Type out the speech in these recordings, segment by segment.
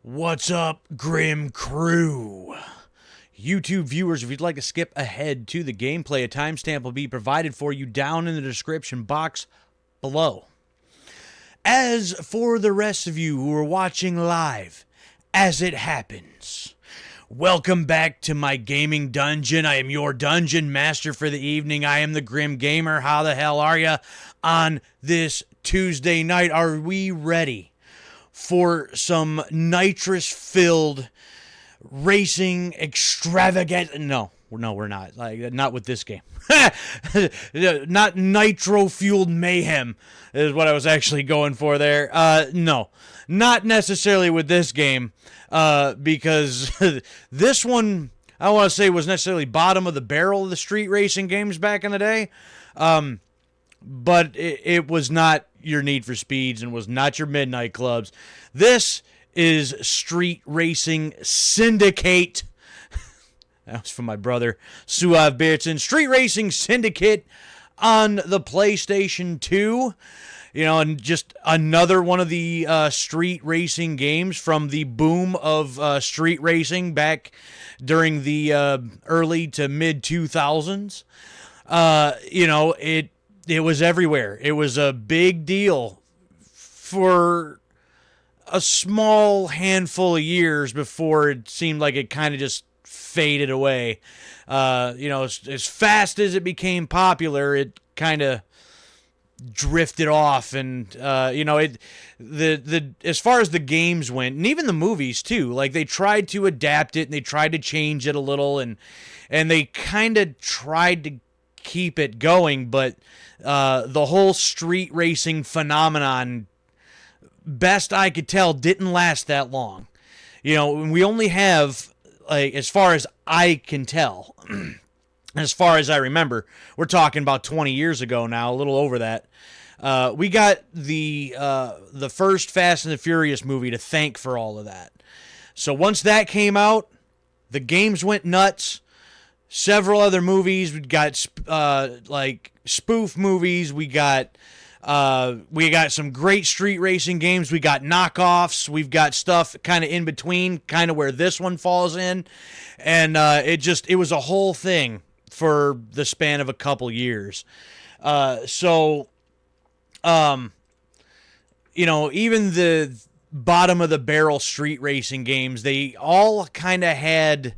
What's up, Grim Crew? YouTube viewers, if you'd like to skip ahead to the gameplay, a timestamp will be provided for you down in the description box below. As for the rest of you who are watching live, as it happens, welcome back to my gaming dungeon. I am your dungeon master for the evening. I am the Grim Gamer. How the hell are ya on this Tuesday night? Are we ready for some nitrous-filled racing extravagant? No, we're not. Not with this game. Not nitro-fueled mayhem is what I was actually going for there. No, not necessarily with this game, because this one, I don't want to say was necessarily bottom of the barrel of the street racing games back in the day, but it was not your Need for Speeds and was not your Midnight Clubs. This is Street Racing Syndicate. That was from my brother, Suave Beerton. Street Racing Syndicate on the PlayStation 2. You know, and just another one of the street racing games from the boom of street racing back during the early to mid 2000s. You know, it was everywhere. It was a big deal for a small handful of years before it seemed like it kind of just faded away. You know, as fast as it became popular, it kind of drifted off, and you know, the as far as the games went, and even the movies too, like they tried to adapt it and they tried to change it a little, and they kind of tried to keep it going, but the whole street racing phenomenon, best I could tell, didn't last that long. You know, we only have, like, as far as I can tell, as far as I remember, we're talking about 20 years ago now, a little over that. We got the first Fast and the Furious movie to thank for all of that. So once that came out, the games went nuts. Several other movies. We got like spoof movies. We got some great street racing games. We got knockoffs. We've got stuff kind of in between, kind of where this one falls in, and it was a whole thing for the span of a couple years. So you know, even the bottom of the barrel street racing games, they all kind of had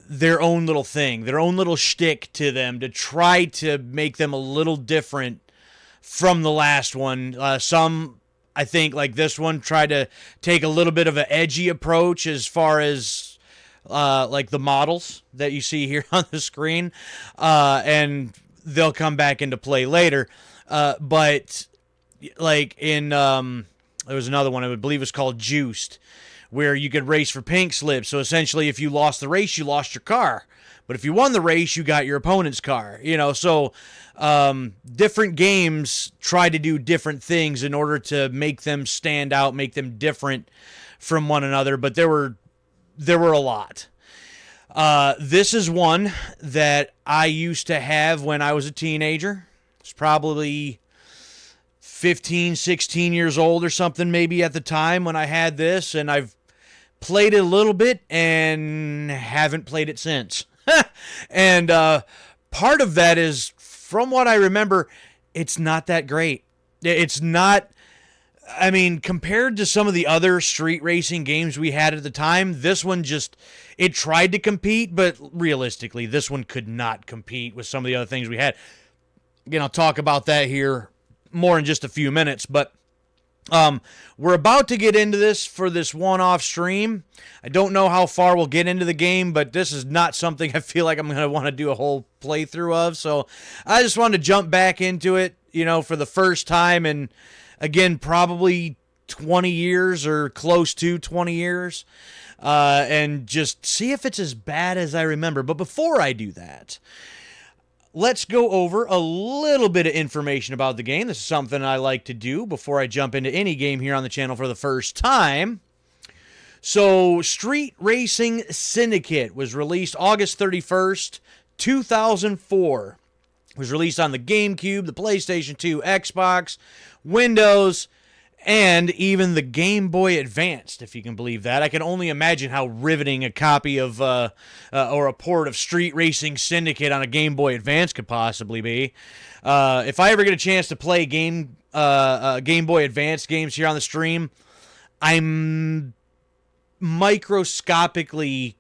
their own little thing, their own little shtick to them to try to make them a little different from the last one. Some, I think, like this one, tried to take a little bit of an edgy approach as far as like the models that you see here on the screen, and they'll come back into play later. But like in there was another one, I believe it was called Juiced, where you could race for pink slips. So essentially, if you lost the race, you lost your car. But if you won the race, you got your opponent's car. You know, so different games try to do different things in order to make them stand out, make them different from one another. But there were a lot. This is one that I used to have when I was a teenager. It's probably 15, 16 years old or something maybe at the time when I had this, and I've played it a little bit and haven't played it since. And part of that is, from what I remember, it's not that great. It's not, I mean, compared to some of the other street racing games we had at the time, this one just, it tried to compete, but realistically, this one could not compete with some of the other things we had. Again, I'll talk about that here more in just a few minutes, but we're about to get into this for this one-off stream. I don't know how far we'll get into the game, but this is not something I feel like I'm going to want to do a whole playthrough of, so I just wanted to jump back into it, you know, for the first time, and again, probably 20 years or close to 20 years, and just see if it's as bad as I remember. But before I do that, let's go over a little bit of information about the game. This is something I like to do before I jump into any game here on the channel for the first time. So, Street Racing Syndicate was released August 31st, 2004. It was released on the GameCube, the PlayStation 2, Xbox, Windows, and even the Game Boy Advance, if you can believe that. I can only imagine how riveting a copy of or a port of Street Racing Syndicate on a Game Boy Advance could possibly be. If I ever get a chance to play Game Boy Advance games here on the stream, I'm microscopically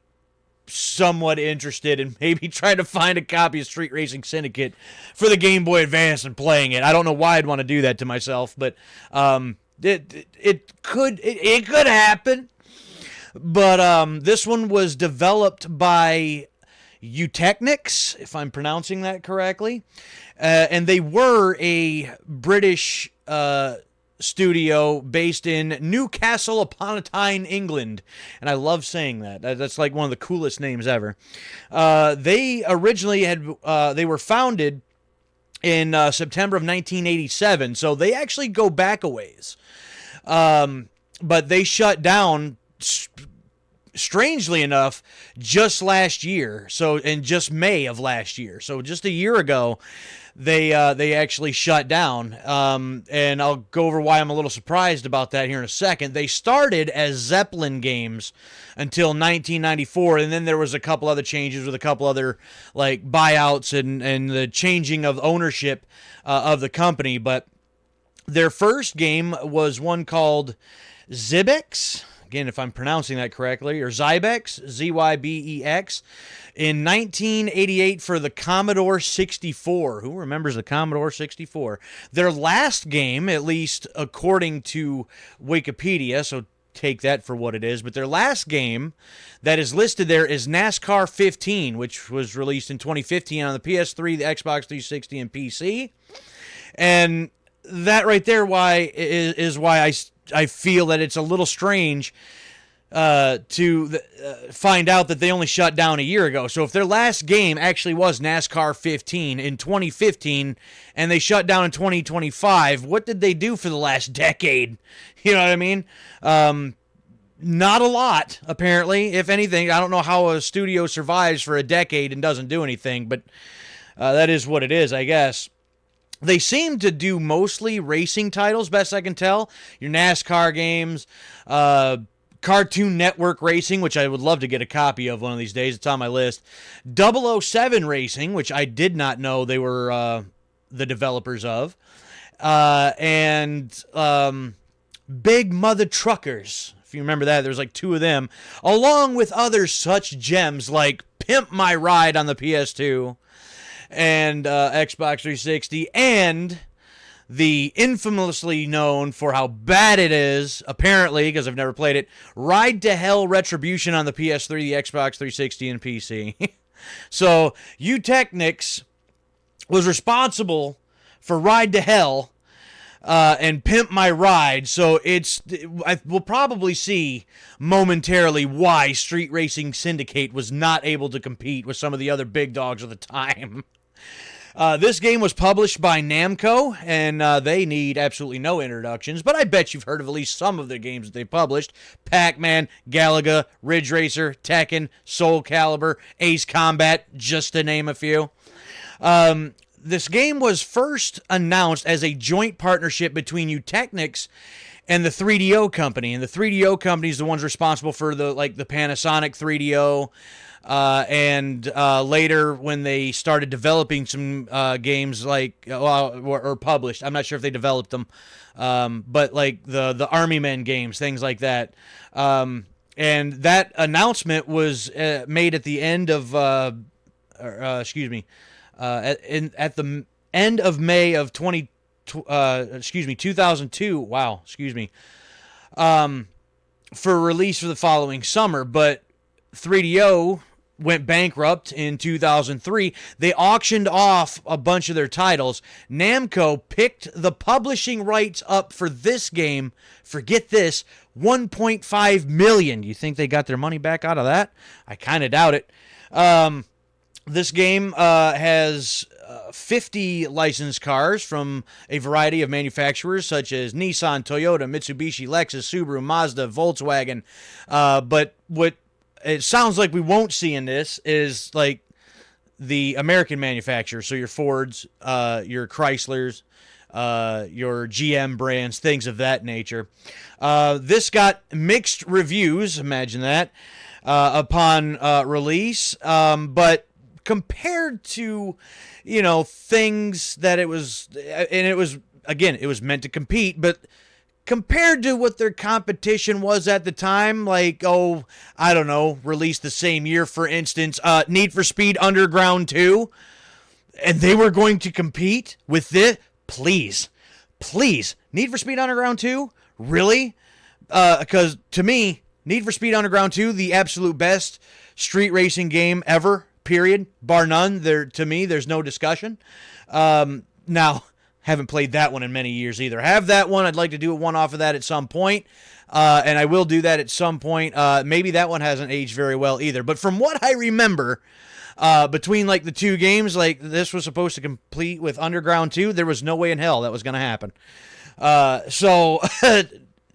somewhat interested in maybe trying to find a copy of Street Racing Syndicate for the Game Boy Advance and playing it. I don't know why I'd want to do that to myself, but it could happen. But this one was developed by Eutechnics, if I'm pronouncing that correctly, and they were a British studio based in Newcastle upon Tyne, England, and I love saying that. That's like one of the coolest names ever. They originally they were founded in September of 1987, so they actually go back a ways. But they shut down, strangely enough, just last year. So in just May of last year. So just a year ago, they actually shut down. And I'll go over why I'm a little surprised about that here in a second. They started as Zeppelin games until 1994, and then there was a couple other changes with a couple other like buyouts and the changing of ownership of the company. But their first game was one called Zybex. Again, if I'm pronouncing that correctly, or Zybex, Z-Y-B-E-X, in 1988 for the Commodore 64. Who remembers the Commodore 64? Their last game, at least according to Wikipedia, so take that for what it is, but their last game that is listed there is NASCAR 15, which was released in 2015 on the PS3, the Xbox 360, and PC. And that right there is why I feel that it's a little strange to find out that they only shut down a year ago. So if their last game actually was NASCAR 15 in 2015 and they shut down in 2025, what did they do for the last decade? You know what I mean? Not a lot, apparently. If anything, I don't know how a studio survives for a decade and doesn't do anything, but that is what it is, I guess. They seem to do mostly racing titles, best I can tell. Your NASCAR games, Cartoon Network Racing, which I would love to get a copy of one of these days. It's on my list. 007 Racing, which I did not know they were the developers of. And Big Mother Truckers. If you remember that, there's like two of them. Along with other such gems like Pimp My Ride on the PS2. And Xbox 360, and the infamously known for how bad it is, apparently, because I've never played it, Ride to Hell Retribution on the PS3, the Xbox 360, and PC. So, Eutechnics was responsible for Ride to Hell and Pimp My Ride, so we'll probably see momentarily why Street Racing Syndicate was not able to compete with some of the other big dogs of the time. This game was published by Namco, and they need absolutely no introductions, but I bet you've heard of at least some of the games that they published. Pac-Man, Galaga, Ridge Racer, Tekken, Soul Calibur, Ace Combat, just to name a few. This game was first announced as a joint partnership between Eutechnics and the 3DO company, and the 3DO company is the ones responsible for the Panasonic 3DO, and later when they started developing some games or published, I'm not sure if they developed them, but like the Army Men games, things like that. And that announcement was made at the end of, at the end of May of 2002. Wow, for release for the following summer, but 3DO went bankrupt in 2003. They auctioned off a bunch of their titles. Namco picked the publishing rights up for this game. Forget this, $1.5 million. You think they got their money back out of that? I kind of doubt it. This game has 50 licensed cars from a variety of manufacturers such as Nissan, Toyota, Mitsubishi, Lexus, Subaru, Mazda, Volkswagen. But what it sounds like we won't see in this is like the American manufacturers, so your Fords, your Chryslers, your GM brands, things of that nature. This got mixed reviews, imagine that, upon release, but compared to, things that it was, and it was, again, it was meant to compete, but compared to what their competition was at the time, like, I don't know, released the same year, for instance, Need for Speed Underground 2, and they were going to compete with this? Please, Need for Speed Underground 2? Really? Because to me, Need for Speed Underground 2, the absolute best street racing game ever, period, bar none. To me, there's no discussion. Now, haven't played that one in many years either. Have that one. I'd like to do a one off of that at some point, and I will do that at some point. Maybe that one hasn't aged very well either. But from what I remember, between like the two games, like this was supposed to complete with Underground 2, there was no way in hell that was going to happen. So,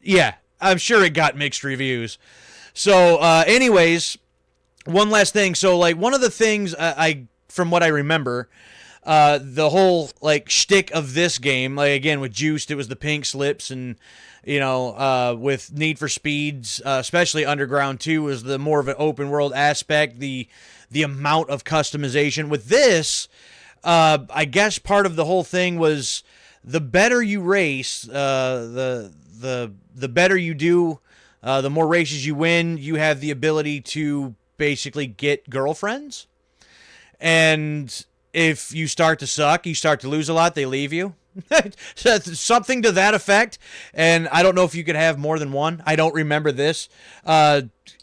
yeah, I'm sure it got mixed reviews. So, anyways, one last thing. So, like, one of the things from what I remember, the whole like shtick of this game, like again with Juiced, it was the pink slips, and with Need for Speeds, especially Underground 2, was the more of an open world aspect. The amount of customization with this, I guess part of the whole thing was the better you race, the better you do, the more races you win, you have the ability to basically get girlfriends. And if you start to suck, you start to lose a lot, they leave you. Something to that effect. And I don't know if you could have more than one. I don't remember this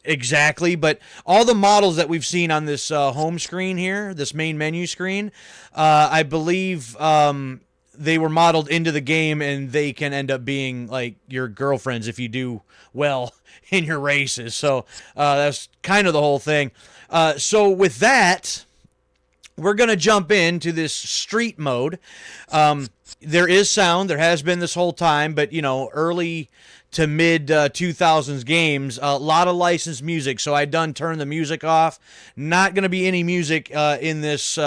exactly, but all the models that we've seen on this home screen here, this main menu screen, I believe they were modeled into the game, and they can end up being like your girlfriends if you do well in your races. So that's kind of the whole thing. So with that, we're going to jump into this street mode. There is sound. There has been this whole time, but, early to mid 2000s games, a lot of licensed music. So I done turned the music off. Not going to be any music in this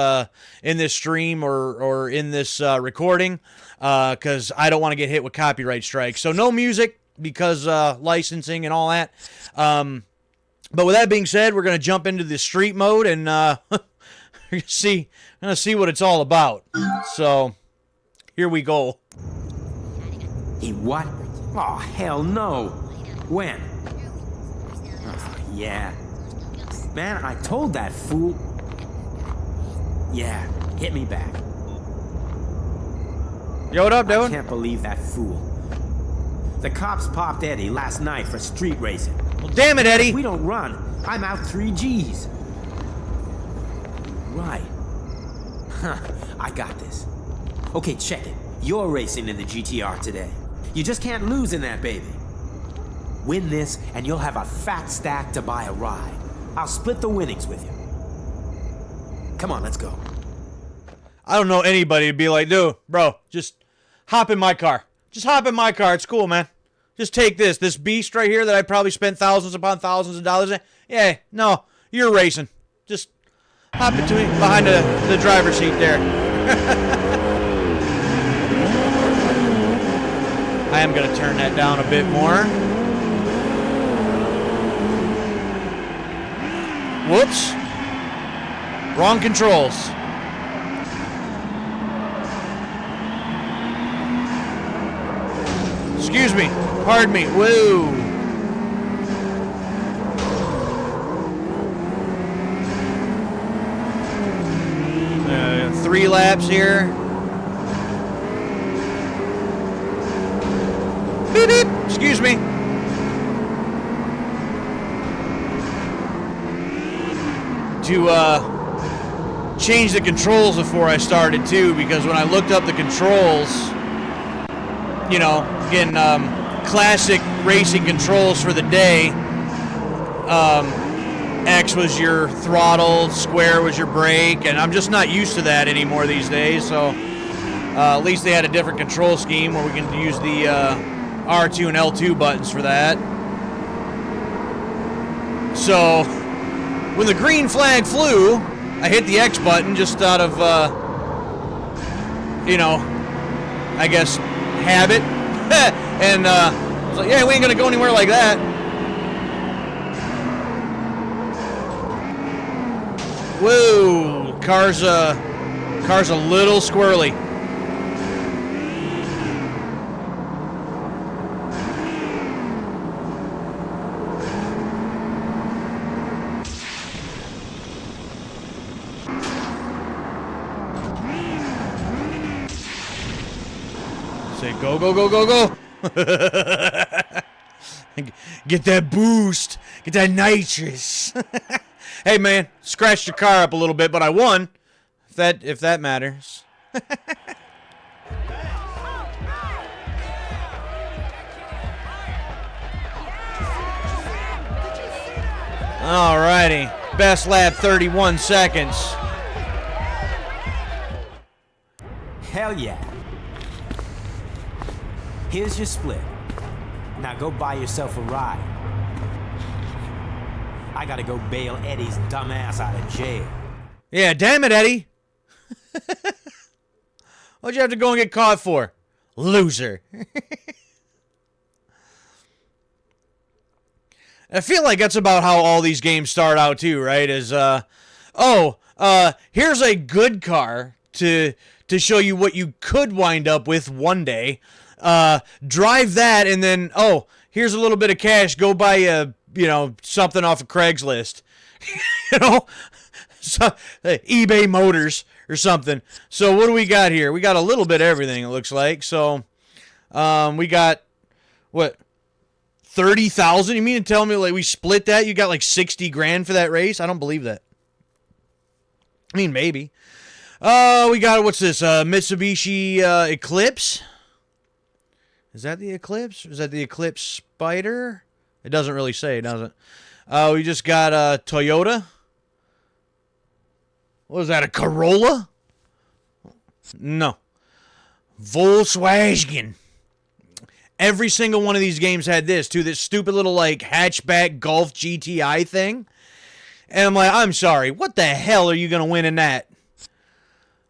stream or in this recording because I don't want to get hit with copyright strikes. So no music because licensing and all that. But with that being said, we're going to jump into the street mode and we're gonna see what it's all about. So, here we go. He what? Oh, hell no. When? Oh, yeah. Man, I told that fool. Yeah, hit me back. Yo, what up, dude? I can't believe that fool. The cops popped Eddie last night for street racing. Well, damn it, Eddie. If we don't run, I'm out 3 G's. Right. Huh, I got this. Okay, check it. You're racing in the GTR today. You just can't lose in that baby. Win this, and you'll have a fat stack to buy a ride. I'll split the winnings with you. Come on, let's go. I don't know anybody to be like, dude, bro, just hop in my car. Just hop in my car. It's cool, man. Just take this beast right here that I probably spent thousands upon thousands of dollars in. Yeah, no, you're racing. Just hop behind the driver's seat there. I am going to turn that down a bit more. Whoops. Wrong controls. Excuse me. Pardon me. Whoa. 3 laps here. Beep, beep. Excuse me. To change the controls before I started too, because when I looked up the controls, again, classic racing controls for the day. X was your throttle, square was your brake, and I'm just not used to that anymore these days, so at least they had a different control scheme where we can use the R2 and L2 buttons for that. So, when the green flag flew, I hit the X button just out of, I guess, habit. And I was like, yeah, we ain't going to go anywhere like that. Whoa, car's a little squirrely. Say go, go, go, go, go. Get that boost. Get that nitrous. Hey man, scratched your car up a little bit, but I won. If that matters. Alrighty. Best lap 31 seconds. Hell yeah. Here's your split. Now go buy yourself a ride. I gotta go bail Eddie's dumbass out of jail. Yeah, damn it, Eddie. What'd you have to go and get caught for? Loser. I feel like that's about how all these games start out too, right? Here's a good car to show you what you could wind up with one day. Drive that, and then, here's a little bit of cash. Go buy something off of Craigslist. eBay Motors or something. So what do we got here? We got a little bit of everything, it looks like. So, we got, what, 30,000? You mean to tell me like we split that? You got like 60 grand for that race? I don't believe that. I mean, maybe. We got, what's this? Mitsubishi Eclipse? Is that the Eclipse? Is that the Eclipse Spider? It doesn't really say, does it? We just got a Toyota. What was that, a Corolla? No. Volkswagen. Every single one of these games had this, too. This stupid little, like, hatchback Golf GTI thing. And I'm like, I'm sorry. What the hell are you going to win in that?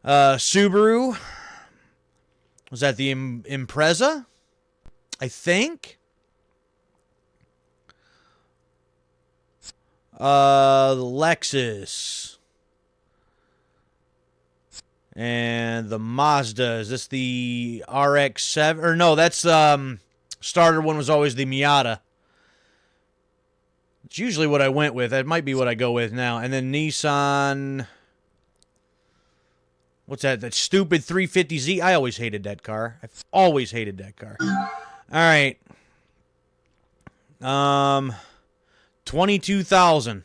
Subaru. Was that the Impreza? I think. The Lexus. And the Mazda. Is this the RX-7? Or no, that's starter one was always the Miata. It's usually what I went with. That might be what I go with now. And then Nissan. What's that? That stupid 350Z. I always hated that car. I've always hated that car. All right. 22,000.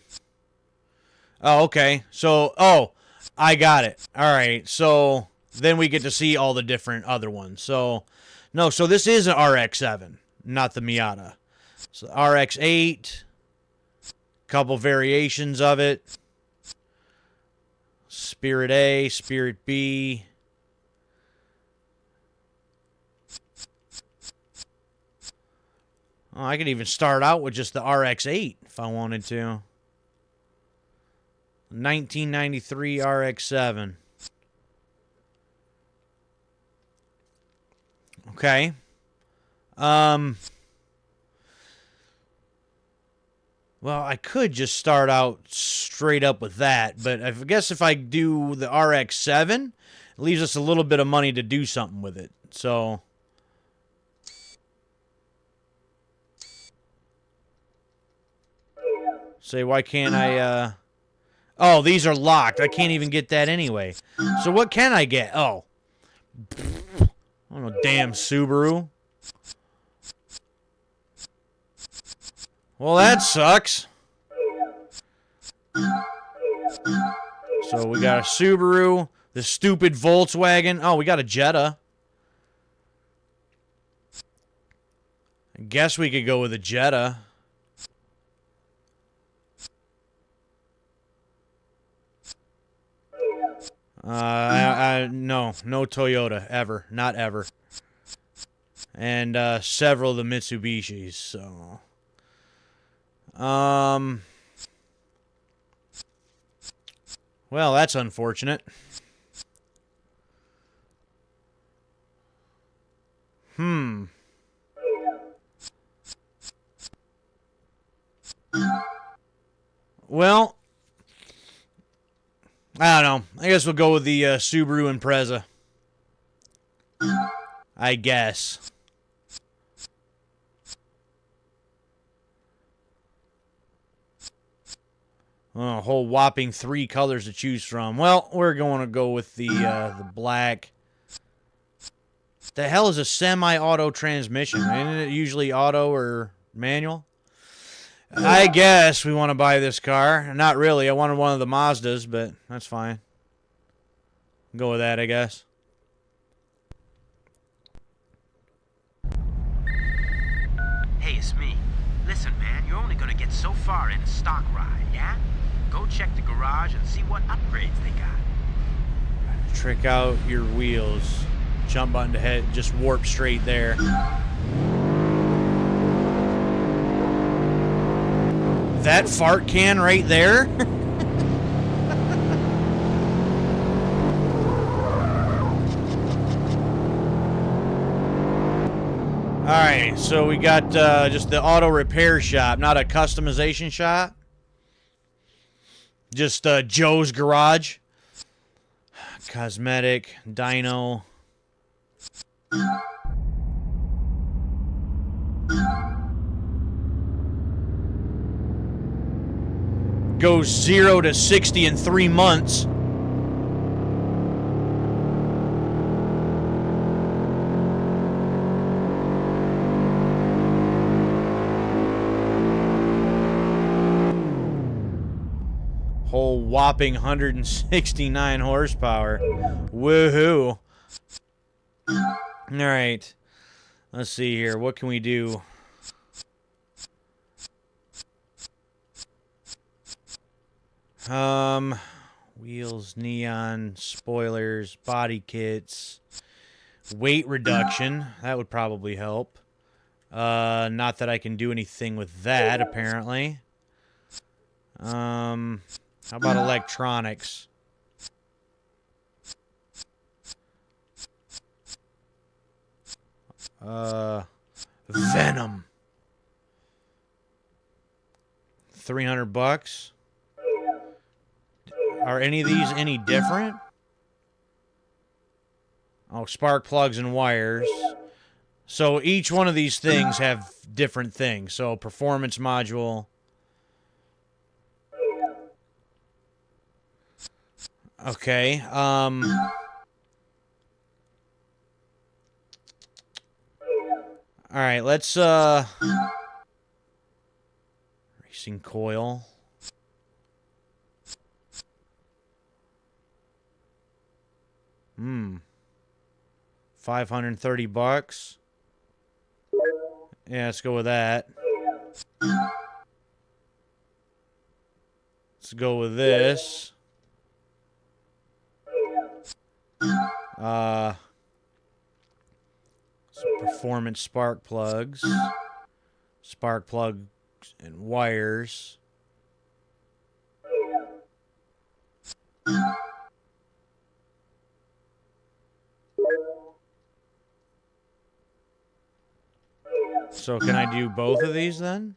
Oh, okay. So, I got it. All right. So then we get to see all the different other ones. So, no. So this is an RX-7, not the Miata. So RX-8. Couple variations of it. Spirit A, Spirit B. Oh, I could even start out with just the RX-8 if I wanted to. 1993 RX-7. Okay. Well, I could just start out straight up with that, but I guess if I do the RX-7, it leaves us a little bit of money to do something with it. So, say, why can't I, oh, these are locked. I can't even get that anyway. So what can I get? Oh. I don't know, damn Subaru. Well, that sucks. So we got a Subaru, the stupid Volkswagen. Oh, we got a Jetta. I guess we could go with a Jetta. No Toyota ever, not ever, and several of the Mitsubishis. So, well, that's unfortunate. Well, I don't know. I guess we'll go with the Subaru Impreza. I guess. Oh, a whole whopping 3 colors to choose from. Well, we're going to go with the black. The hell is a semi-auto transmission? Isn't it usually auto or manual? I guess we want to buy this car. Not really. I wanted one of the Mazdas, but that's fine. Go with that, I guess. Hey, it's me. Listen, man, you're only gonna get so far in a stock ride, yeah? Go check the garage and see what upgrades they got. Trick out your wheels. Jump button to head. Just warp straight there. That fart can right there? Alright, so we got just the auto repair shop, not a customization shop. Just Joe's Garage. Cosmetic, dyno. Goes 0 to 60 in 3 months. Whole whopping 169 horsepower. Woohoo. Alright. Let's see here. What can we do? Wheels, neon, spoilers, body kits, weight reduction. That would probably help. Not that I can do anything with that, apparently. How about electronics? Venom. $300. Are any of these any different? Oh, spark plugs and wires. So each one of these things have different things. So performance module. Okay. All right, let's racing coil. $530. Yeah, let's go with that. Let's go with this. Some performance spark plugs. Spark plugs and wires. So can I do both of these then?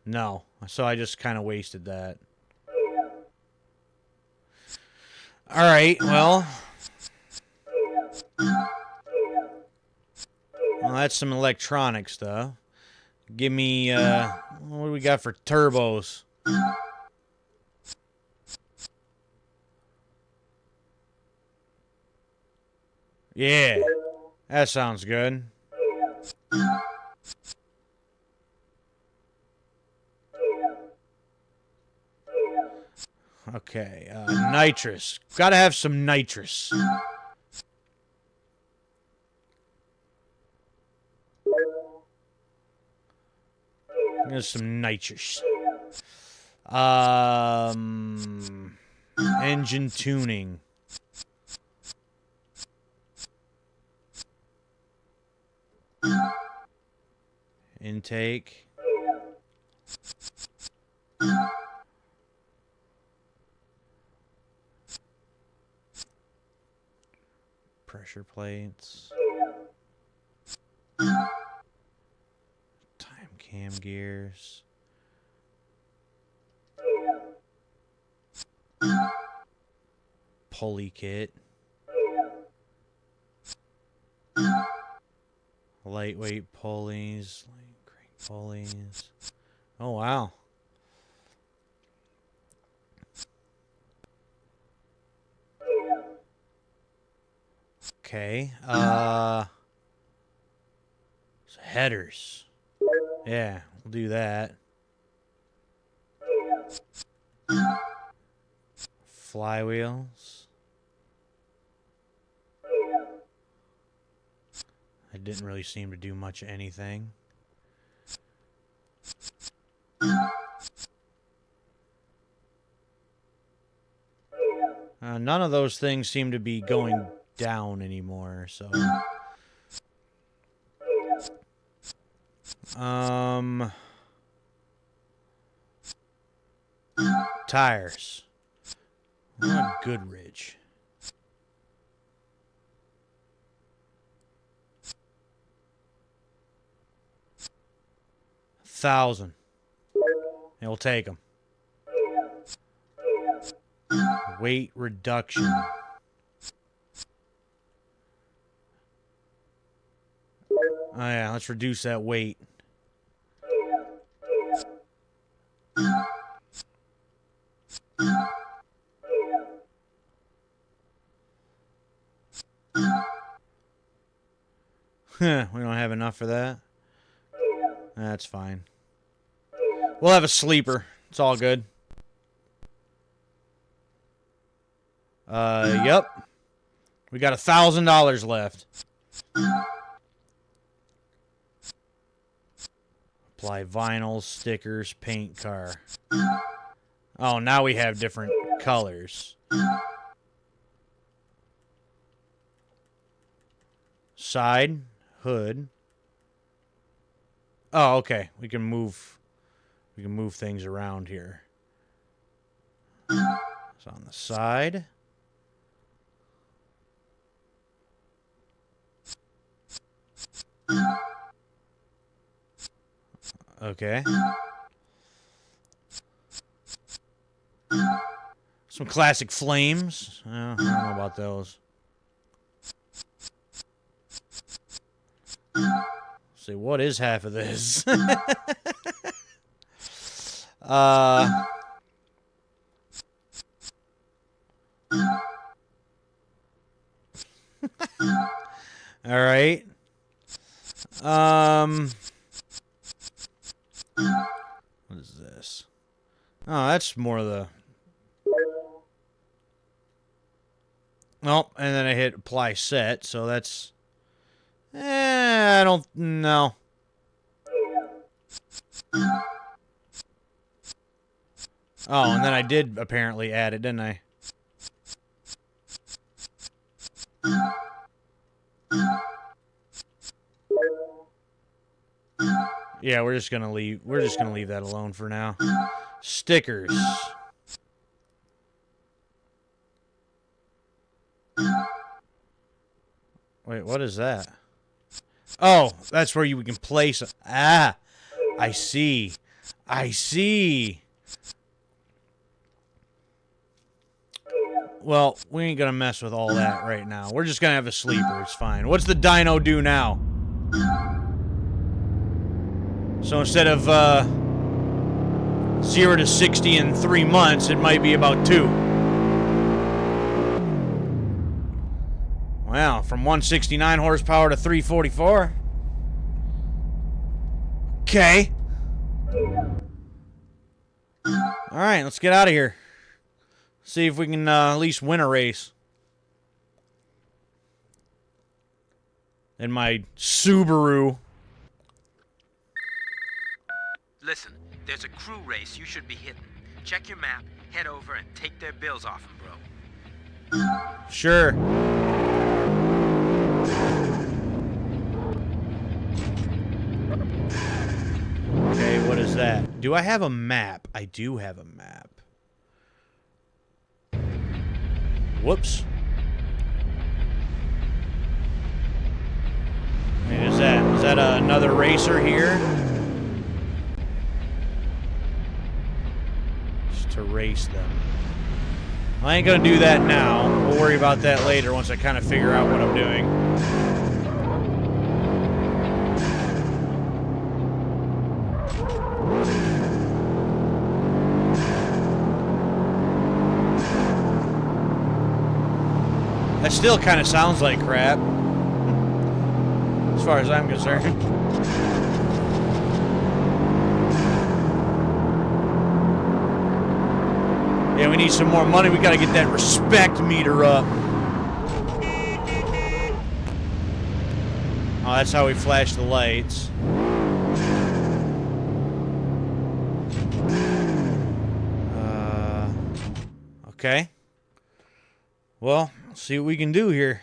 No. So I just kind of wasted that. Alright, well, that's some electronic stuff. Give me, what do we got for turbos? Yeah, that sounds good. Okay, nitrous. Gotta have some nitrous. There's some nitrous. Engine tuning. Intake. Pressure pressure plates. Time cam gears. Pulley kit. Lightweight pulleys. Light crank pulleys. Oh, wow. Okay. So headers. Yeah, we'll do that. Flywheels. It didn't really seem to do much of anything. None of those things seem to be going down anymore, so... Tires. Goodrich. 1,000. And we'll take them. Weight reduction. Oh yeah, let's reduce that weight. We don't have enough for that. That's fine. We'll have a sleeper. It's all good. Yep. We got $1,000 left. Apply vinyl, stickers, paint car. Oh, now we have different colors. Side, hood. Oh, okay. We can move things around here. So on the side. Okay. Some classic flames. I don't know about those. See, what is half of this? All right. What is this? Oh, that's more of the... Oh, and then I hit apply set, so that's... I don't know. Oh, and then I did apparently add it, didn't I? Yeah, we're just gonna leave that alone for now. Stickers. Wait, what is that? Oh, that's where you can place... Ah, I see. I see. Well, we ain't gonna mess with all that right now. We're just gonna have a sleeper. It's fine. What's the dyno do now? So instead of 0 to 60 in 3 months, it might be about 2. Wow, from 169 horsepower to 344. Okay. Alright, let's get out of here. See if we can at least win a race. In my Subaru. Listen, there's a crew race you should be hitting. Check your map, head over, and take their bills off them, bro. Sure. Okay, what is that? Do I have a map? I do have a map. mean, is that another racer here? Just to race them. I ain't gonna do that now. We'll worry about that later once I kind of figure out what I'm doing. That still kind of sounds like crap, as far as I'm concerned. Yeah, we need some more money. We got to get that respect meter up. Oh, that's how we flash the lights. Okay. Well, let's see what we can do here.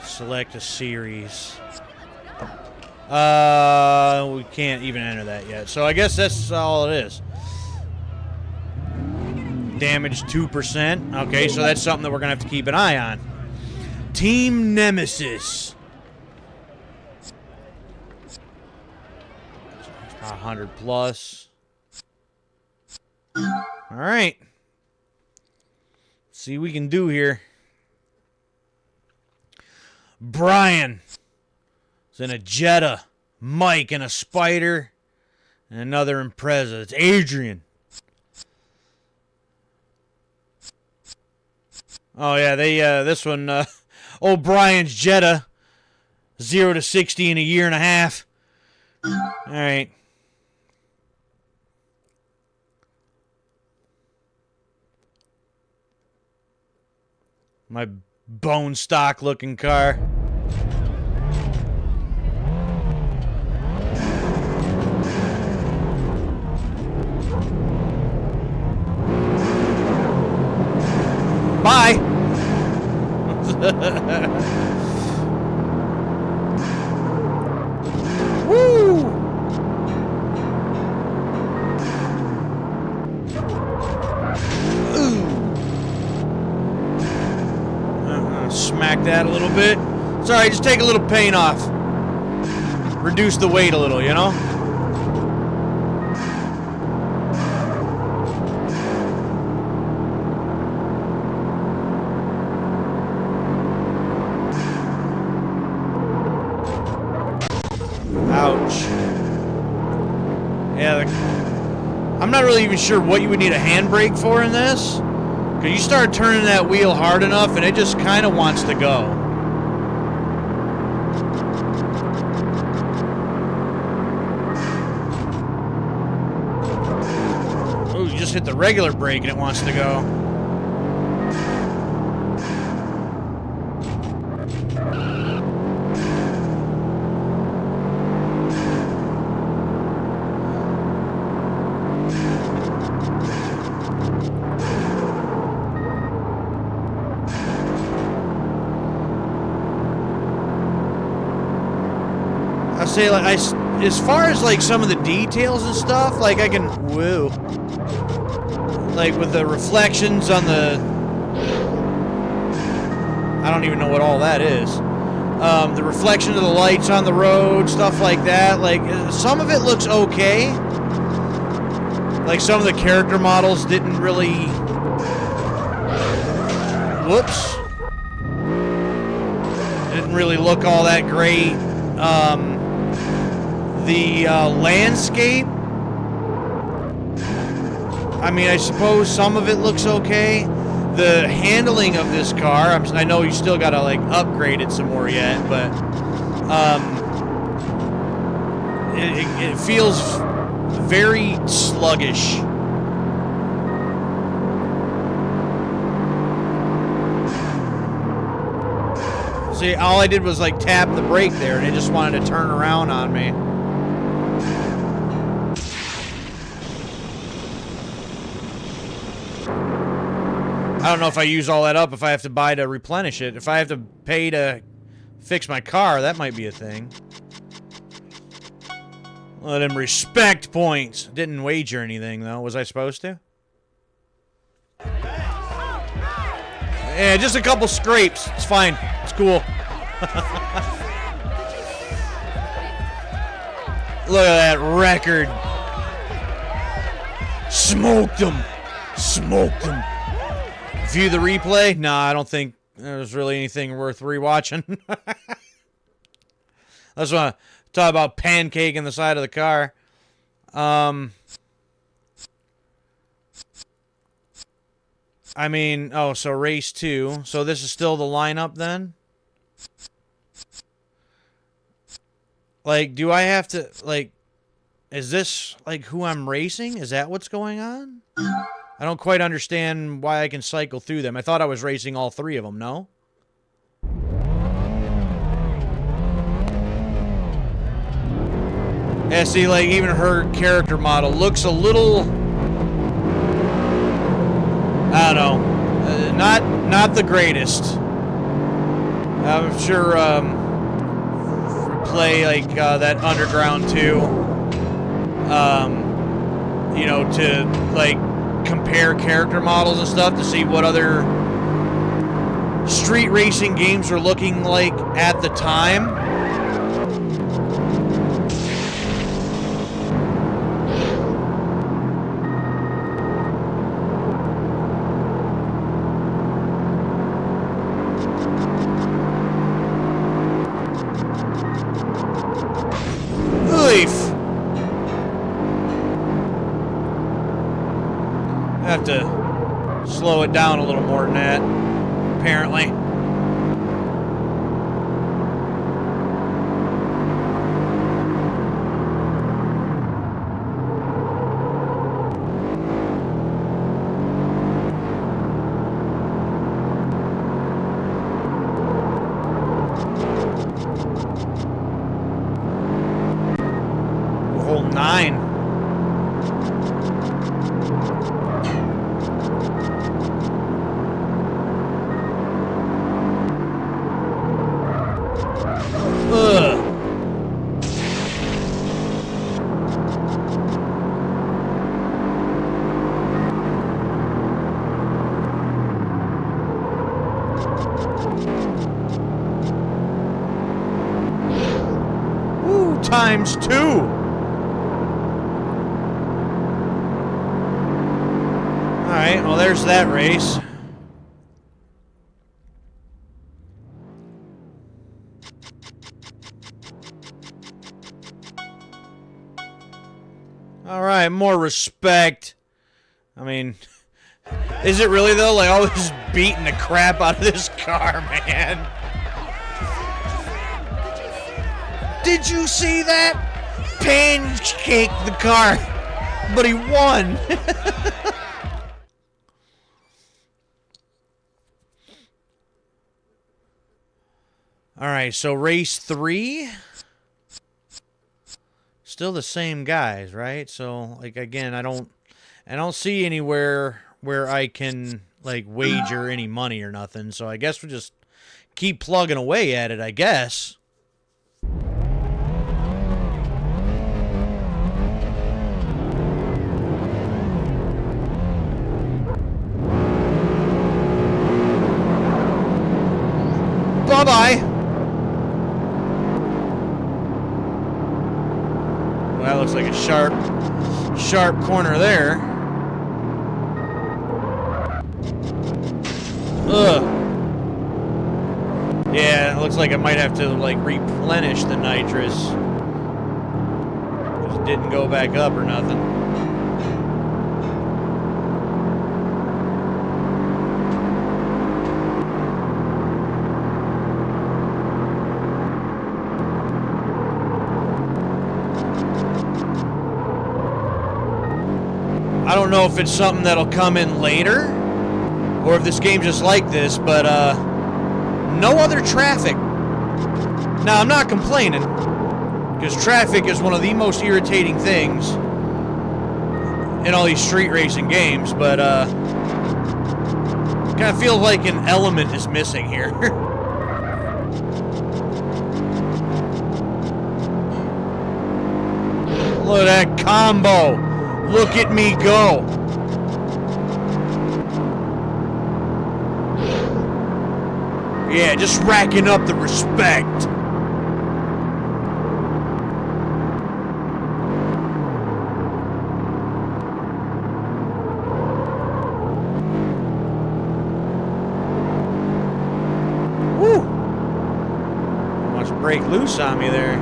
Select a series. We can't even enter that yet. So I guess that's all it is. Damage 2%. Okay, so that's something that we're going to have to keep an eye on. Team Nemesis. 100 plus. All right. See what we can do here. Brian is in a Jetta. Mike in a Spider. And another Impreza. It's Adrian. Oh, yeah, this one, old Brian's Jetta. 0 to 60 in a year and a half. All right. My bone stock looking car. Bye. Woo! Smack that a little bit. It's alright, just take a little paint off. Reduce the weight a little, you know? Ouch. Yeah, I'm not really even sure what you would need a handbrake for in this. Because you start turning that wheel hard enough and it just kind of wants to go. Oh, you just hit the regular brake and it wants to go. Say, like, as far as like some of the details and stuff, like I can woo, like with the reflections on the, I don't even know what all that is. The reflection of the lights on the road, stuff like that. Like some of it looks okay. Like some of the character models didn't really. Whoops. Didn't really look all that great. The landscape, I mean, I suppose some of it looks okay. The handling of this car, I know you still gotta like upgrade it some more yet, but it feels very sluggish. See, all I did was like tap the brake there and it just wanted to turn around on me. I don't know if I use all that up, if I have to buy to replenish it. If I have to pay to fix my car, that might be a thing. Let him respect points. Didn't wager anything, though. Was I supposed to? Yeah, just a couple scrapes. It's fine. It's cool. Look at that record. Smoked him. Smoked him. View the replay? Nah, I don't think there's really anything worth rewatching. That's what I talk about, pancaking the side of the car. I mean, oh, so race 2. So this is still the lineup then? Like, do I have to, like, is this, like, who I'm racing? Is that what's going on? I don't quite understand why I can cycle through them. I thought I was racing all 3 of them, no? Yeah, see, like, even her character model looks a little... I don't know. Not the greatest. I'm sure, play, like, that Underground 2, you know, to, like, compare character models and stuff to see what other street racing games were looking like at the time. I have to slow it down a little more than that, apparently. A whole 9. Times 2. Alright, well there's that race. Alright, more respect. I mean, is it really though? Like, always beating the crap out of this car, man. Did you see that? Pancake the car, but he won. All right, so race 3. Still the same guys, right? So, like, again, I don't see anywhere where I can, like, wager any money or nothing. So I guess we'll just keep plugging away at it, I guess. Bye-bye. Well, that looks like a sharp corner there. Ugh. Yeah, it looks like I might have to, like, replenish the nitrous. Because it didn't go back up or nothing. I don't know if it's something that'll come in later, or if this game's just like this, but no other traffic. Now, I'm not complaining, because traffic is one of the most irritating things in all these street racing games, but Kind of feels like an element is missing here. Look at that combo. Look at me go. Yeah, just racking up the respect. Woo! Almost break loose on me there.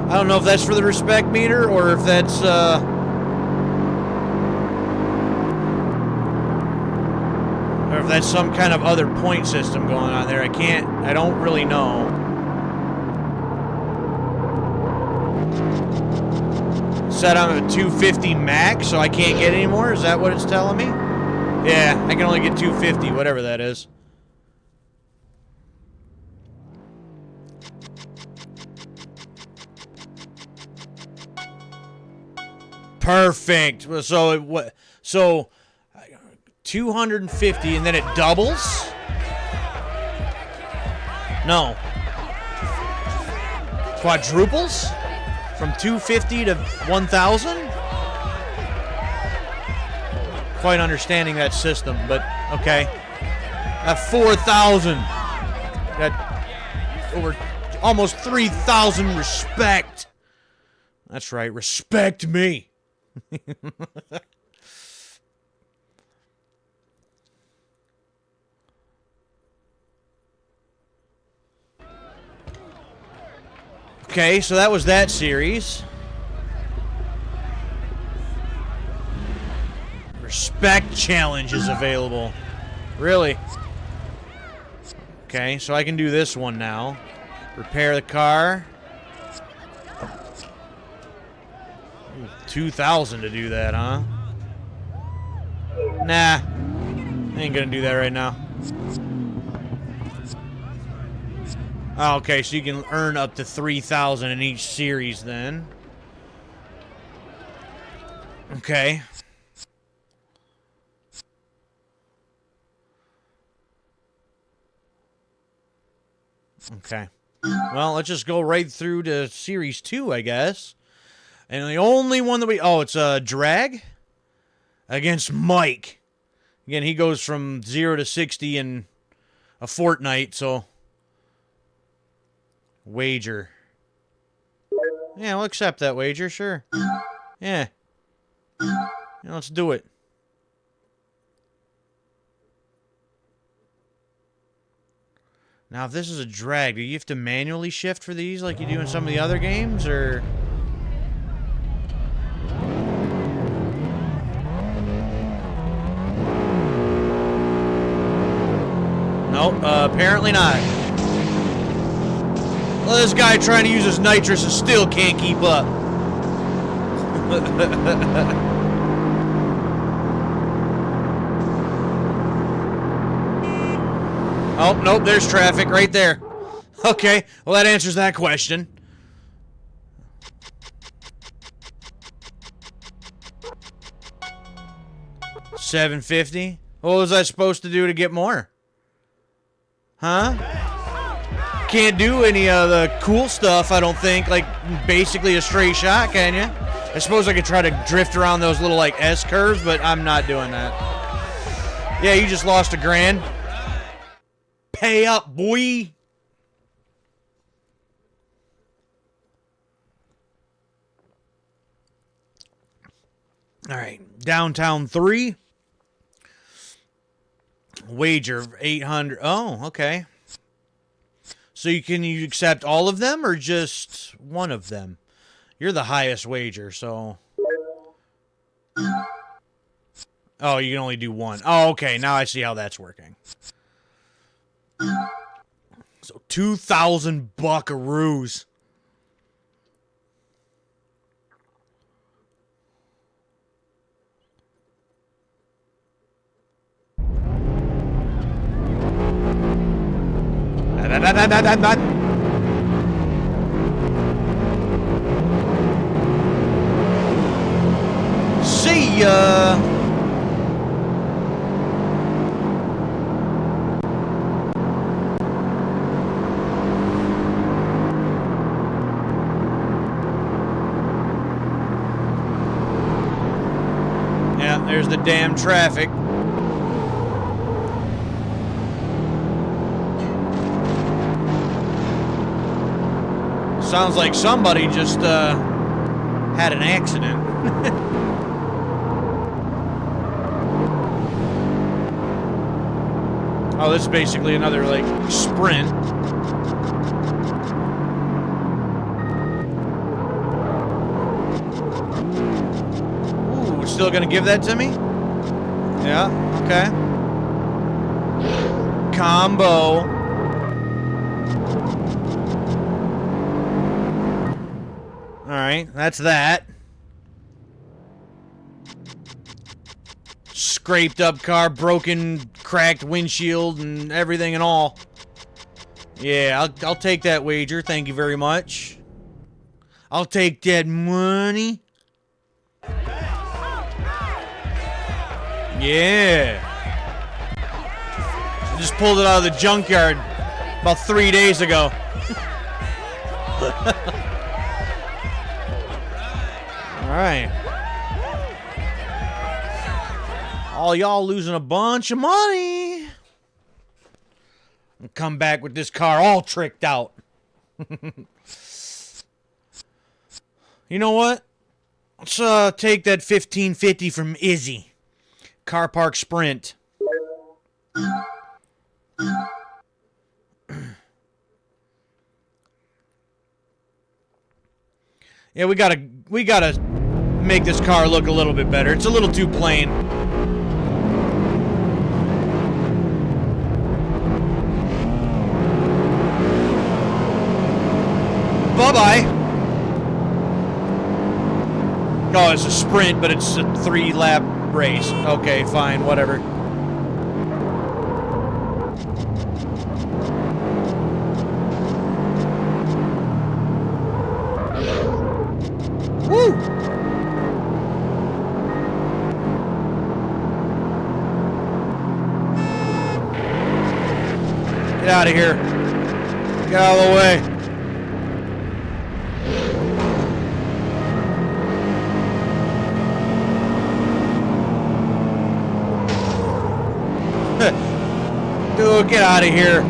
I don't know if that's for the respect meter or if that's some kind of other point system going on there. I don't really know. Set on a 250 max, so I can't get any more? Is that what it's telling me? Yeah, I can only get 250, whatever that is. Perfect. So 250 and then it doubles? No. Quadruples? From 250 to 1,000? Quite understanding that system, but okay. At 4,000. Got over almost 3,000 respect. That's right, respect me. Okay, so that was that series. Respect challenge is available. Really? Okay, so I can do this one now. Repair the car. 2,000 to do that, huh? Nah. I ain't gonna do that right now. Oh, okay, so you can earn up to 3,000 in each series then. Okay. Okay. Well, let's just go right through to Series 2, I guess. And the only one that it's a drag against Mike. Again, he goes from 0 to 60 in a fortnight, so... Wager. Yeah, we'll accept that wager, sure. Yeah. Let's do it. Now, if this is a drag, do you have to manually shift for these like you do in some of the other games, or... Nope, apparently not. Well, this guy trying to use his nitrous and still can't keep up. Oh, nope, there's traffic right there. Okay, well that answers that question. $750? What was I supposed to do to get more? Huh? Can't do any of the cool stuff, I don't think. Like, basically a straight shot, can you? I suppose I could try to drift around those little, like, S-curves, but I'm not doing that. Yeah, you just lost $1,000. Pay up, boy! Alright, Downtown 3. Wager 800. Oh, okay. So you accept all of them or just one of them? You're the highest wager, so... Oh, you can only do one. Oh, okay. Now I see how that's working. So 2,000 buckaroos. See ya. Yeah, there's the damn traffic. Sounds like somebody just had an accident. Oh, this is basically another, like, sprint. Ooh, still gonna give that to me? Yeah, okay. Combo. Alright, that's that. Scraped up car, broken, cracked windshield, and everything and all. Yeah, I'll take that wager. Thank you very much. I'll take that money. Yeah. I just pulled it out of the junkyard about 3 days ago. Alright. All y'all losing a bunch of money. And come back with this car all tricked out. You know what? Let's take that $15.50 from Izzy. Car Park Sprint. Yeah, we gotta make this car look a little bit better. It's a little too plain. Bye-bye. Oh, it's a sprint, but it's a 3-lap race. Okay, fine, whatever. Woo! Get out of here. Get out of the way. Dude, get out of here.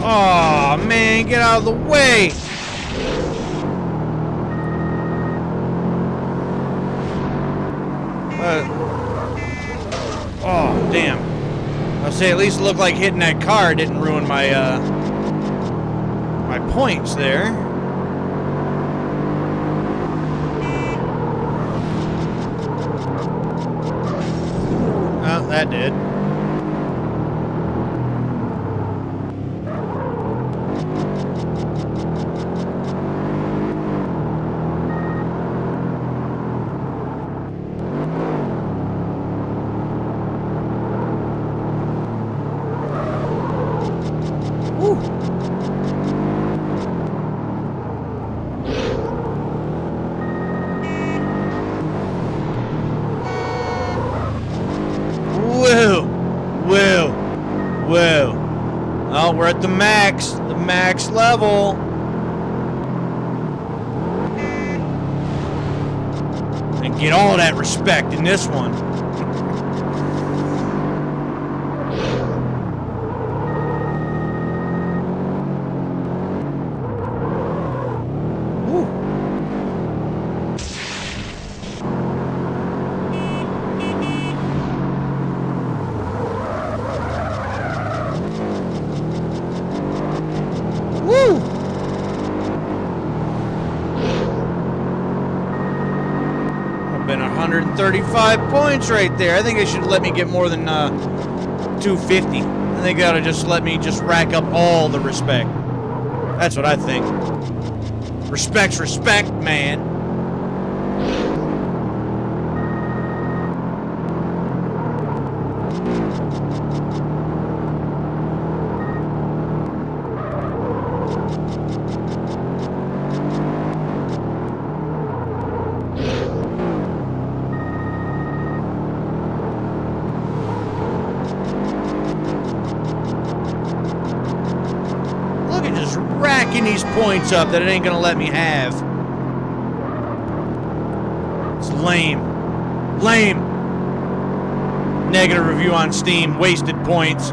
Aw, man, get out of the way. Oh, damn. I'll say at least it looked like hitting that car didn't ruin my, my points there. Oh, that did. Whoa. Oh, we're at the max level. And get all that respect in this one. 135 points right there. I think they should let me get more than 250. I think they ought to just let me just rack up all the respect. That's what I think. Respect's respect, man. Racking these points up that it ain't gonna let me have. It's lame. Lame. Negative review on Steam. Wasted points.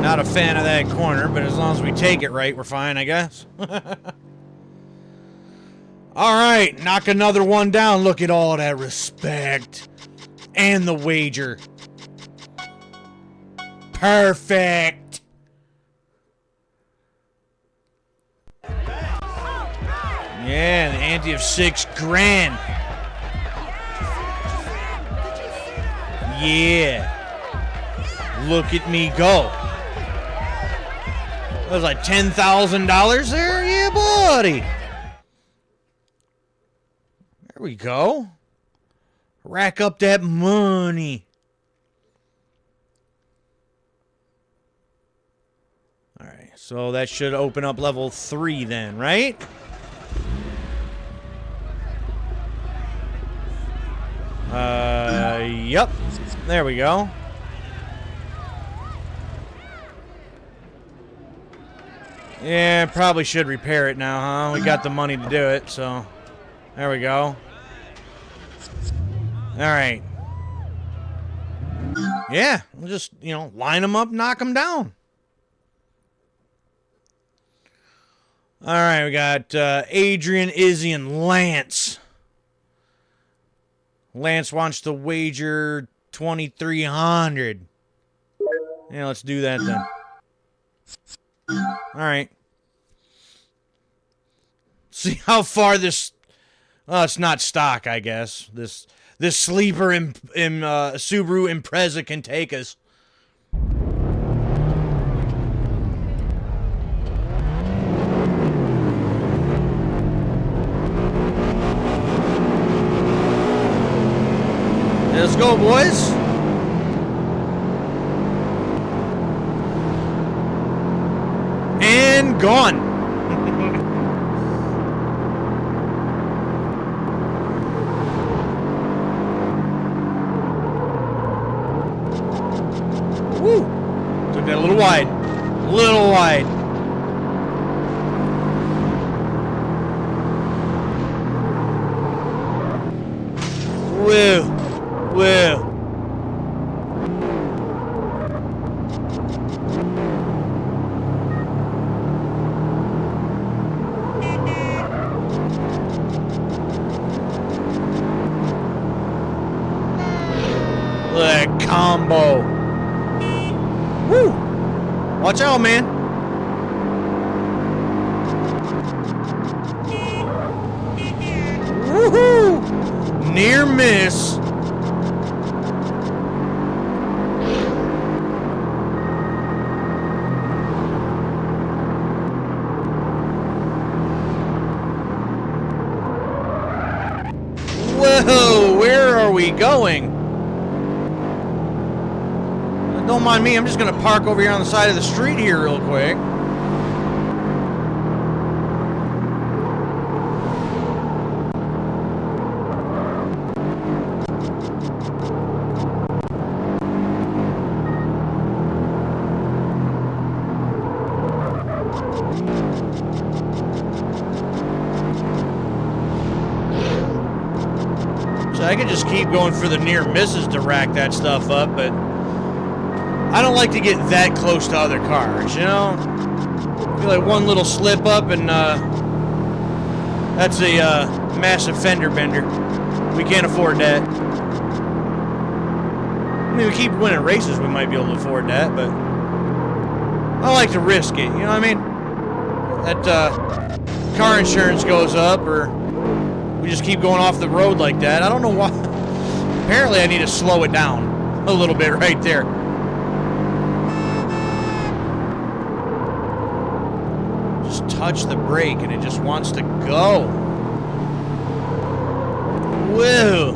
Not a fan of that corner, but as long as we take it right, we're fine, I guess. Alright, knock another one down. Look at all that respect. And the wager. Perfect. Yeah, the ante of $6,000. Yeah. Look at me go. That was like $10,000 there? Yeah, buddy. There we go. Rack up that money. All right, so that should open up level 3 then, right? Yep. There we go. Yeah, probably should repair it now, huh? We got the money to do it, so there we go. All right. Yeah, we'll just, line them up, knock them down. All right, we got Adrian, Izzy, and Lance. Lance wants to wager 2,300. Yeah, let's do that then. All right. See how far this. Oh, it's not stock, I guess. This sleeper in Subaru Impreza can take us. Let's go, boys. And gone. Woo! Took that a little wide. A little wide. Woo! Woo! That combo. Woo! Watch out, man. Woohoo! Near miss. Whoa, where are we going? Don't mind me, I'm just gonna park over here on the side of the street here real quick. So I could just keep going for the near misses to rack that stuff up, but I don't like to get that close to other cars, you know? I feel like one little slip up and that's a massive fender bender. We can't afford that. mean, we keep winning races, we might be able to afford that, but I like to risk it, you know what I mean? That car insurance goes up, or we just keep going off the road like that. I don't know why. Apparently I need to slow it down a little bit right there. Just touch the brake and it just wants to go. Whoa.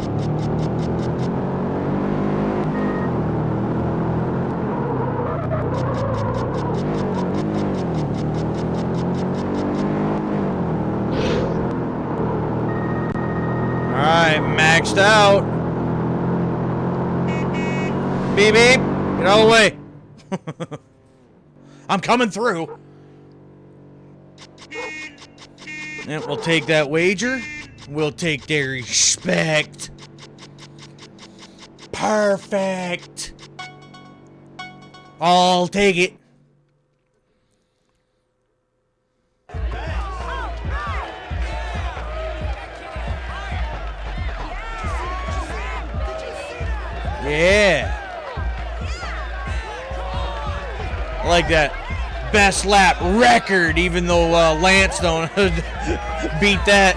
Alright, maxed out. Beep beep. Get out of the way. I'm coming through. And we'll take that wager. We'll take their respect. Perfect. I'll take it. Yeah. I like that. Best lap record, even though Lance don't beat that.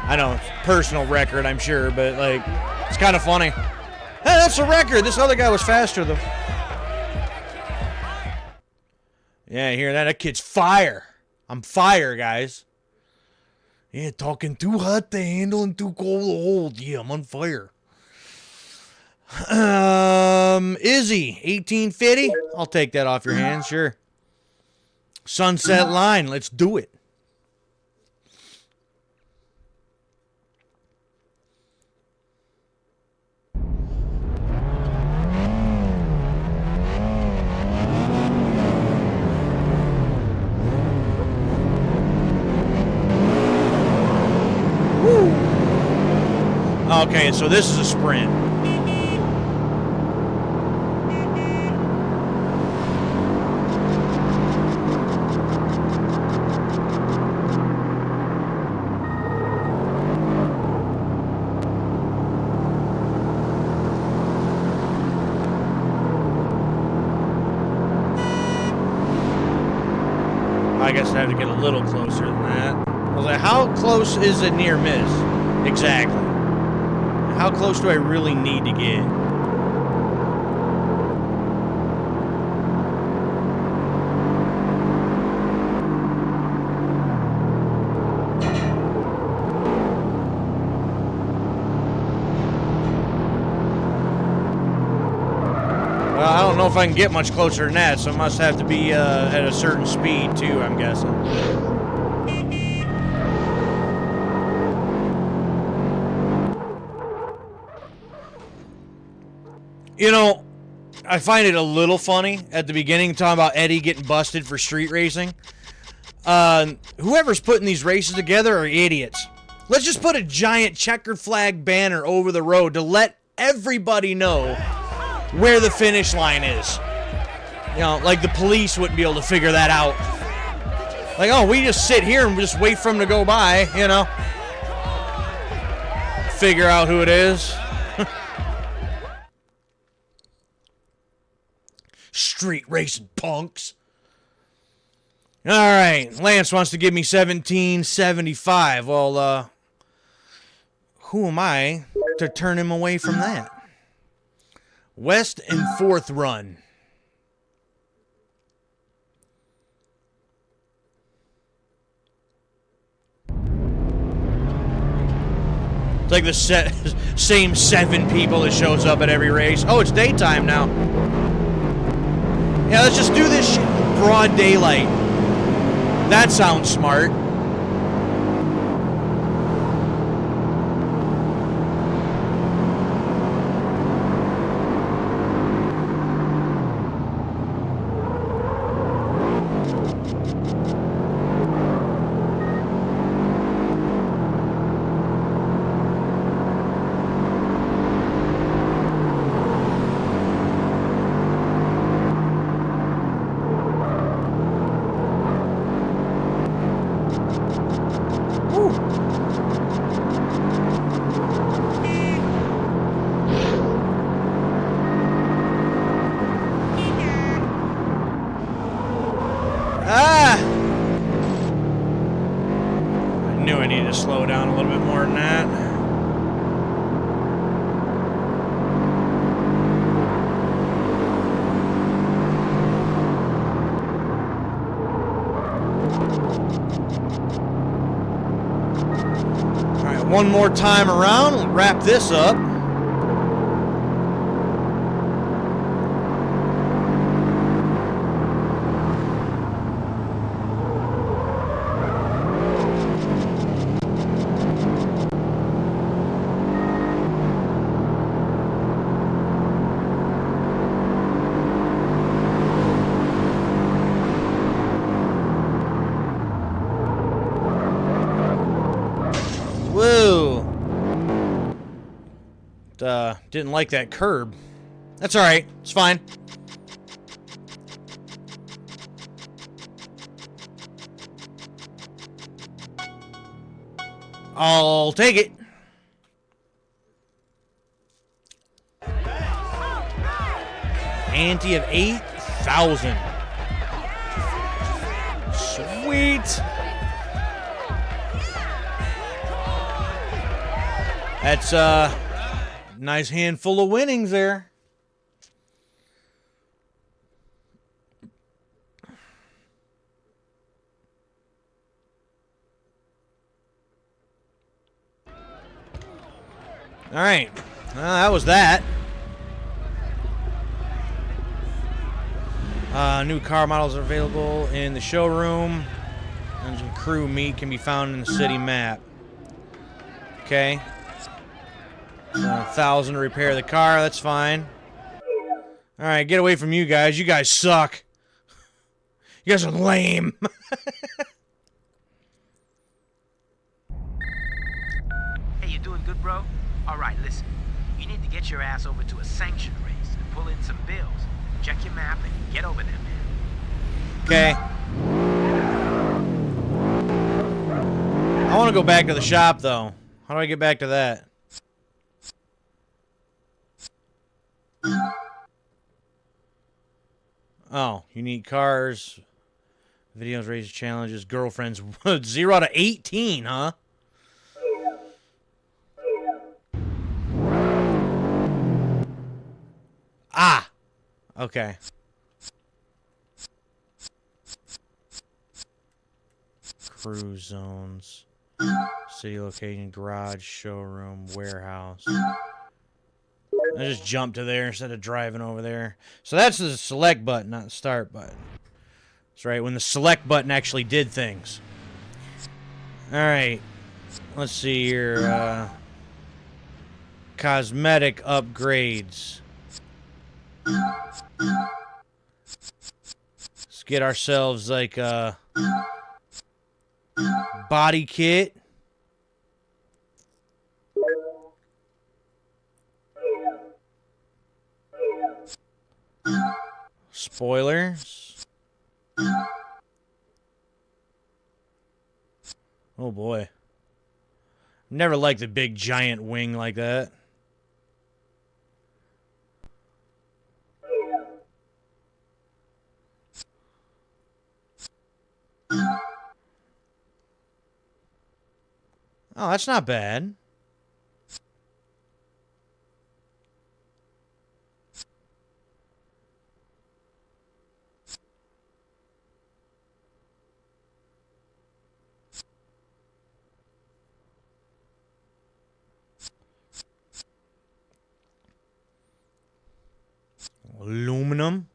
I know, personal record, I'm sure, but like, it's kind of funny. Hey, that's a record. This other guy was faster, though. Yeah, you hear that? That kid's fire. I'm fire, guys. Yeah, talking too hot to handle and too cold to hold. Yeah, I'm on fire. Izzy, 1850. I'll take that off your hands, sure. Sunset Line, let's do it. Woo. Okay, so this is a sprint. I guess I have to get a little closer than that. I was like, how close is a near miss? Exactly. How close do I really need to get? Well, I don't know if I can get much closer than that, so it must have to be at a certain speed, too, I'm guessing. You know, I find it a little funny at the beginning talking about Eddie getting busted for street racing. Whoever's putting these races together are idiots. Let's just put a giant checkered flag banner over the road to let everybody know where the finish line is. You know, like the police wouldn't be able to figure that out. Like, oh, we just sit here and just wait for them to go by, you know. Figure out who it is. Street racing punks. All right, Lance wants to give me 1775. Well, who am I to turn him away from that? West and 4th run. It's like the same 7 people that shows up at every race. Oh, it's daytime now. Yeah, let's just do this shit in broad daylight. That sounds smart. slow down a little bit more than that. All right, one more time around. We'll wrap this up. Whoa. Didn't like that curb. That's alright. It's fine. I'll take it. Ante of 8,000. Sweet. That's a nice handful of winnings there. All right. That was that. New car models are available in the showroom. Engine crew meet can be found in the city map. Okay. 1,000 to repair the car. That's fine. All right, get away from you guys. You guys suck. You guys are lame. Hey, you doing good, bro? All right, listen. You need to get your ass over to a sanctioned race and pull in some bills. Check your map and get over there, man. Okay. I want to go back to the shop, though. How do I get back to that? Oh, unique cars, videos, races, challenges, girlfriends, 0 to 18, huh? Ah, okay. Cruise zones, city location, garage, showroom, warehouse. I just jumped to there instead of driving over there. So that's the select button, not the start button. That's right, when the select button actually did things. Alright. Let's see here. Cosmetic upgrades. Let's get ourselves like a body kit. Spoilers. Oh boy. Never liked a big giant wing like that. Oh, that's not bad. Aluminum.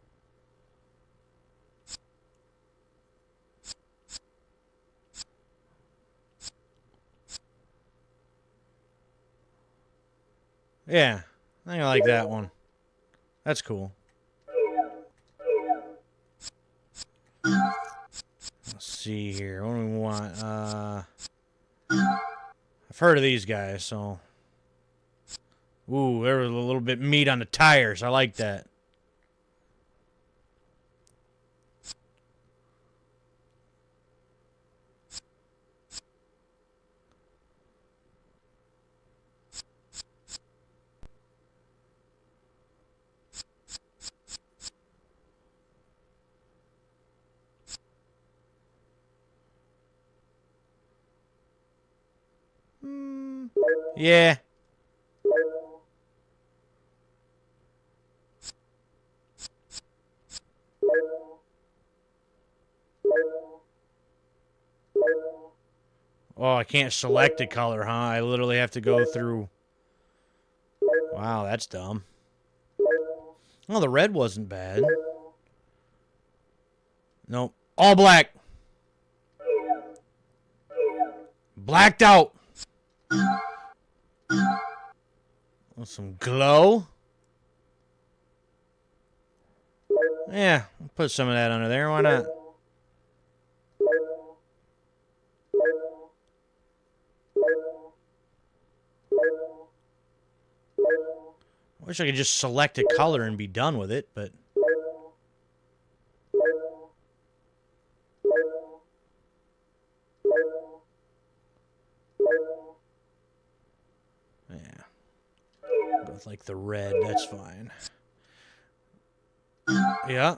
Yeah, I think I like that one. That's cool. Let's see here. What do we want? I've heard of these guys, so. Ooh, there was a little bit meat on the tires. I like that. Yeah. Oh, I can't select a color, huh? I literally have to go through... Wow, that's dumb. Oh, the red wasn't bad. Nope. All black. Blacked out. Some glow. Yeah, put some of that under there. Why not? Wish I could just select a color and be done with it, but... Yeah. Go with, like, the red. That's fine. Yeah.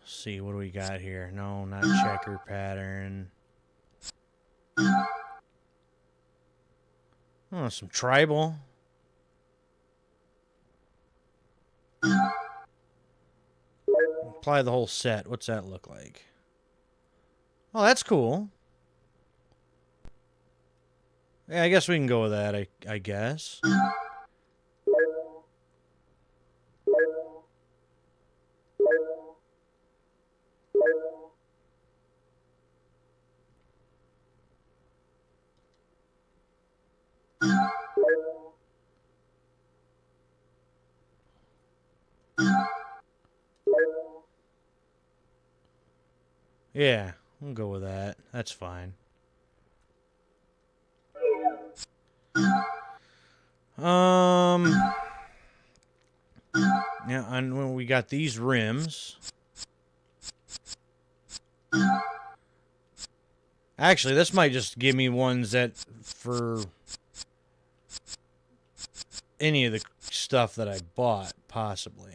See, what do we got here? No, not checker pattern. Oh, some tribal. Apply the whole set. What's that look like? Oh, that's cool. Yeah, I guess we can go with that, I guess. Yeah, we'll go with that. That's fine. Yeah, and when we got these rims. Actually, this might just give me ones that for any of the stuff that I bought, possibly.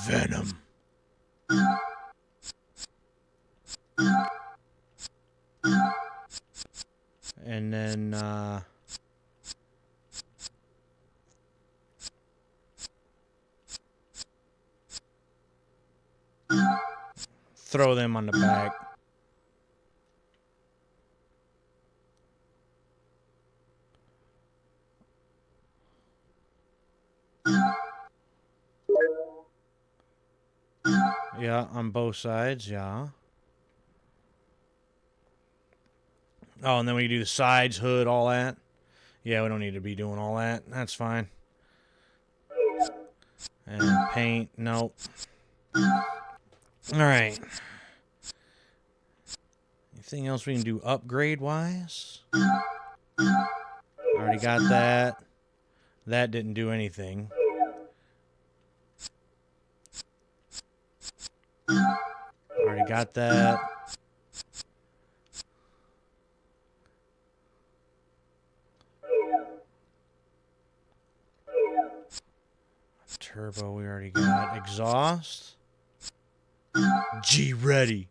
Venom. And then, throw them on the back. Yeah, on both sides, yeah. Oh, and then we do the sides, hood, all that. Yeah, we don't need to be doing all that. That's fine. And paint, nope. Alright. Anything else we can do upgrade-wise? Already got that. That didn't do anything. Already got that. Turbo we already got. Exhaust. G ready.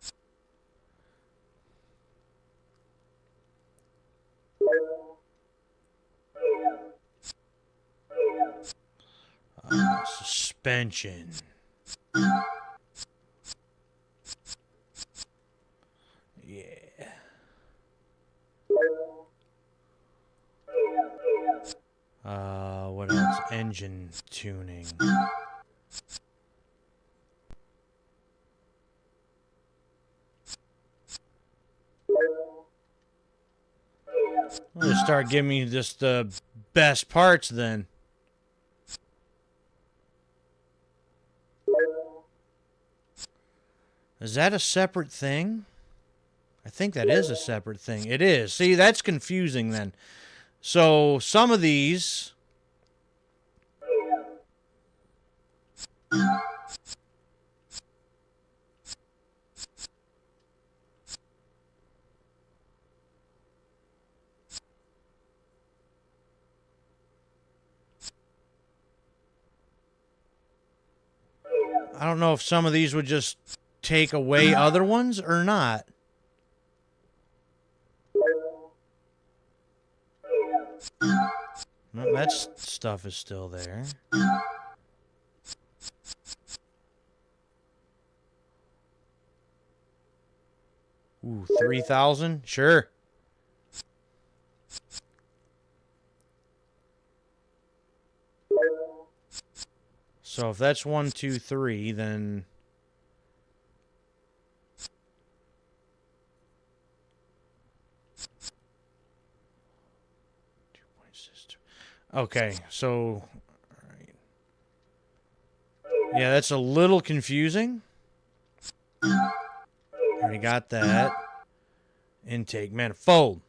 Suspension. Yeah. What else? Engine tuning. I'll just start giving me just the best parts then. Is that a separate thing? I think that is a separate thing. It is. See, that's confusing then. So some of these... I don't know if some of these would just take away other ones or not. No, that stuff is still there. Ooh, 3,000? Sure. So if that's 1, 2, 3, then... Okay, so... Alright. Yeah, that's a little confusing. Already got that. Intake manifold.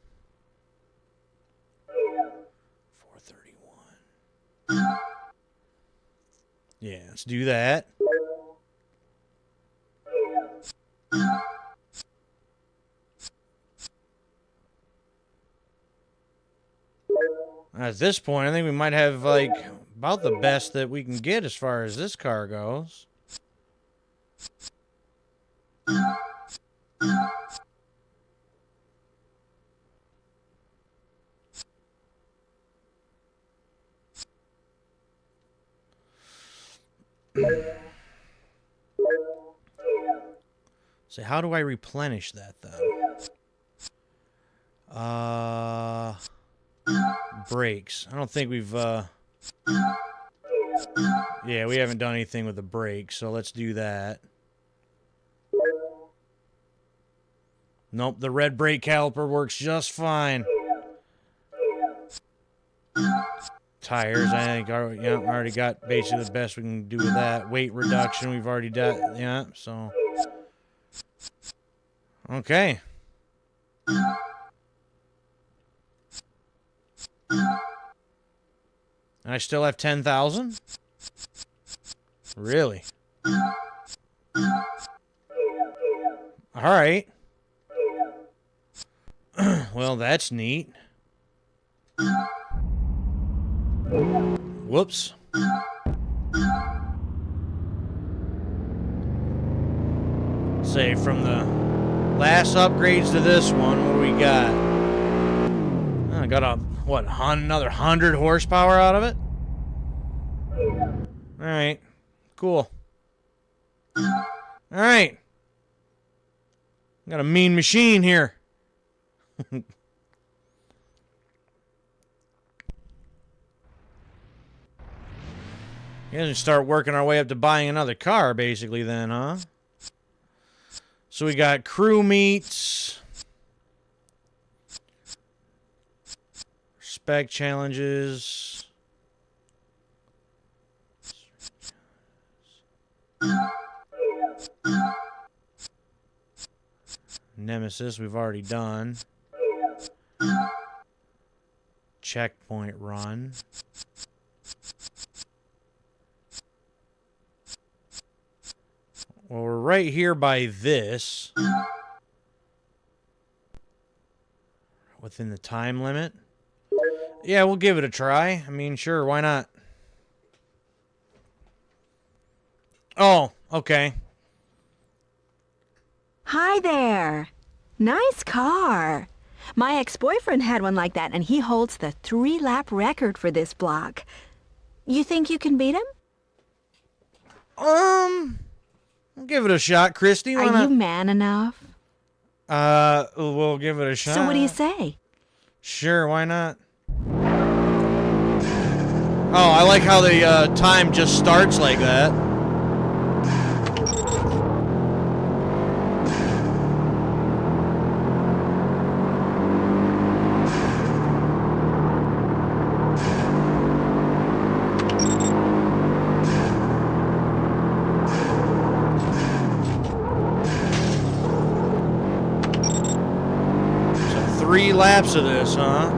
431. Yeah, let's do that. At this point, I think we might have, like, about the best that we can get as far as this car goes. So how do I replenish that, then? Brakes. I don't think we've, yeah, we haven't done anything with the brakes, so let's do that. Nope, the red brake caliper works just fine. Tires, I think, yeah, already got basically the best we can do with that. Weight reduction, we've already done, yeah, so. Okay. And I still have 10,000? Really? Alright. Well, that's neat. Whoops. Say, from the last upgrades to this one, what do we got? I got a, what, another 100 horsepower out of it? Alright. Cool. Alright. Got a mean machine here. You guys start working our way up to buying another car, basically, then, huh? So we got crew meets, spec challenges, Nemesis we've already done, checkpoint run. Well, we're right here by this. Within the time limit. Yeah, we'll give it a try. I mean, sure, why not? Oh, okay. Hi there. Nice car. My ex-boyfriend had one like that, and he holds the 3-lap record for this block. You think you can beat him? We'll give it a shot, Christy. Are you man enough? We'll give it a shot. So what do you say? Sure, why not? Oh, I like how the time just starts like that. 3 laps of this, huh?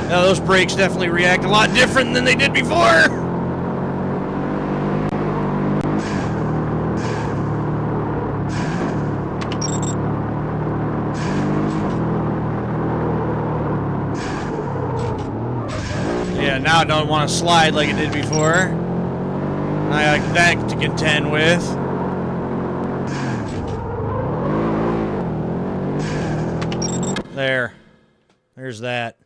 Now those brakes definitely react a lot different than they did before. Yeah, now I don't want to slide like it did before. I got that to contend with. There's that.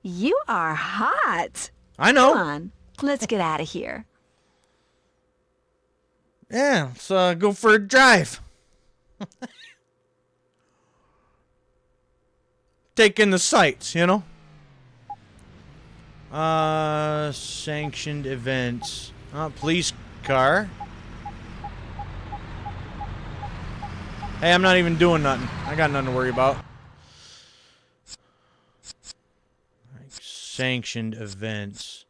You are hot. I know. Come on, let's get out of here. Yeah, let's go for a drive. Take in the sights, you know? Sanctioned events. Police car. Hey, I'm not even doing nothing. I got nothing to worry about. Sanctioned events.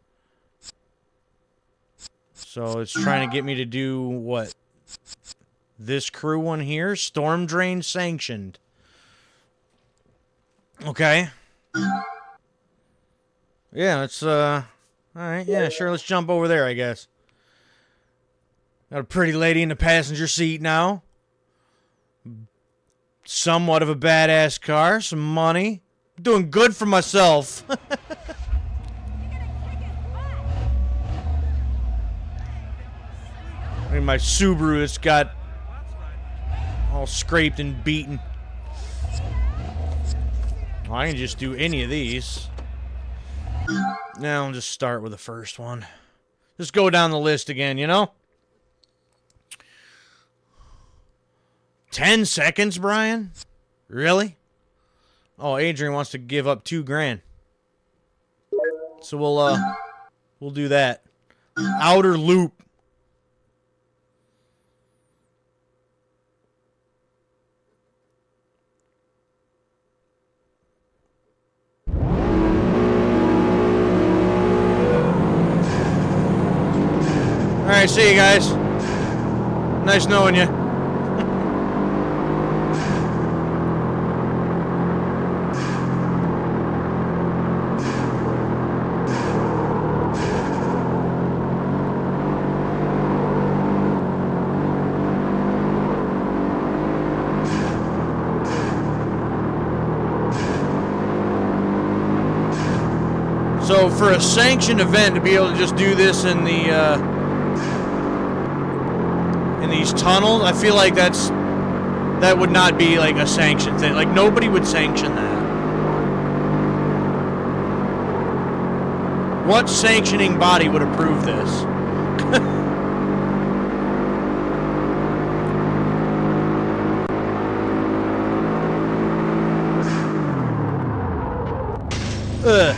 So it's trying to get me to do what? This crew one here? Storm drain sanctioned. Okay. Yeah, let's alright, yeah, sure, let's jump over there, I guess. Got a pretty lady in the passenger seat now. Somewhat of a badass car, some money. Doing good for myself. In my Subaru, it's got all scraped and beaten. Well, I can just do any of these. Now I'll just start with the first one. Just go down the list again, you know? 10 seconds, Brian? Really? Oh, Adrian wants to give up $2,000. So we'll do that. Outer loop. All right, see you guys. Nice knowing you. So for a sanctioned event to be able to just do this in the in these tunnels, I feel like that would not be like a sanctioned thing. Like nobody would sanction that. What sanctioning body would approve this? Ugh.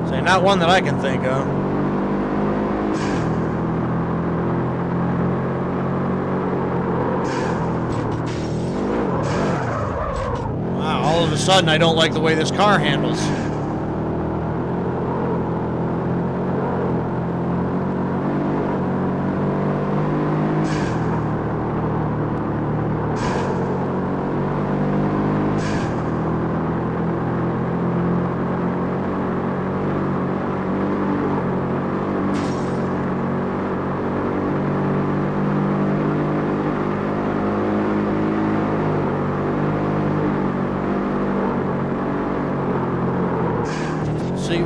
Say, not one that I can think of. Wow, all of a sudden I don't like the way this car handles.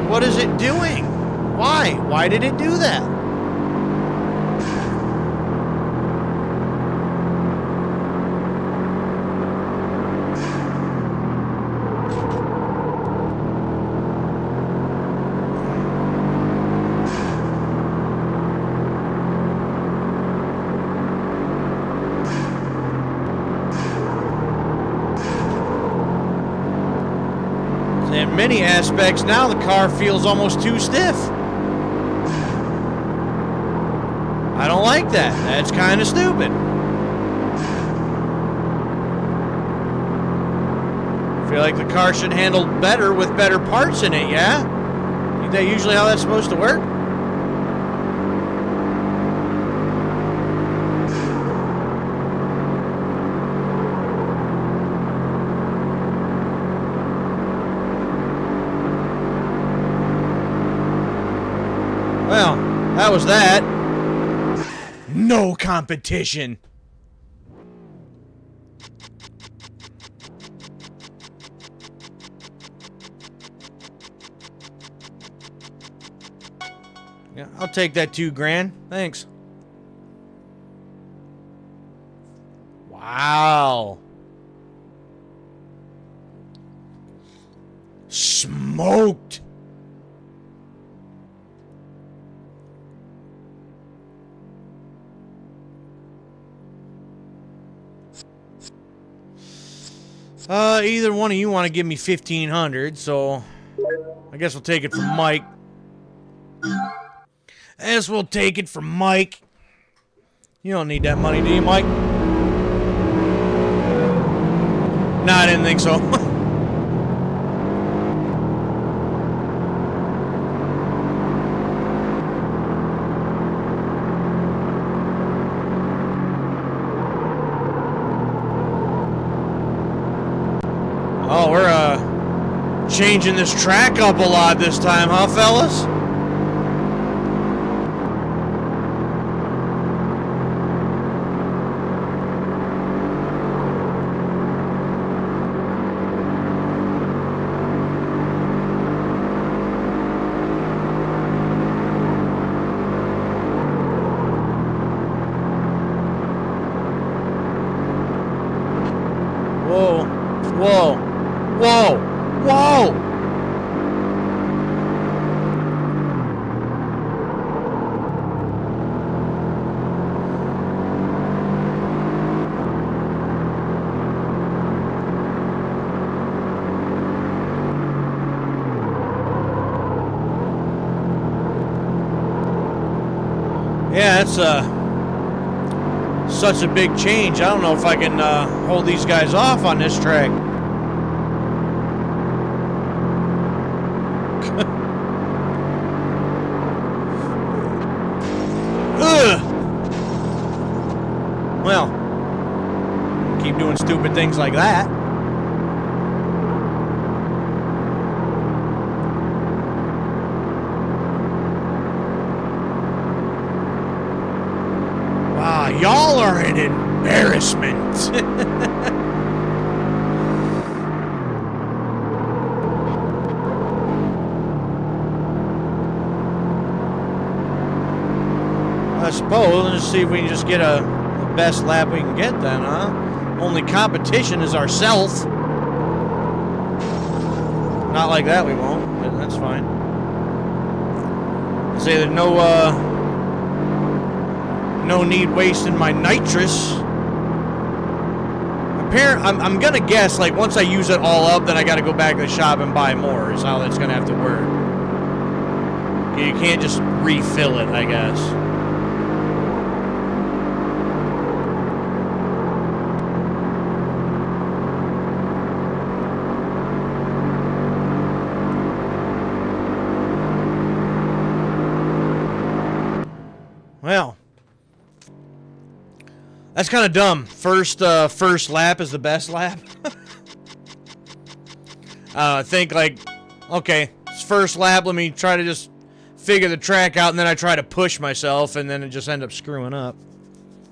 What is it doing? Why? Why did it do that? many aspects, now the car feels almost too stiff. I don't like that. That's kind of stupid. I feel like the car should handle better with better parts in it, yeah? Ain't that usually how that's supposed to work? Well, that was that. No competition. Yeah, I'll take that $2,000. Thanks. Wow. Smoked. Either one of you want to give me 1,500, so I guess we'll take it from Mike. Guess we'll take it from Mike. You don't need that money, do you, Mike? No, I didn't think so. Oh, we're changing this track up a lot this time, huh, fellas? Whoa. Whoa. Whoa! Whoa! Yeah, that's such a big change. I don't know if I can hold these guys off on this track. Well, keep doing stupid things like that. Wow, y'all are an embarrassment. I suppose. Let's see if we can just get the best lap we can get then, huh? Only competition is ourself. Not like that we won't, but that's fine. Say there's no need wasting my nitrous. I'm gonna guess like once I use it all up, then I gotta go back to the shop and buy more is how that's gonna have to work. You can't just refill it, I guess. Well, that's kind of dumb. First lap is the best lap. I think like, okay, it's first lap. Let me try to just figure the track out, and then I try to push myself, and then it just end up screwing up.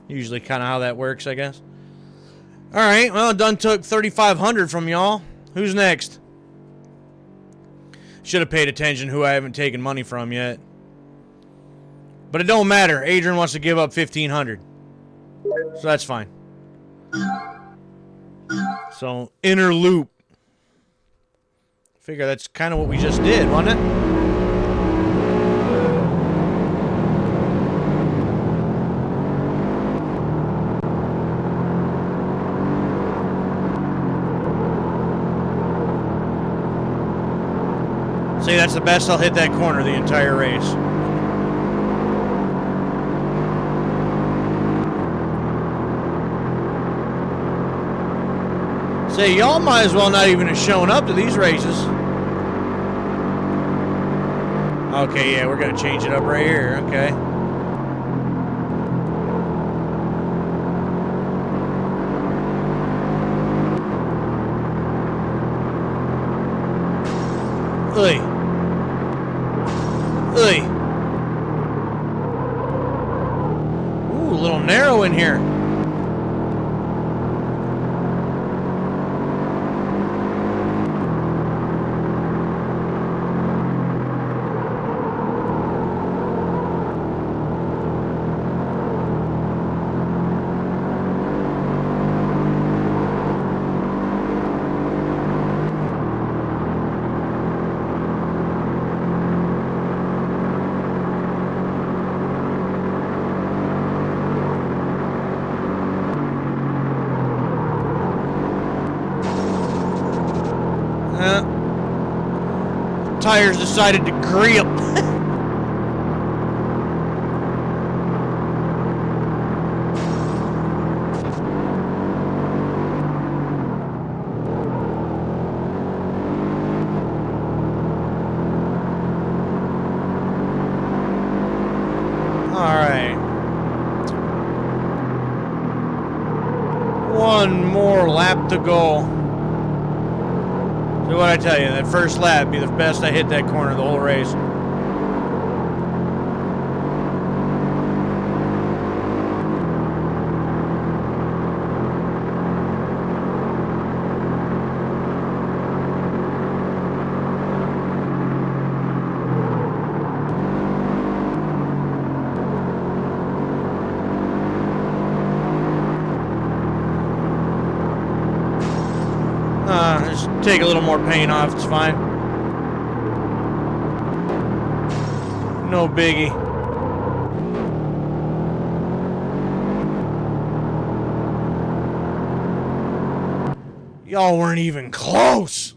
Usually, kind of how that works, I guess. All right, well, done took 3,500 from y'all. Who's next? Should have paid attention who I haven't taken money from yet. But it don't matter. Adrian wants to give up 1,500. So that's fine. So, inner loop. Figure that's kind of what we just did, wasn't it? See, that's the best I'll hit that corner the entire race. Say, y'all might as well not even have shown up to these races. Okay, yeah, we're gonna change it up right here, okay. Oy. Oy. Ooh, a little narrow in here. Tires decided to grip. Alright. One more lap to go. So what I tell you, that first lap be the best I hit that corner the whole race. Just take a little more paint off, it's fine. No biggie. Y'all weren't even close.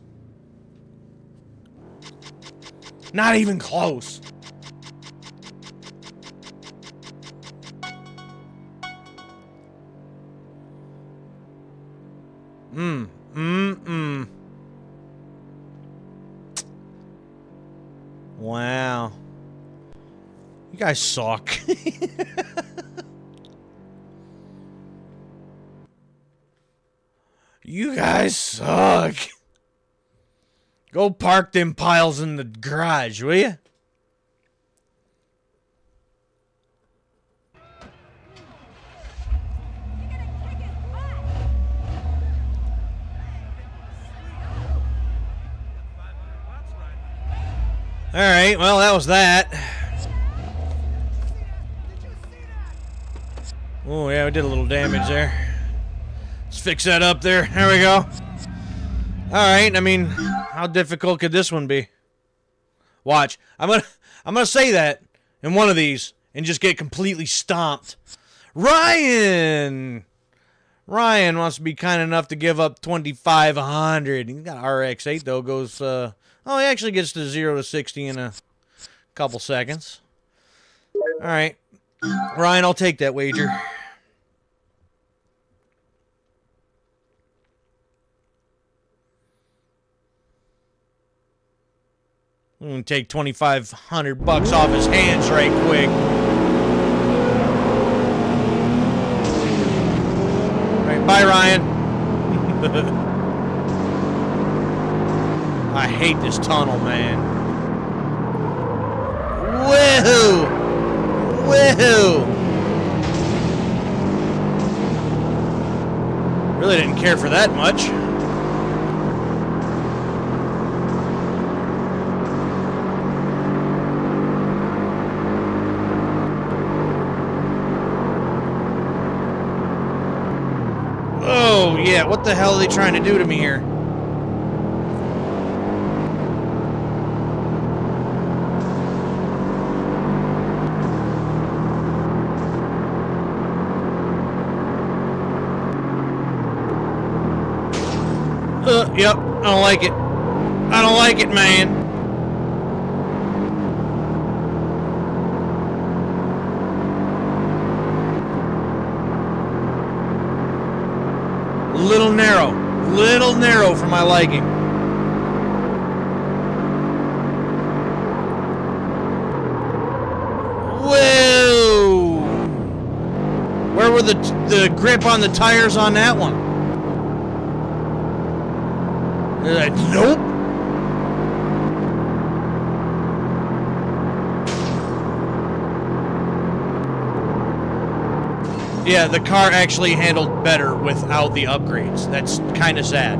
Not even close. Wow. You guys suck. You guys suck. Go park them piles in the garage, will you? Alright, well, that was that. Oh, yeah, we did a little damage there. Let's fix that up there. There we go. Alright, I mean, how difficult could this one be? Watch. I'm gonna say that in one of these and just get completely stomped. Ryan wants to be kind enough to give up 2,500. He's got RX-8 though, goes he actually gets to 0 to 60 in a couple seconds. Alright. Ryan, I'll take that wager. I'm gonna take $2,500 off his hands right quick. Alright, bye Ryan. I hate this tunnel, man. Woohoo! Woohoo! Really didn't care for that much. Oh, yeah, what the hell are they trying to do to me here? Yep, I don't like it. I don't like it, man. Little narrow for my liking. Whoa! Where were the grip on the tires on that one? Nope. Yeah, the car actually handled better without the upgrades. That's kind of sad.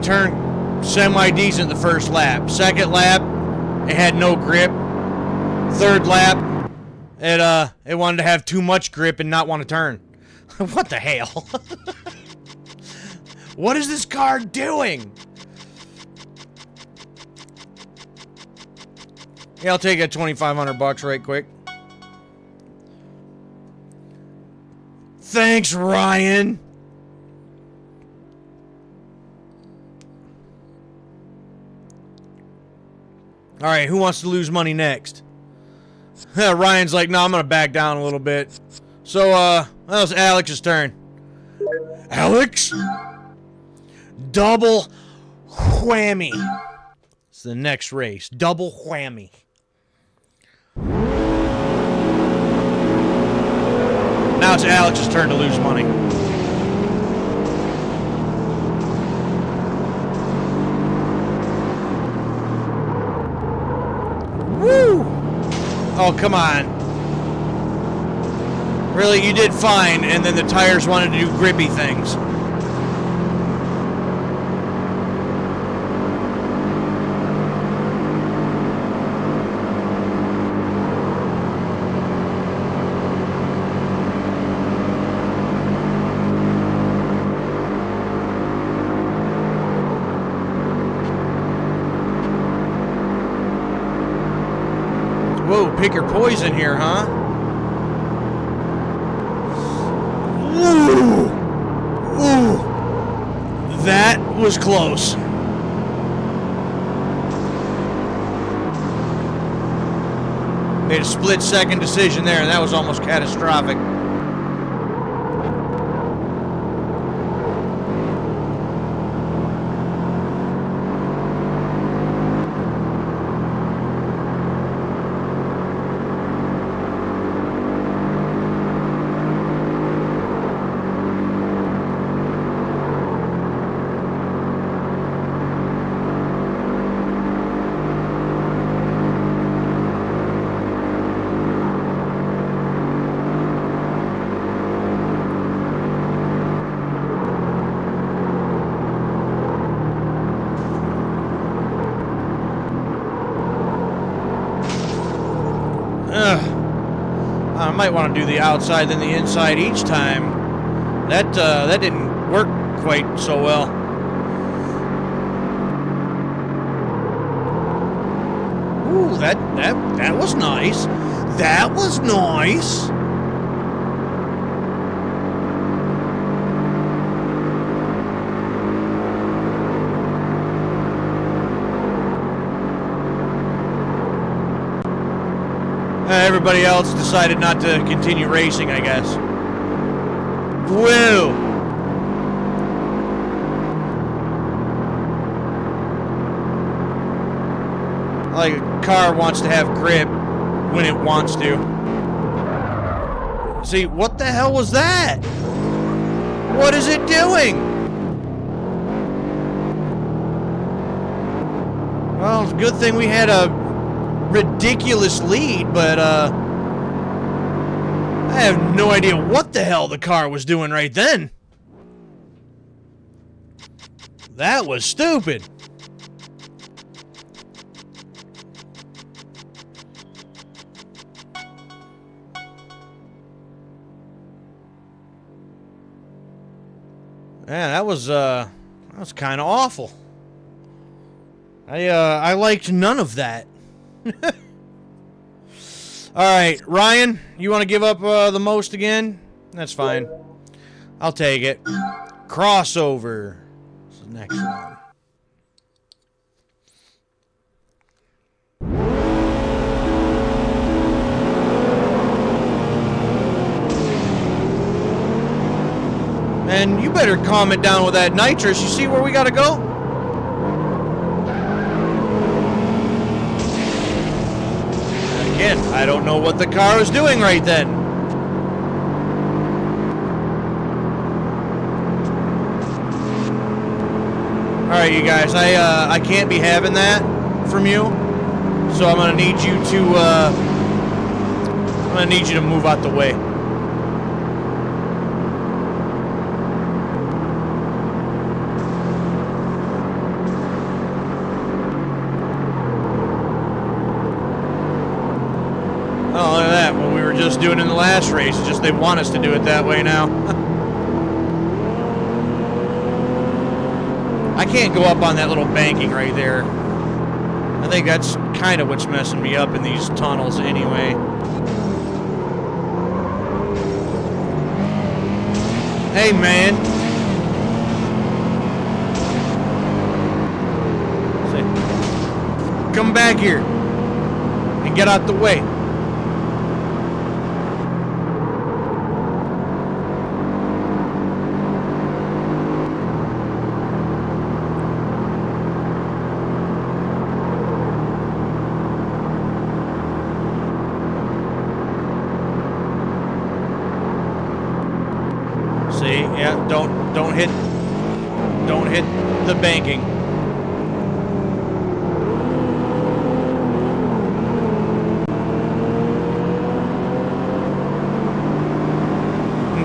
Turned semi-decent the first lap. Second lap, it had no grip. Third lap, it wanted to have too much grip and not want to turn. What the hell? What is this car doing? Yeah, I'll take a $2,500 right quick. Thanks, Ryan. All right, who wants to lose money next? Ryan's like, no, I'm going to back down a little bit. So, that was Alex's turn. Alex? Double whammy. It's the next race. Double whammy. Now it's Alex's turn to lose money. Woo! Oh, come on. Really, you did fine, and then the tires wanted to do grippy things. Whoa, pick your poison here, huh? Ooh. Ooh. That was close. Made a split-second decision there, and that was almost catastrophic. I might want to do the outside than the inside each time. That didn't work quite so well. Ooh, that was nice. That was nice. Everybody else decided not to continue racing, I guess. Whoa! Like a car wants to have grip when it wants to. See, what the hell was that? What is it doing? Well, it's a good thing we had a ridiculous lead, but I have no idea what the hell the car was doing right then. That was stupid. Yeah, that was kind of awful. I liked none of that. Alright, Ryan, you want to give up the most again? That's fine. I'll take it. Crossover. This is the next one. And you better calm it down with that nitrous. You see where we gotta go? Again, I don't know what the car is doing right then. Alright, you guys, I can't be having that from you. So I'm gonna need you to move out the way. Oh, look at that. What we were just doing in the last race. It's just they want us to do it that way now. I can't go up on that little banking right there. I think that's kind of what's messing me up in these tunnels anyway. Hey, man. Come back here and get out the way. See, yeah, don't hit the banking.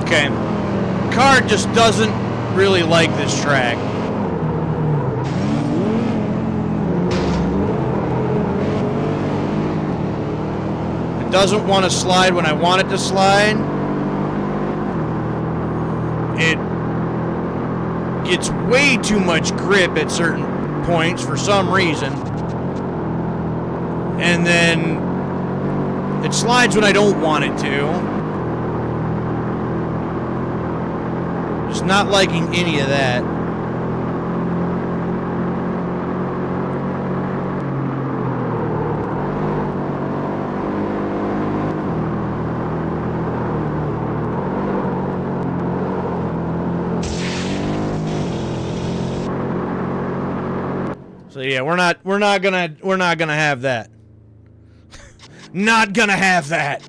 Okay. Car just doesn't really like this track. It doesn't want to slide when I want it to slide. It gets way too much grip at certain points for some reason. And then it slides when I don't want it to. Just not liking any of that. So yeah, we're not gonna have that. Not gonna have that.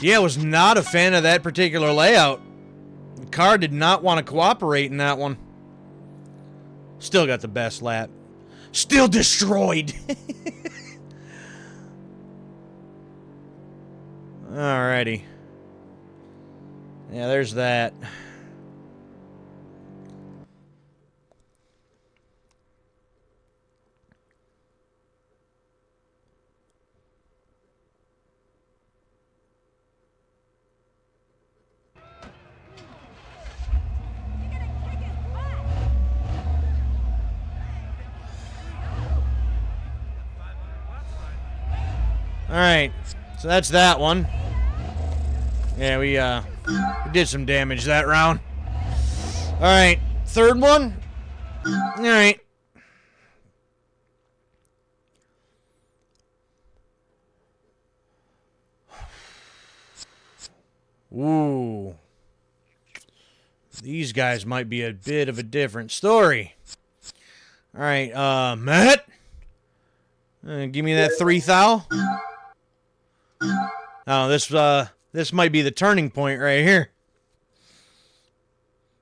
Yeah, I was not a fan of that particular layout. The car did not want to cooperate in that one. Still got the best lap. Still destroyed. Alrighty. Yeah, there's that. Alright, so that's that one. Yeah, we did some damage that round. Alright, third one. Alright. Ooh. These guys might be a bit of a different story. Alright, Matt? Give me that 3 thou. Oh, this might be the turning point right here.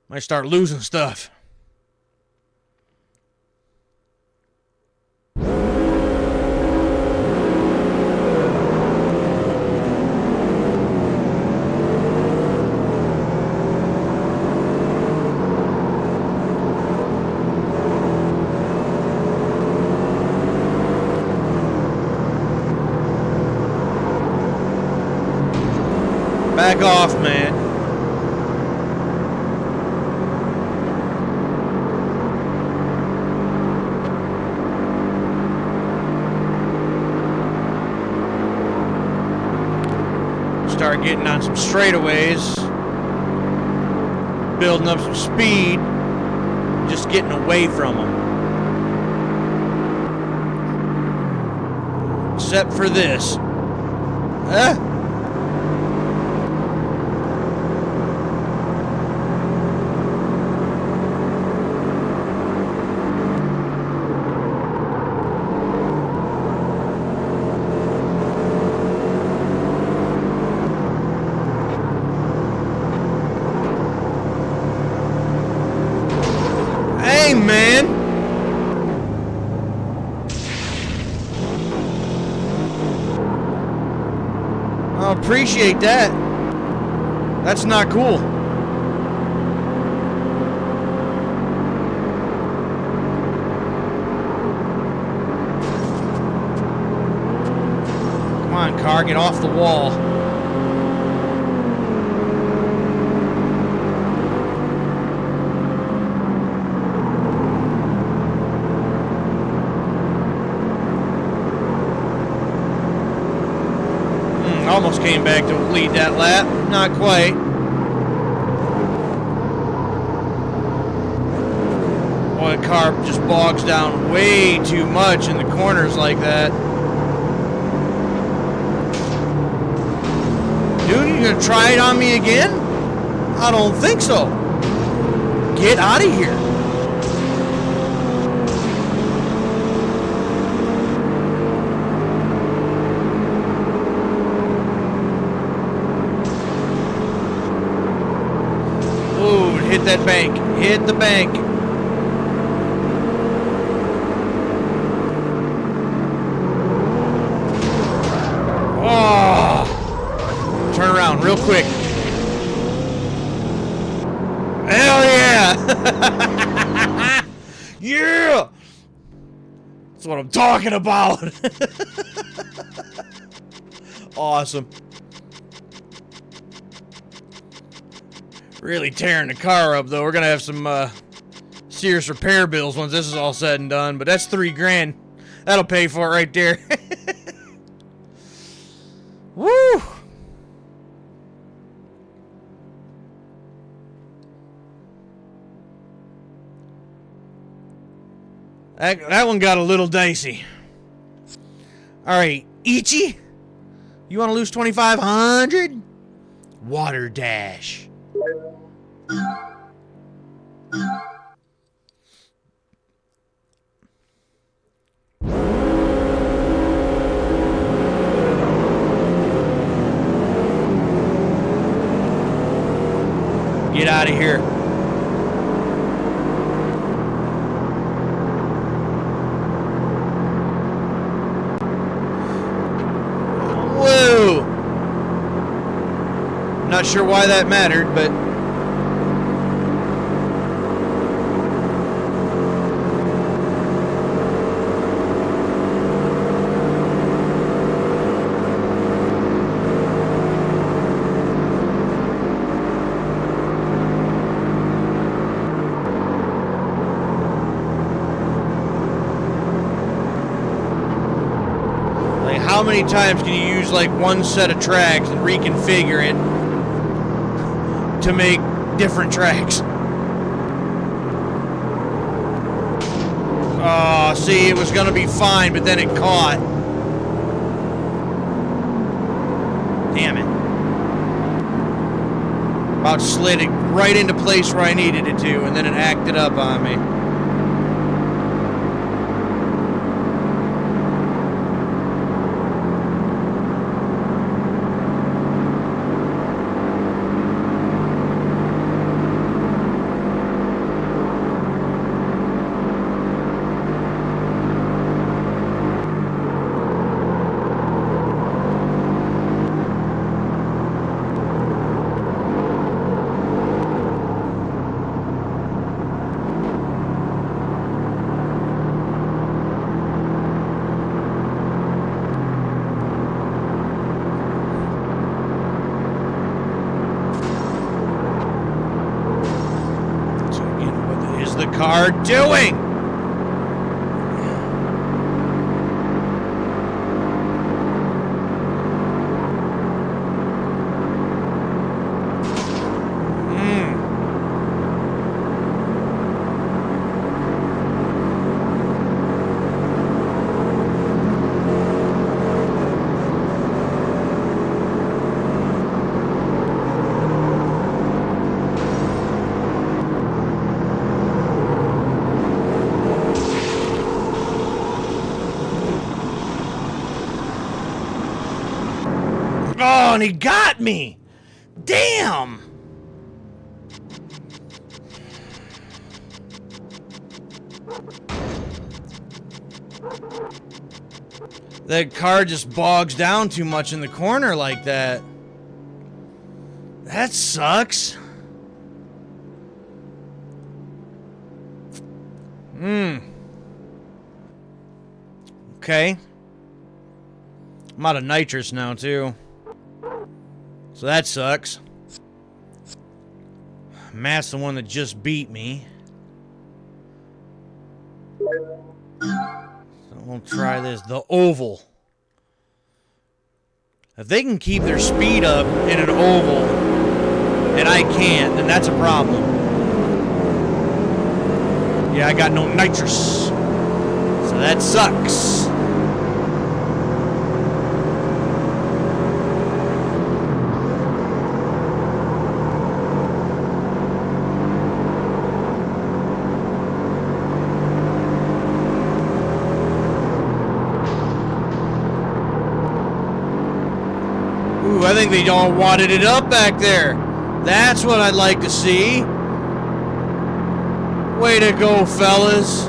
Might start losing stuff. Back off, man. start getting on some straightaways, building up some speed, just getting away from them. Except for this. Hey, man. I appreciate that. That's not cool. Come on, car, get off the wall. Almost came back to lead that lap. Not quite. Boy, the car just bogs down way too much in the corners like that. Dude, you gonna try it on me again? I don't think so. Get out of here. Hit that bank. Hit the bank. Oh! Turn around real quick. Hell yeah! Yeah! That's what I'm talking about. Awesome. Really tearing the car up, though. We're gonna have some serious repair bills once this is all said and done, but that's $3 grand. That'll pay for it right there. Woo! That one got a little dicey. Alright, Ichi? You want to lose 2,500? Water dash. Get out of here. Whoa! Not sure why that mattered, but how many times can you use like one set of tracks and reconfigure it to make different tracks? Oh, see, it was gonna be fine, but then it caught. Damn it. About slid it right into place where I needed it to, and then it acted up on me. The car doing? and he got me. Damn. That car just bogs down too much in the corner like that. That sucks. Okay. I'm out of nitrous now, too. So that sucks. Matt's the one that just beat me. So we'll try this. The oval. If they can keep their speed up in an oval, and I can't, then that's a problem. Yeah, I got no nitrous. So that sucks. Ooh, I think they all wadded it up back there. That's what I'd like to see. Way to go, fellas.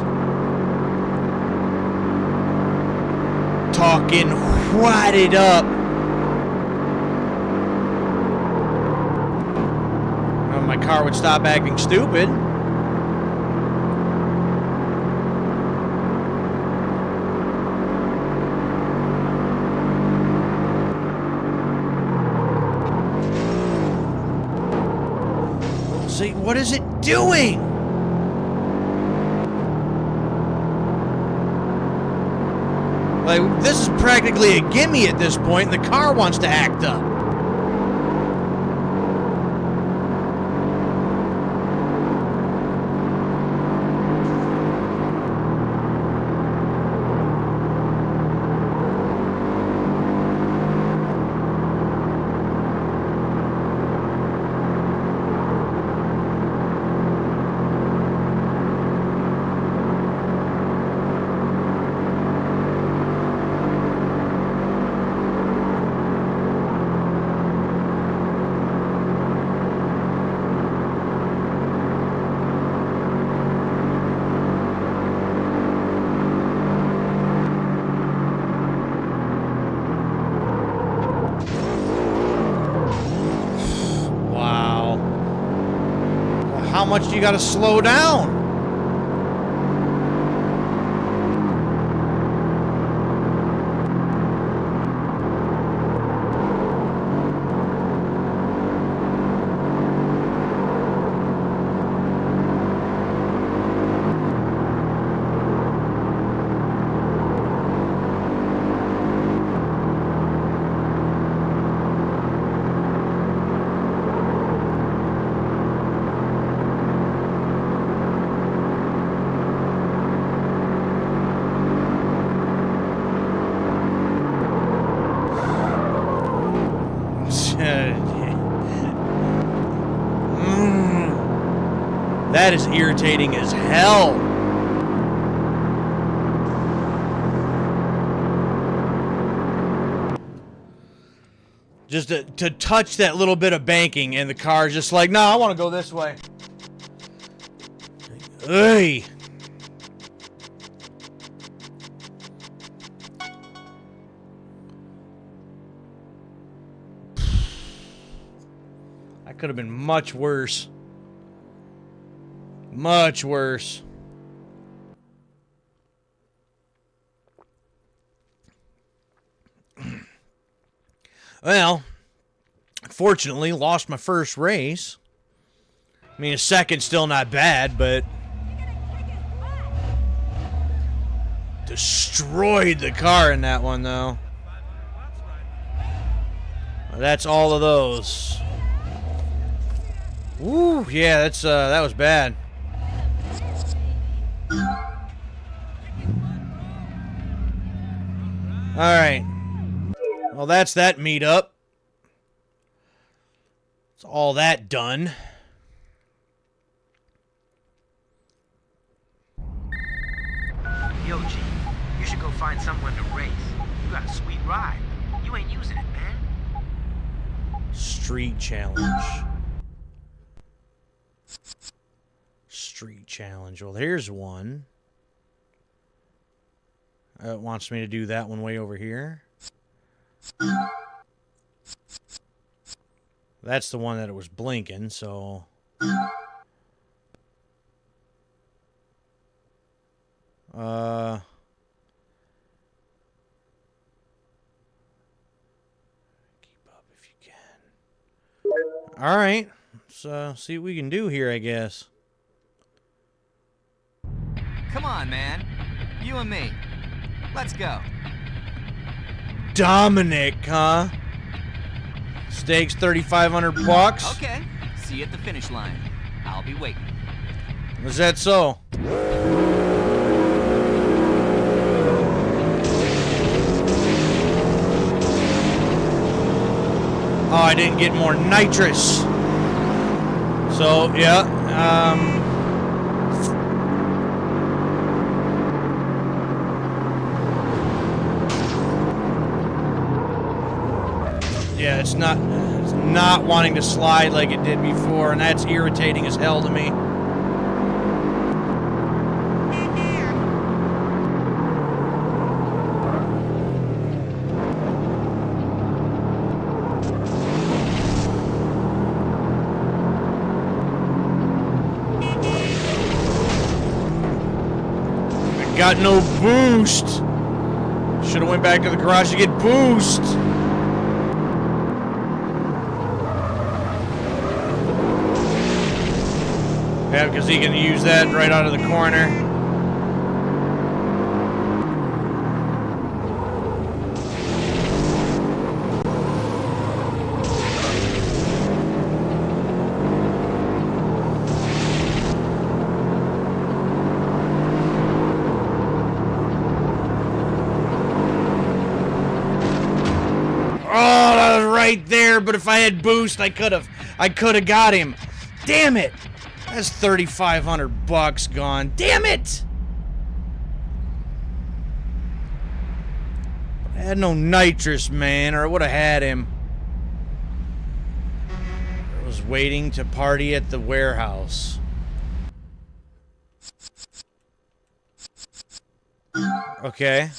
Talking wadded up. Well, my car would stop acting stupid. See, what is it doing? Like, this is practically a gimme at this point, and the car wants to act up. How much do you got to slow down? That is irritating as hell. Just to touch that little bit of banking, and the car's just like, no, I want to go this way. Hey. That could have been much worse. Much worse. Well, fortunately, lost my first race. I mean, a second still not bad, but destroyed the car in that one, though. Well, that's all of those. Woo, yeah, that was bad. Alright. Well, that's that meetup. It's all that done. Yo, G, you should go find someone to race. You got a sweet ride. You ain't using it, man. Street challenge. Street challenge. Well, here's one. It wants me to do that one way over here. That's the one that it was blinking, so... Keep up if you can. Alright. Let's see what we can do here, I guess. Come on, man. You and me. Let's go. Dominic, huh? Stakes $3,500. Okay. See you at the finish line. I'll be waiting. Is that so? Oh, I didn't get more nitrous. So, yeah, yeah, it's not wanting to slide like it did before, and that's irritating as hell to me. Got no boost. Should have went back to the garage to get boost. Yeah, because he can use that right out of the corner. Right there, but if I had boost, I could have got him. Damn it! That's $3,500 gone. Damn it! I had no nitrous, man, or I would have had him. I was waiting to party at the warehouse. Okay.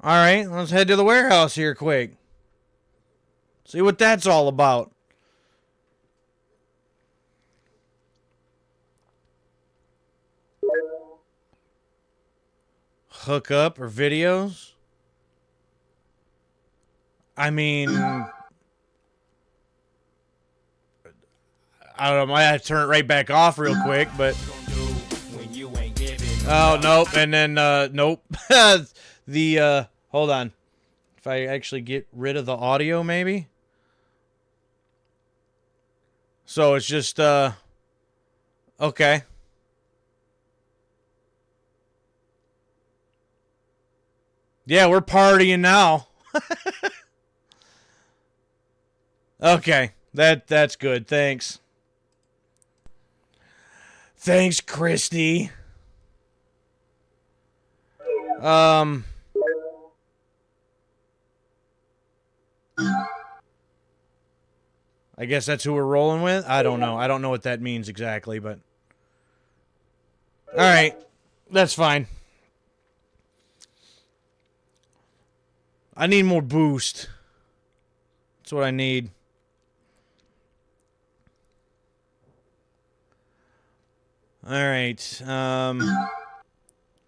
Alright, let's head to the warehouse here quick. See what that's all about. Hook up or videos? I mean... I don't know, I might have to turn it right back off real quick, but... Oh, nope, and then, nope. Hold on. If I actually get rid of the audio, maybe? So it's just, okay. Yeah, we're partying now. Okay, that's good. Thanks. Thanks, Christy. I guess that's who we're rolling with? I don't know. I don't know what that means exactly, but... Alright. That's fine. I need more boost. That's what I need. Alright.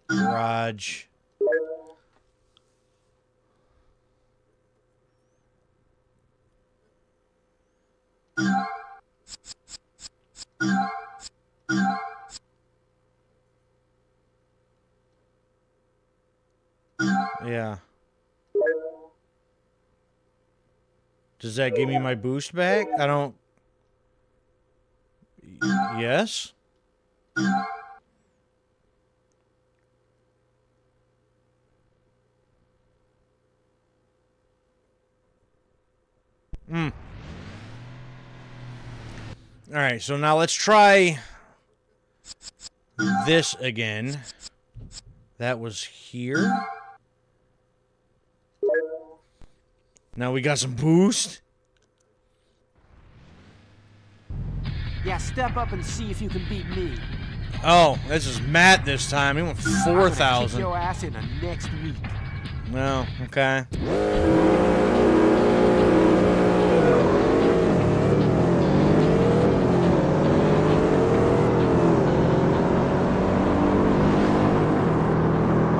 Garage. Yeah. Does that give me my boost back? I don't... Yes? Alright, so now let's try this again. That was here. Now we got some boost. Yeah, step up and see if you can beat me. Oh, this is Matt this time. He went I'm gonna kick 4,000. your ass in the next week. Well, okay.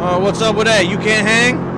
Oh, what's up with that? You can't hang?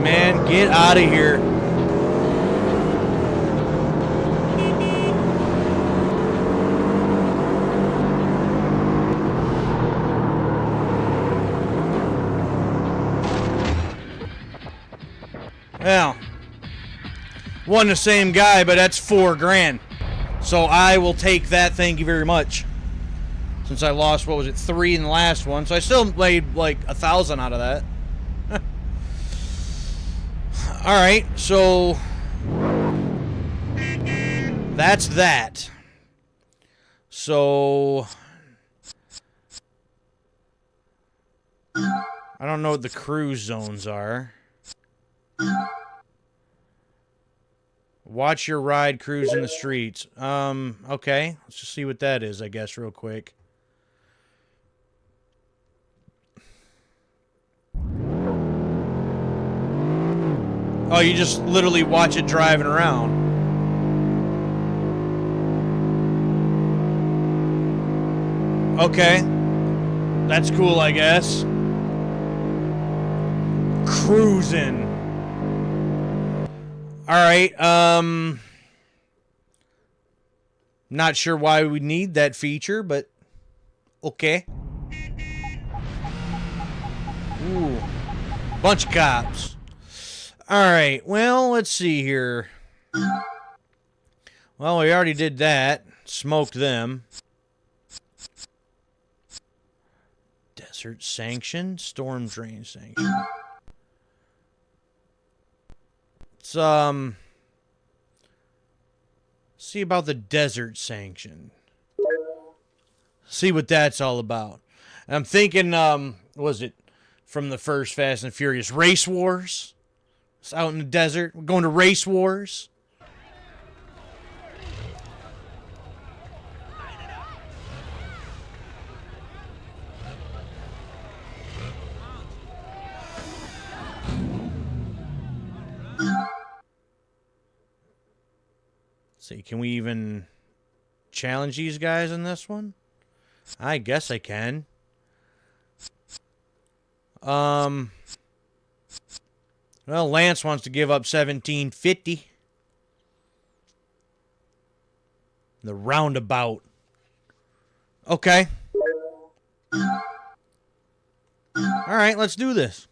Man, get out of here. Well, wasn't the same guy, but that's $4,000. So I will take that. Thank you very much. Since I lost, what was it, 3 in the last one, so I still made like 1,000 out of that. All right, so that's that. So I don't know what the cruise zones are. Watch your ride, cruise in the streets. Okay, let's just see what that is, I guess, real quick. Oh, you just literally watch it driving around. Okay. That's cool, I guess. Cruising. Alright, not sure why we need that feature, but okay. Ooh. Bunch of cops. Alright, well, let's see here. Well, we already did that. Smoked them. Desert sanction, storm drain sanction. Let's, see about the desert sanction. See what that's all about. And I'm thinking, was it from the first Fast and Furious Race Wars? It's out in the desert. We're going to Race Wars. Let's see, can we even challenge these guys in this one? I guess I can. Well, Lance wants to give up $17.50. The roundabout. Okay. All right, let's do this.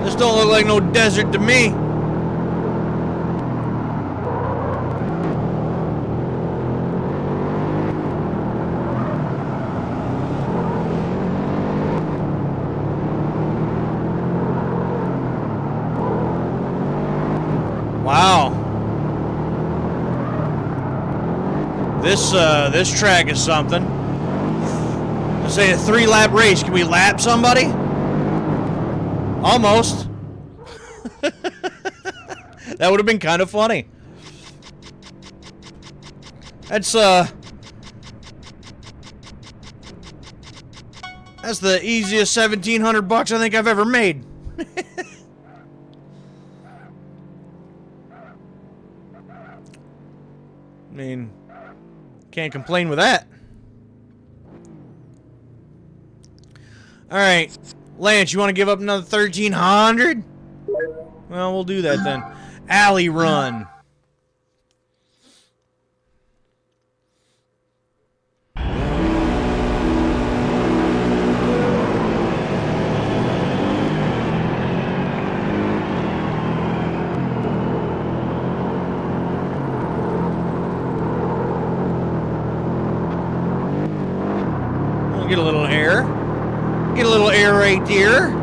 This don't look like no desert to me. Wow. This track is something. Let's say a 3-lap race. Can we lap somebody? Almost. That would have been kind of funny. That's That's the easiest 1,700 bucks I think I've ever made. I mean, can't complain with that. Alright. Lance, you want to give up another 1,300? Well, we'll do that then. Alley run. We'll get a little air. Get a little air right there.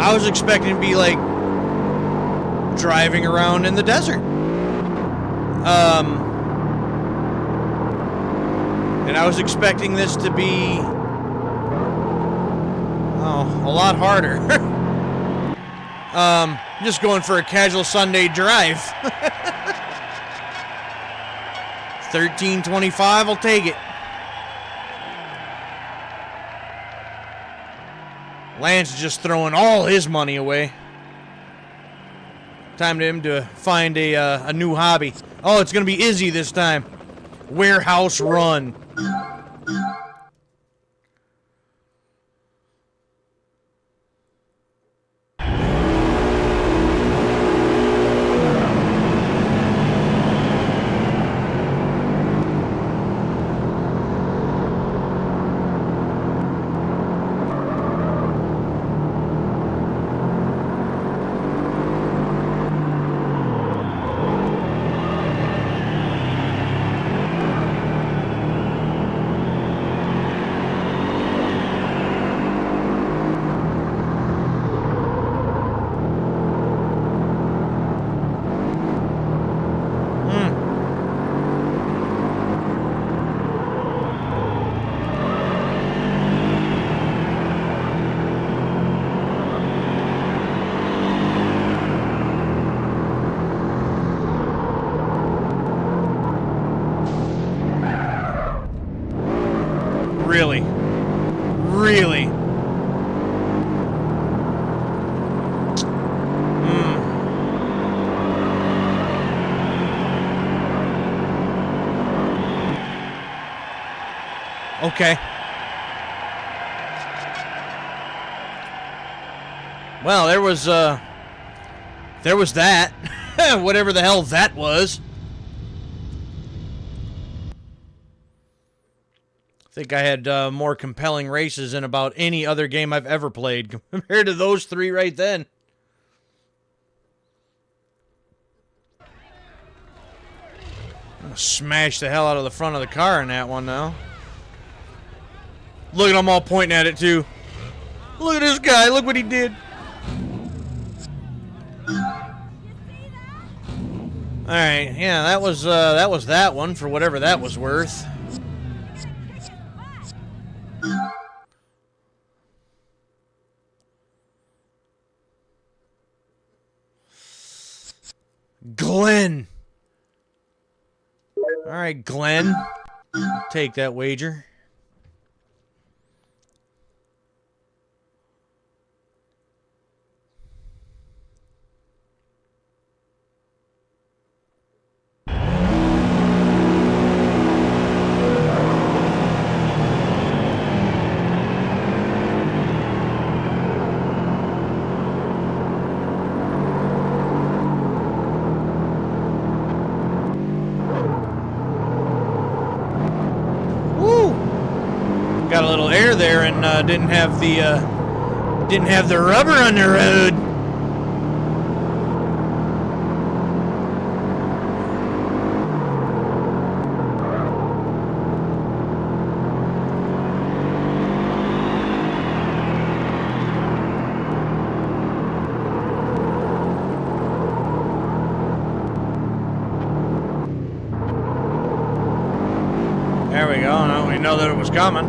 I was expecting to be like driving around in the desert. And I was expecting this to be a lot harder. Just going for a casual Sunday drive. 1325, I'll take it. Lance is just throwing all his money away. Time to him to find a new hobby. Oh, it's gonna be Izzy this time. Warehouse run. Really? Really? Okay. Well, there was that. Whatever the hell that was. I think I had more compelling races in about any other game I've ever played compared to those three right then. I'm gonna smash the hell out of the front of the car in that one now. Look at them all pointing at it too. Look at this guy. Look what he did. All right, yeah, that was that one for whatever that was worth. Glenn. All right, Glenn. Take that wager. Got a little air there and didn't have the rubber on the road. didn't know that it was coming.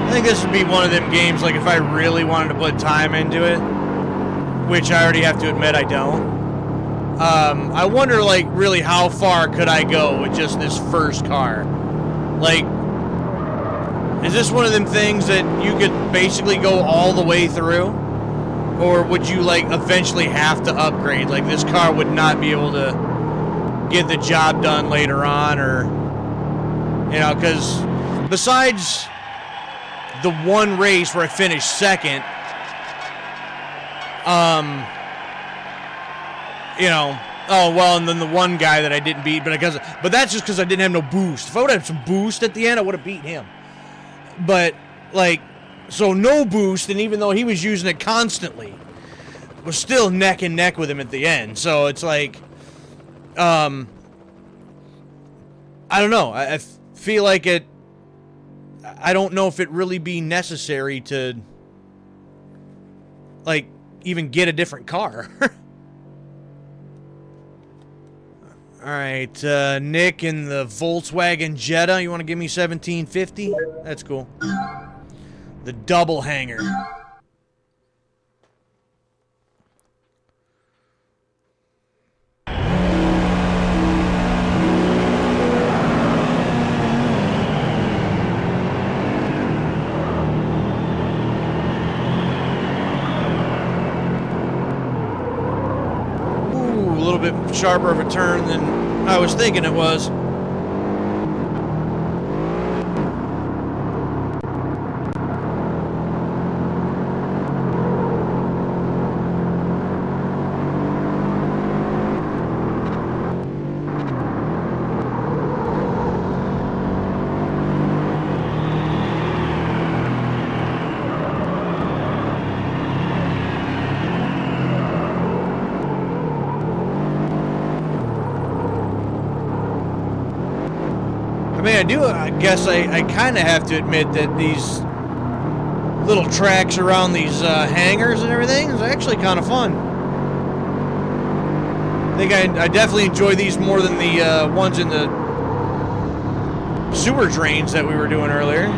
I think this would be one of them games, like if I really wanted to put time into it, which I already have to admit I don't. I wonder, like, really how far could I go with just this first car? Like, is this one of them things that you could basically go all the way through? Or would you, like, eventually have to upgrade? Like, this car would not be able to get the job done later on, or, you know, because besides the one race where I finished second, you know, oh, well, and then the one guy that I didn't beat, but that's just because I didn't have no boost. If I would have some boost at the end, I would have beat him. But, like, so no boost, and even though he was using it constantly, was still neck and neck with him at the end. So it's like, I don't know. I feel like I don't know if it really be necessary to, like, even get a different car. All right, Nick in the Volkswagen Jetta. You want to give me $17.50? That's cool. The double hanger. Ooh, a little bit sharper of a turn than I was thinking it was. I guess I kind of have to admit that these little tracks around these hangars and everything is actually kind of fun. I think I definitely enjoy these more than the ones in the sewer drains that we were doing earlier.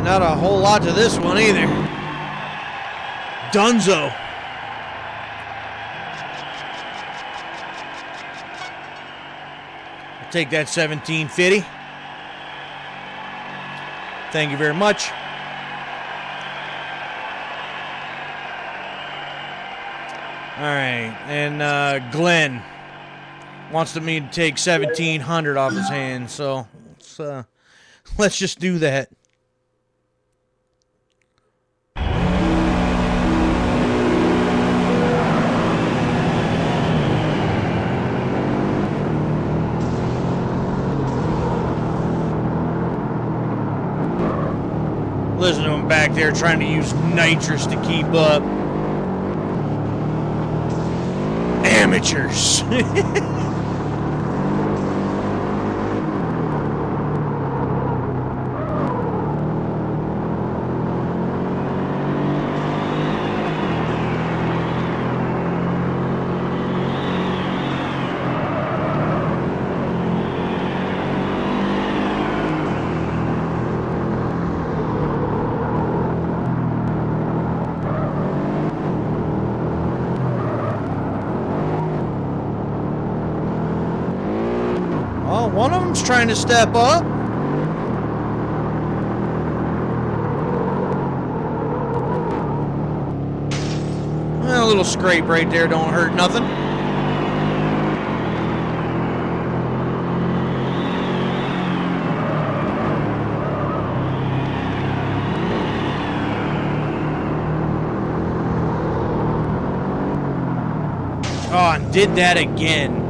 Not a whole lot to this one either. Dunzo. I'll take that $17.50. Thank you very much. All right, and Glenn wants me to take $1,700 off his hands, so let's just do that. Listen to him back there trying to use nitrous to keep up. Amateurs. One of them's trying to step up. Well, a little scrape right there don't hurt nothing. Oh, and did that again.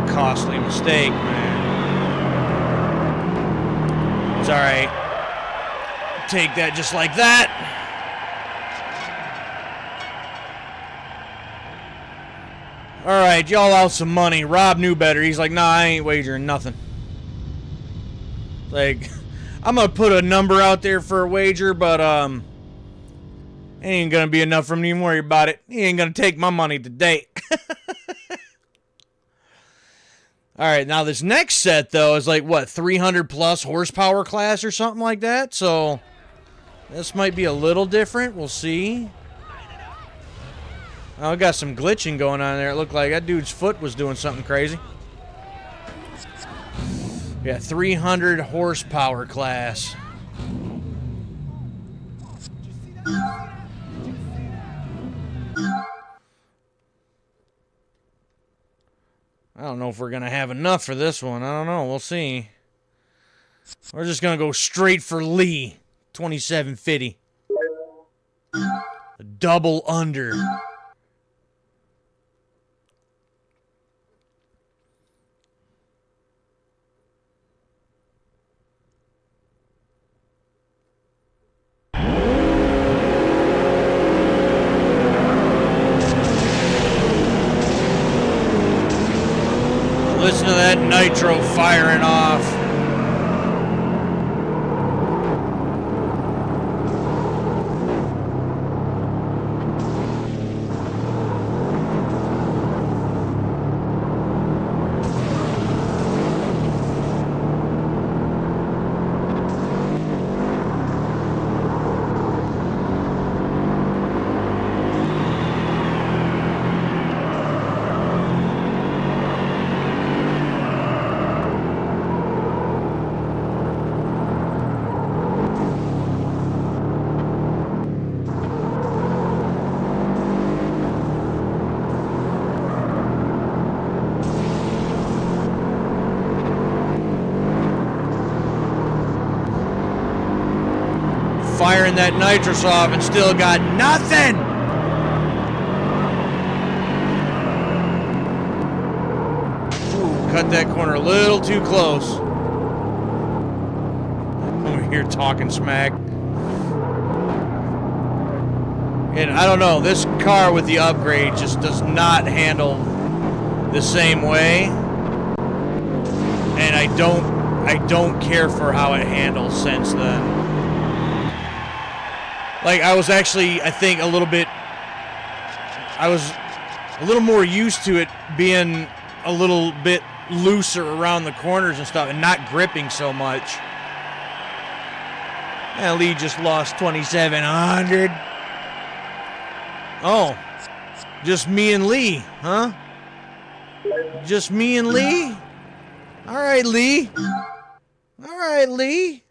Costly mistake, man. It's all right. Take that just like that. All right, y'all out some money. Rob knew better. He's like, nah, I ain't wagering nothing. Like, I'm gonna put a number out there for a wager, but it ain't gonna be enough for me to worry about it. He ain't gonna take my money today. All right, now this next set, though, is like, what, 300 plus horsepower class or something like that? So this might be a little different. We'll see. Oh, I got some glitching going on there. It looked like that dude's foot was doing something crazy. Yeah, 300 horsepower class. I don't know if we're going to have enough for this one. I don't know. We'll see. We're just going to go straight for Lee. 2750. A double under. Listen to that nitro firing off. Firing that nitrous off and still got nothing. Ooh, cut that corner a little too close. Over here talking smack. And I don't know, this car with the upgrade just does not handle the same way. And I don't care for how it handles since then. Like, I was actually, I think, I was a little more used to it being a little bit looser around the corners and stuff and not gripping so much. And Lee just lost 2,700. Oh, just me and Lee, huh? Just me and Lee? All right, Lee. All right, Lee.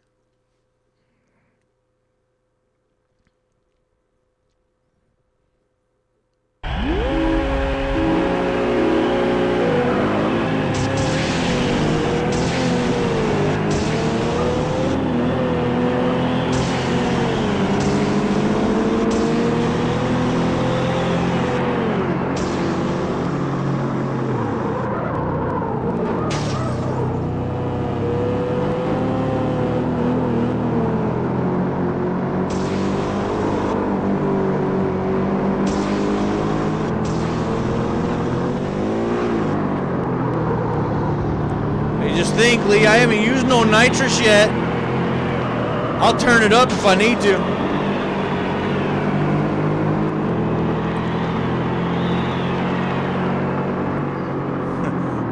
Think, Lee, I haven't used no nitrous yet. I'll turn it up if I need to.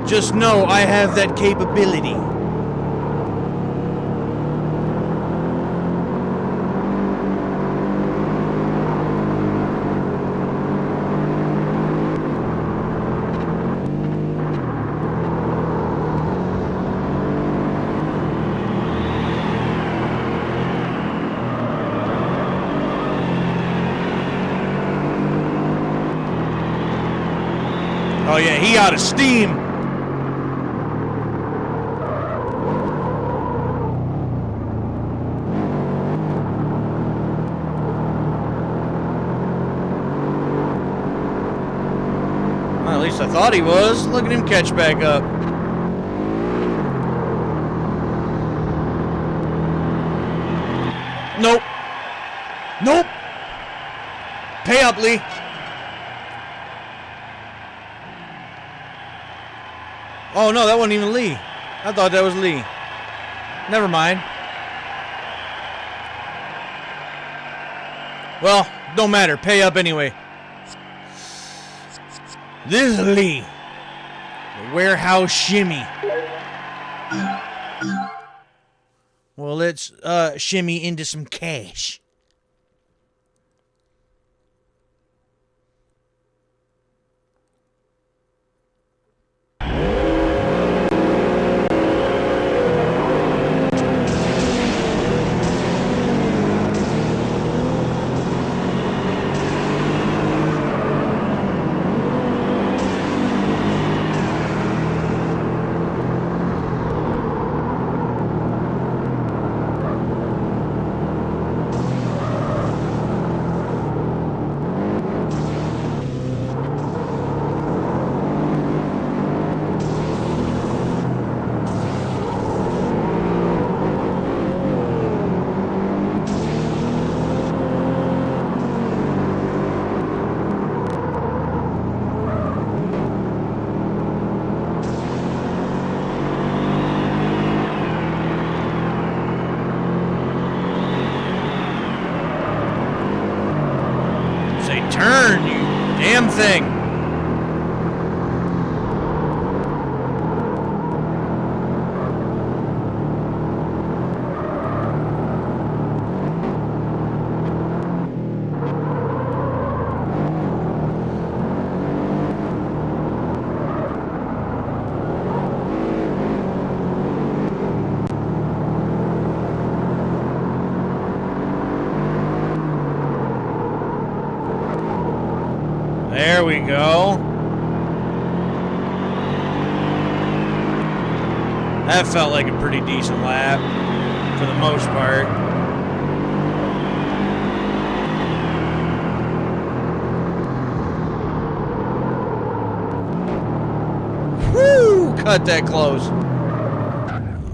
Just know I have that capability. Oh, yeah, he out of steam. Well, at least I thought he was. Look at him catch back up. Nope. Nope. Pay up, Lee. Oh, no, that wasn't even Lee. I thought that was Lee. Never mind. Well, don't matter. Pay up anyway. This is Lee. The warehouse shimmy. Well, let's shimmy into some cash. Turn, you damn thing. There we go. That felt like a pretty decent lap for the most part. Woo! Cut that close.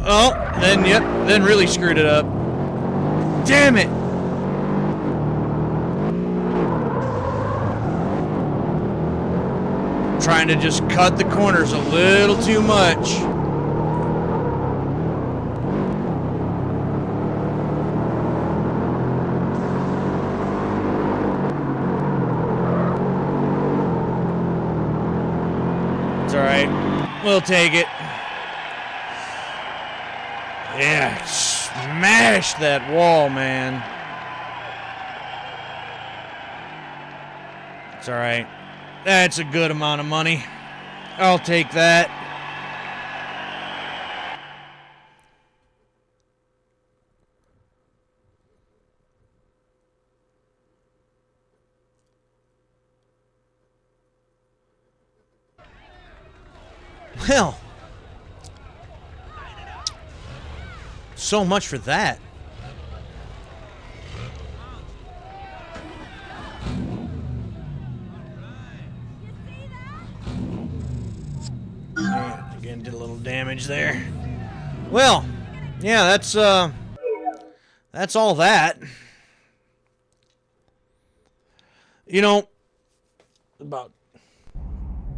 Oh, then really screwed it up. Damn it! Trying to just cut the corners a little too much. It's all right. We'll take it. Yeah, smash that wall, man. It's all right. That's a good amount of money. I'll take that. Well, so much for that. Again, did a little damage there. Well, yeah, that's all that. You know, about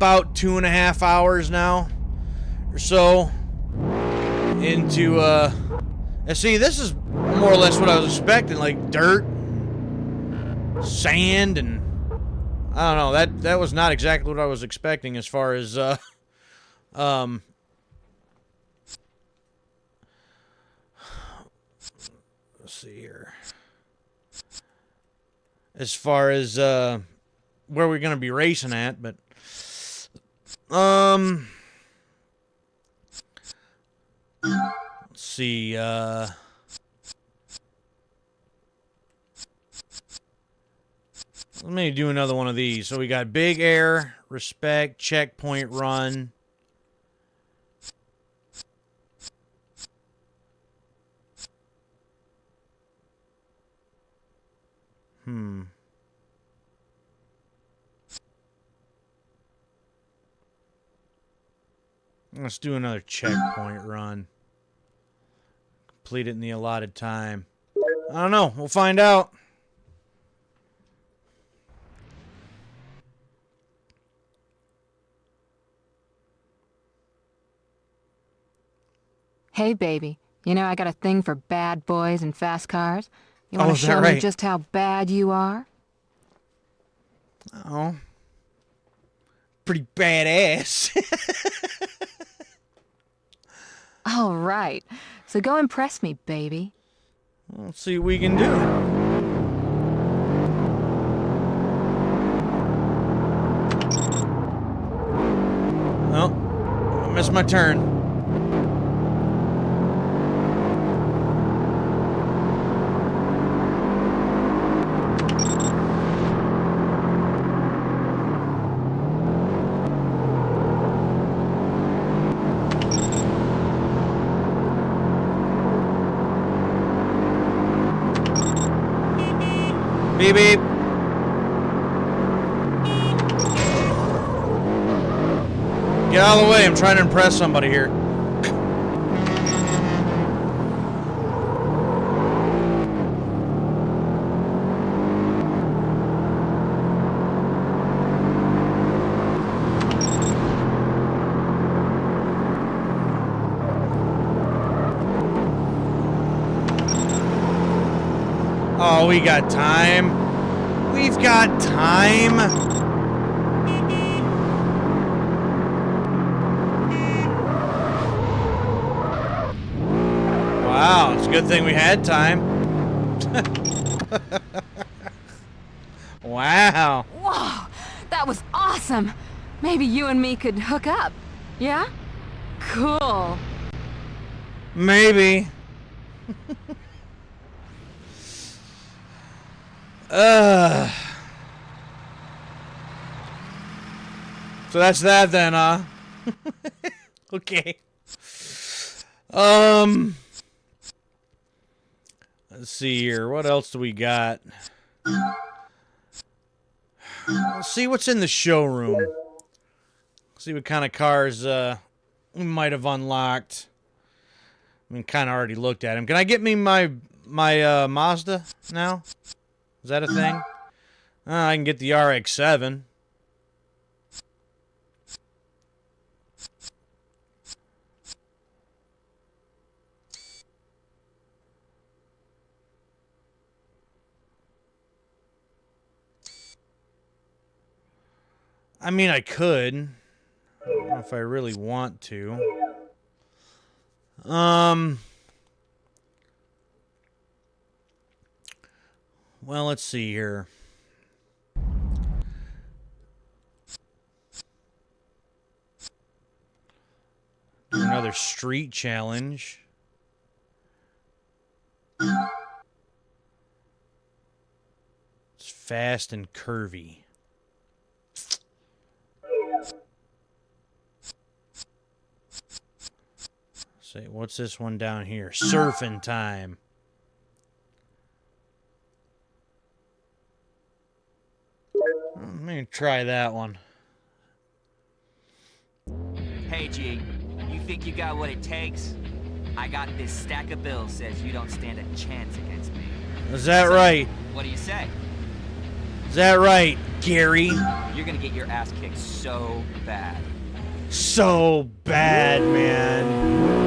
2.5 hours now or so into see, this is more or less what I was expecting, like dirt, sand, and I don't know, that was not exactly what I was expecting as far as let's see here, as far as where we're going to be racing at, but let's see, Let me do another one of these. So we got big air, respect, checkpoint, run. Let's do another checkpoint run. Complete it in the allotted time. I don't know. We'll find out. Hey, baby. You know I got a thing for bad boys and fast cars. You want to is that show me right? just how bad you are? Oh. Pretty badass. All right. So go impress me, baby. Let's see what we can do. Oh, I missed my turn. Beep beep. Get out of the way, I'm trying to impress somebody here. Oh, we got time. We've got time. Wow, it's a good thing we had time. Wow. Whoa! That was awesome! Maybe you and me could hook up. Yeah? Cool. Maybe. So that's that then, huh? Okay. Let's see here. What else do we got? Let's see what's in the showroom. See what kind of cars we might have unlocked. I mean, kind of already looked at them. Can I get me my Mazda now? Is that a thing? I can get the RX-7. I mean, I could. I don't know if I really want to. Well, let's see here. Do another street challenge. It's fast and curvy. Say, what's this one down here? Surfing time. Let me try that one. Hey, G, you think you got what it takes? I got this stack of bills says you don't stand a chance against me. Is that So, right? What do you say? Is that right, Gary? You're gonna get your ass kicked so bad. So bad, man.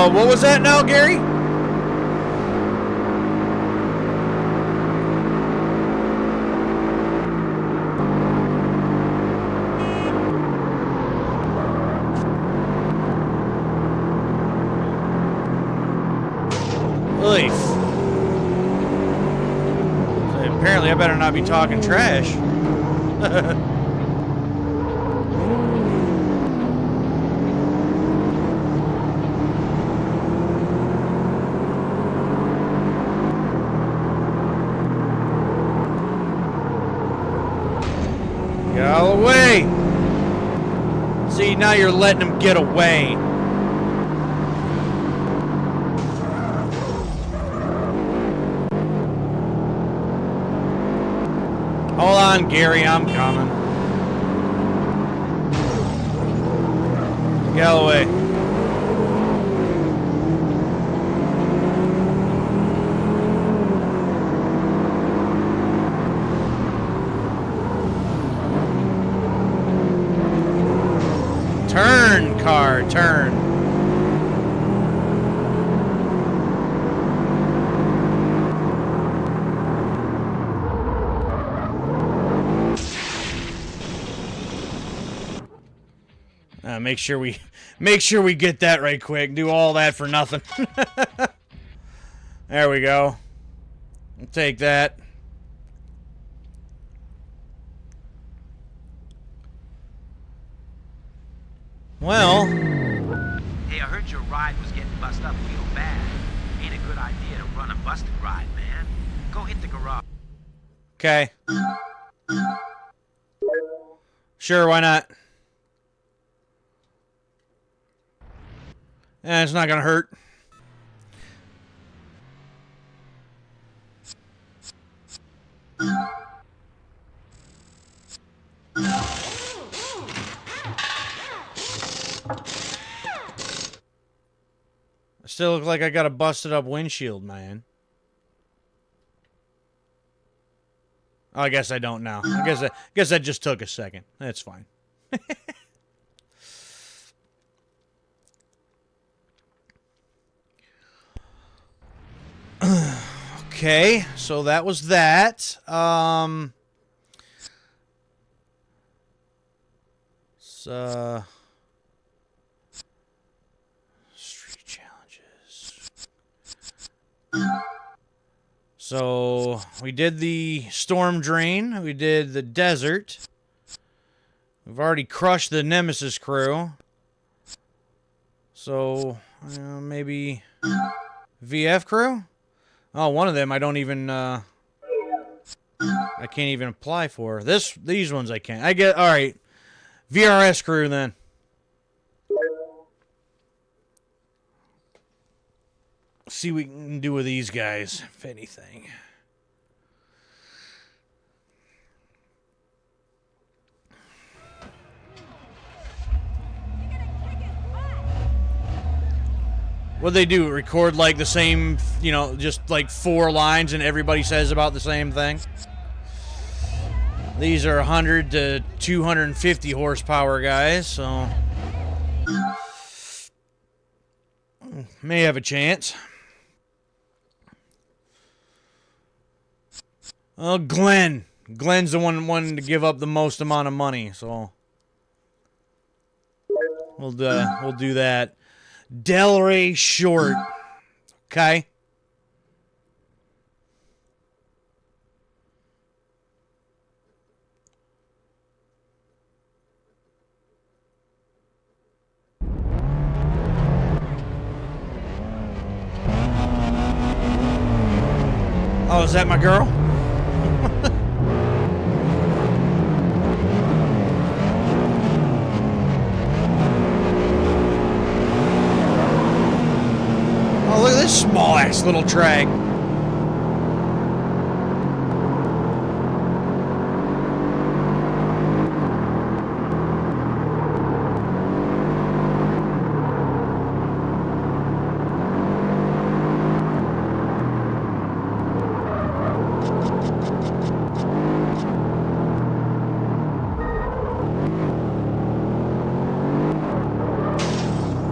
What was that now, Gary? Apparently, I better not be talking trash. Get out of the way! See, now you're letting him get away. Hold on, Gary, I'm coming. Get out of the way. Turn, car, turn. Make sure we get that right quick. Do all that for nothing. There we go. I'll take that. Well, Hey, I heard your ride was getting busted up real bad. Ain't a good idea to run a busted ride, man. Go hit the garage. okay. Sure, why not? It's not gonna hurt. I still look like I got a busted up windshield, man. Oh, I guess I don't now. I guess that just took a second. That's fine. Okay, so that was that. Street challenges. So we did the storm drain. We did the desert. We've already crushed the Nemesis crew. So maybe VF crew. Oh, one of them I don't even, I can't even apply for. These ones I can't. I get, alright. VRS crew then. See what we can do with these guys, if anything. What'd they do? Record like the same, just like 4 lines and everybody says about the same thing? These are 100 to 250 horsepower guys, so may have a chance. Oh, Glenn. Glenn's the one wanting to give up the most amount of money, so we'll do that. Delray Short. Okay. Oh, is that my girl? Oh, look at this small-ass little track.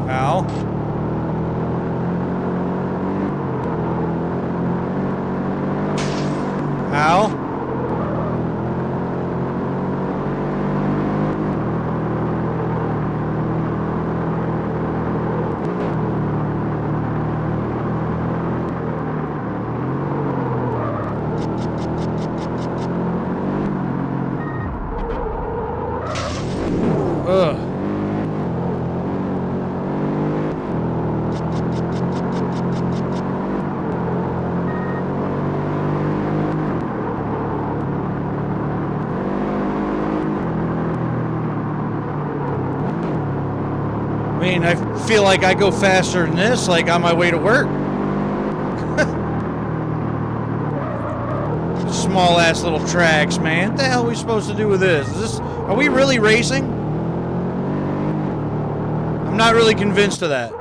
Ow. Ow. feel like I go faster than this, like on my way to work. Small ass little tracks, man. What the hell are we supposed to do with this? Are we really racing? I'm not really convinced of that. I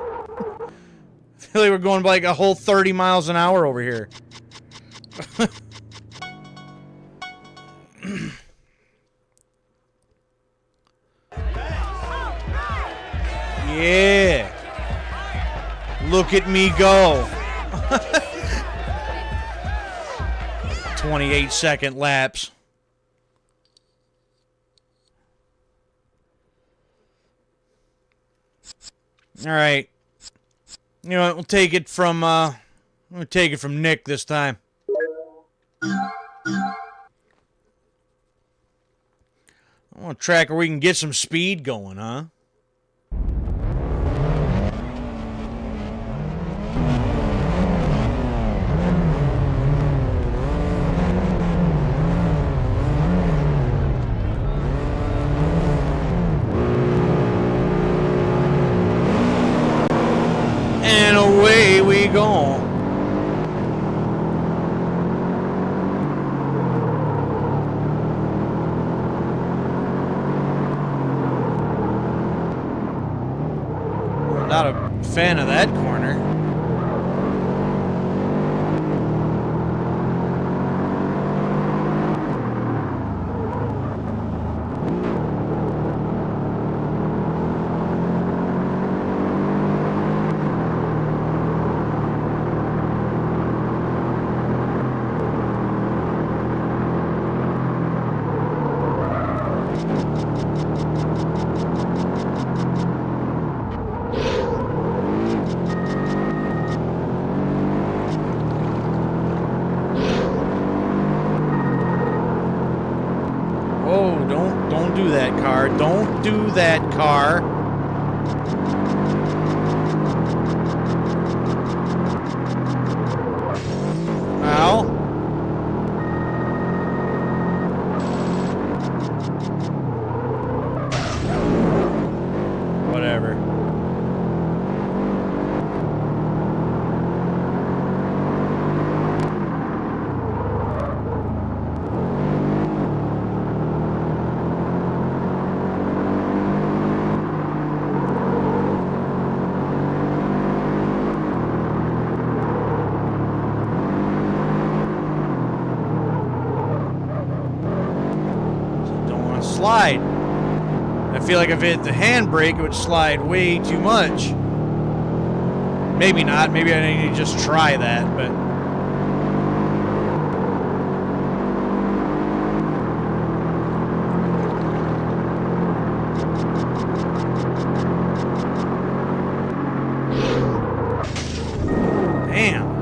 feel like we're going like a whole 30 miles an hour over here. Yeah. Look at me go. 28-second laps. All right. You know what? We'll take it from Nick this time. I want a track where we can get some speed going, huh? And away we go. I'm not a fan of that corner. Don't do that, car. Don't do that, car. Ow. Whatever. Slide. I feel like if it hit the handbrake, it would slide way too much. Maybe not. Maybe I need to just try that, but... Damn.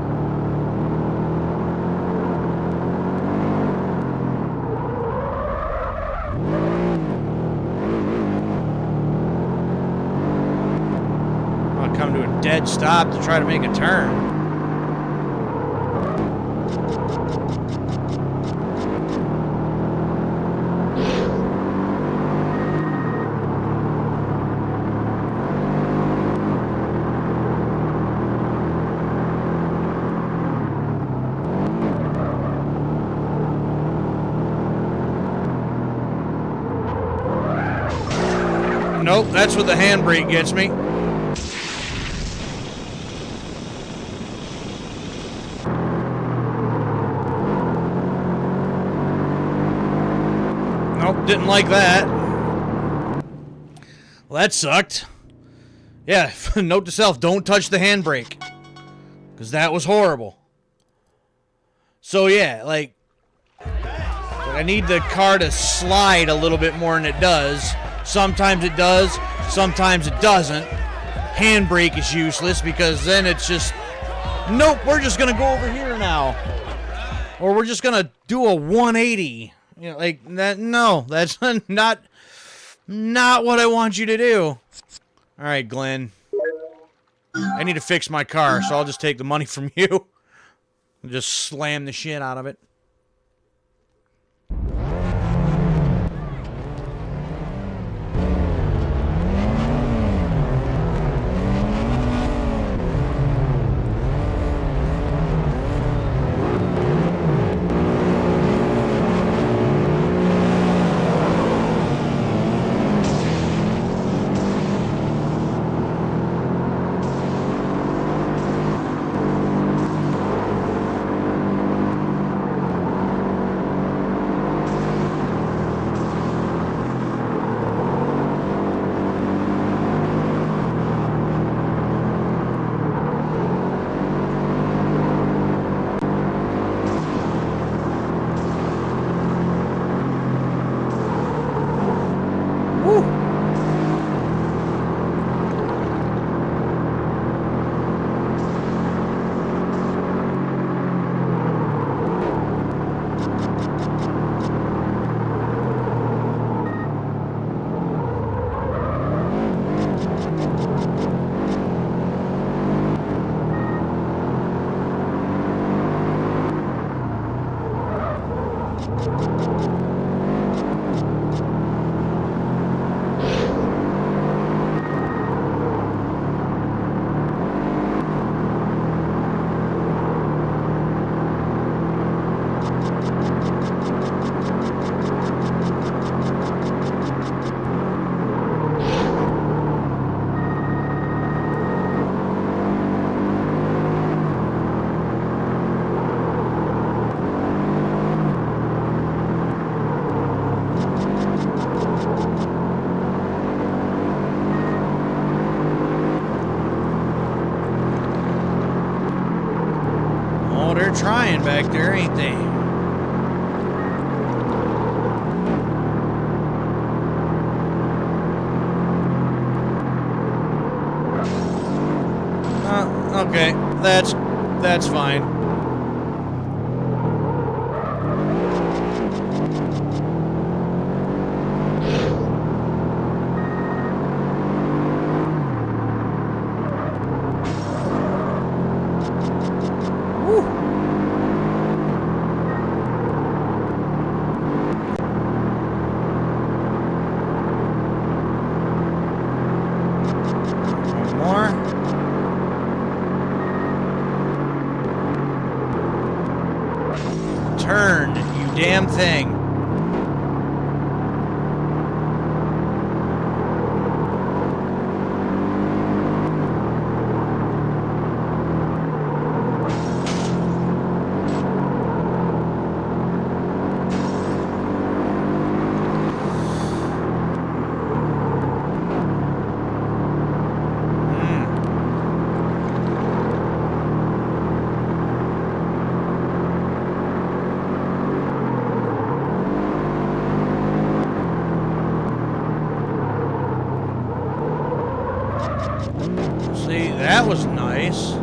Come to a dead stop to try to make a turn. Nope, that's what the handbrake gets me. Nope, didn't like that. Well, that sucked. Yeah, note to self, don't touch the handbrake. Because that was horrible. So yeah, like, I need the car to slide a little bit more than it does. Sometimes it does, sometimes it doesn't. Handbrake is useless because then it's just, nope, we're just going to go over here now. Or we're just going to do a 180. You know, like that. No, that's not what I want you to do. All right, Glenn. I need to fix my car, so I'll just take the money from you and just slam the shit out of it. Oh, they're trying back there, ain't they? Okay, that's fine. One more. Turn, you damn thing. See, that was nice.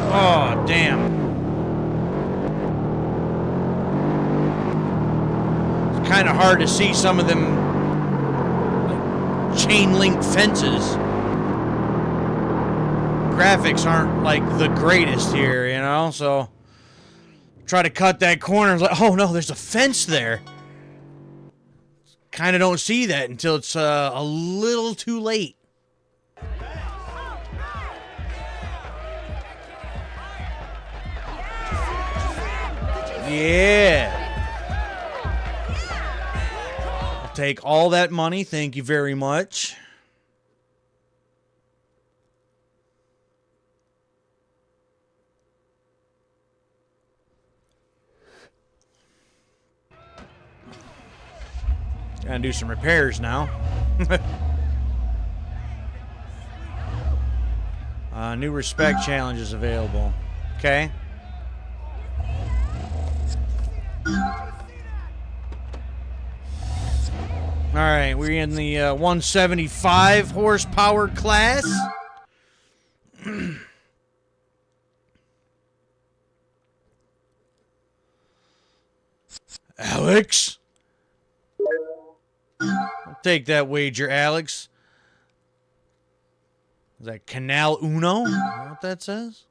Oh, damn. It's kind of hard to see some of them like, chain link fences. Graphics aren't like the greatest here, you know, so try to cut that corner. It's like, oh no, there's a fence there. Kind of don't see that until it's a little too late. Yeah. I'll take all that money. Thank you very much. Gotta do some repairs now. New respect challenge is available. Okay. Alright, we're in the 175 horsepower class. Alex? I'll take that wager, Alex. Is that Canal Uno? Is that what that says?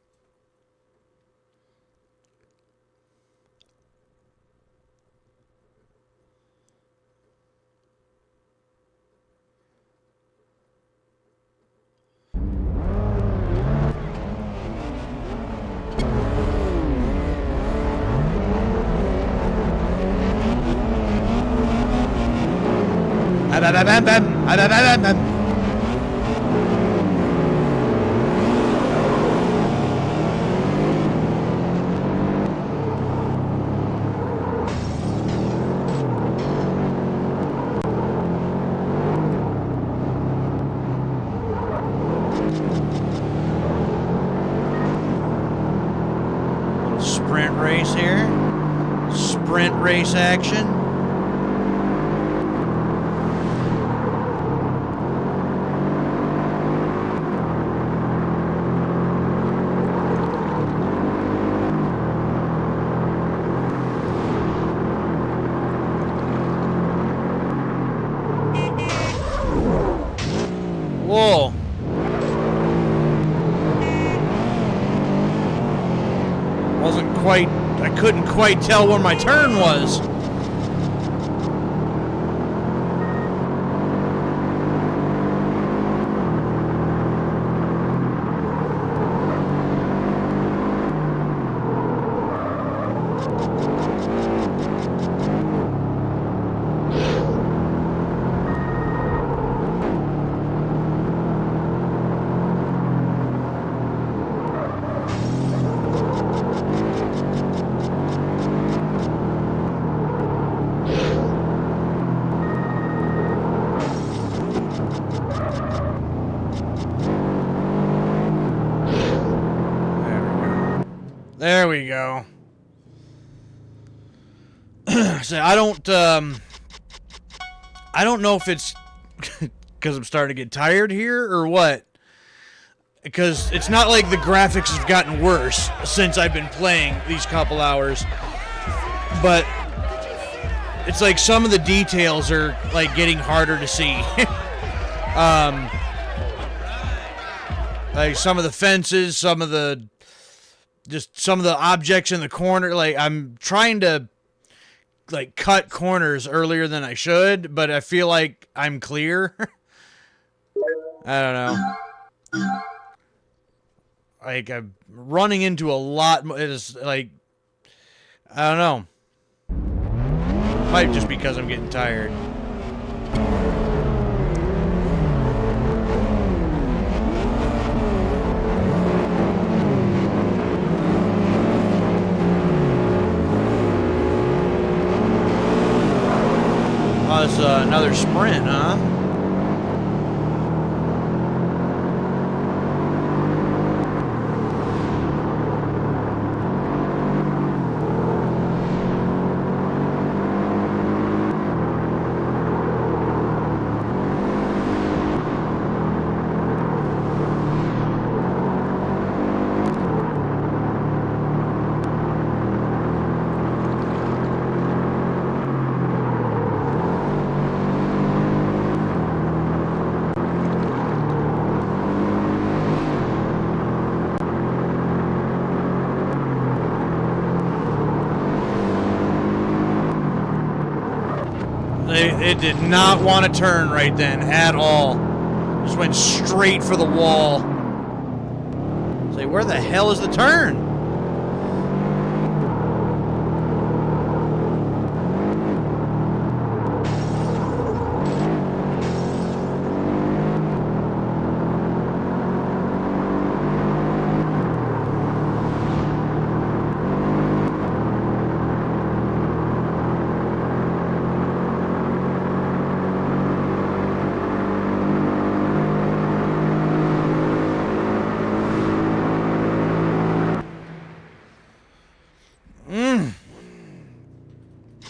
Little sprint race here. Sprint race action. Whoa. Wasn't quite, I couldn't quite tell where my turn was. There we go. So I don't know if it's because I'm starting to get tired here or what. Because it's not like the graphics have gotten worse since I've been playing these couple hours. But it's like some of the details are like getting harder to see. Like some of the fences, some of the objects in the corner. Like I'm trying to like cut corners earlier than I should, but I feel like I'm clear. I don't know. Like I'm running into a lot. It's like I don't know. Might just because I'm getting tired. Oh, it's another sprint, huh? It did not want to turn right then at all. Just went straight for the wall. Say, where the hell is the turn?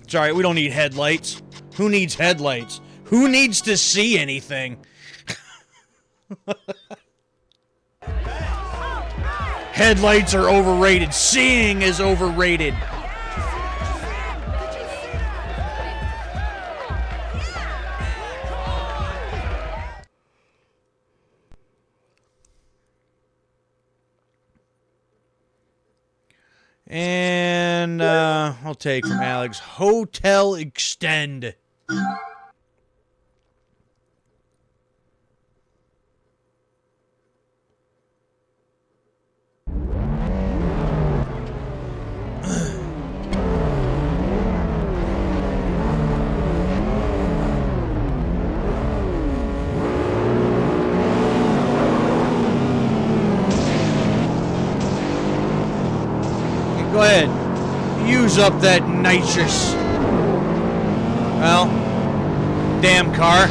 Sorry, we don't need headlights. Who needs headlights? Who needs to see anything? Headlights are overrated. Seeing is overrated. And I'll take from Alex Hotel Extend. Go ahead. Use up that nitrous. Well, damn car.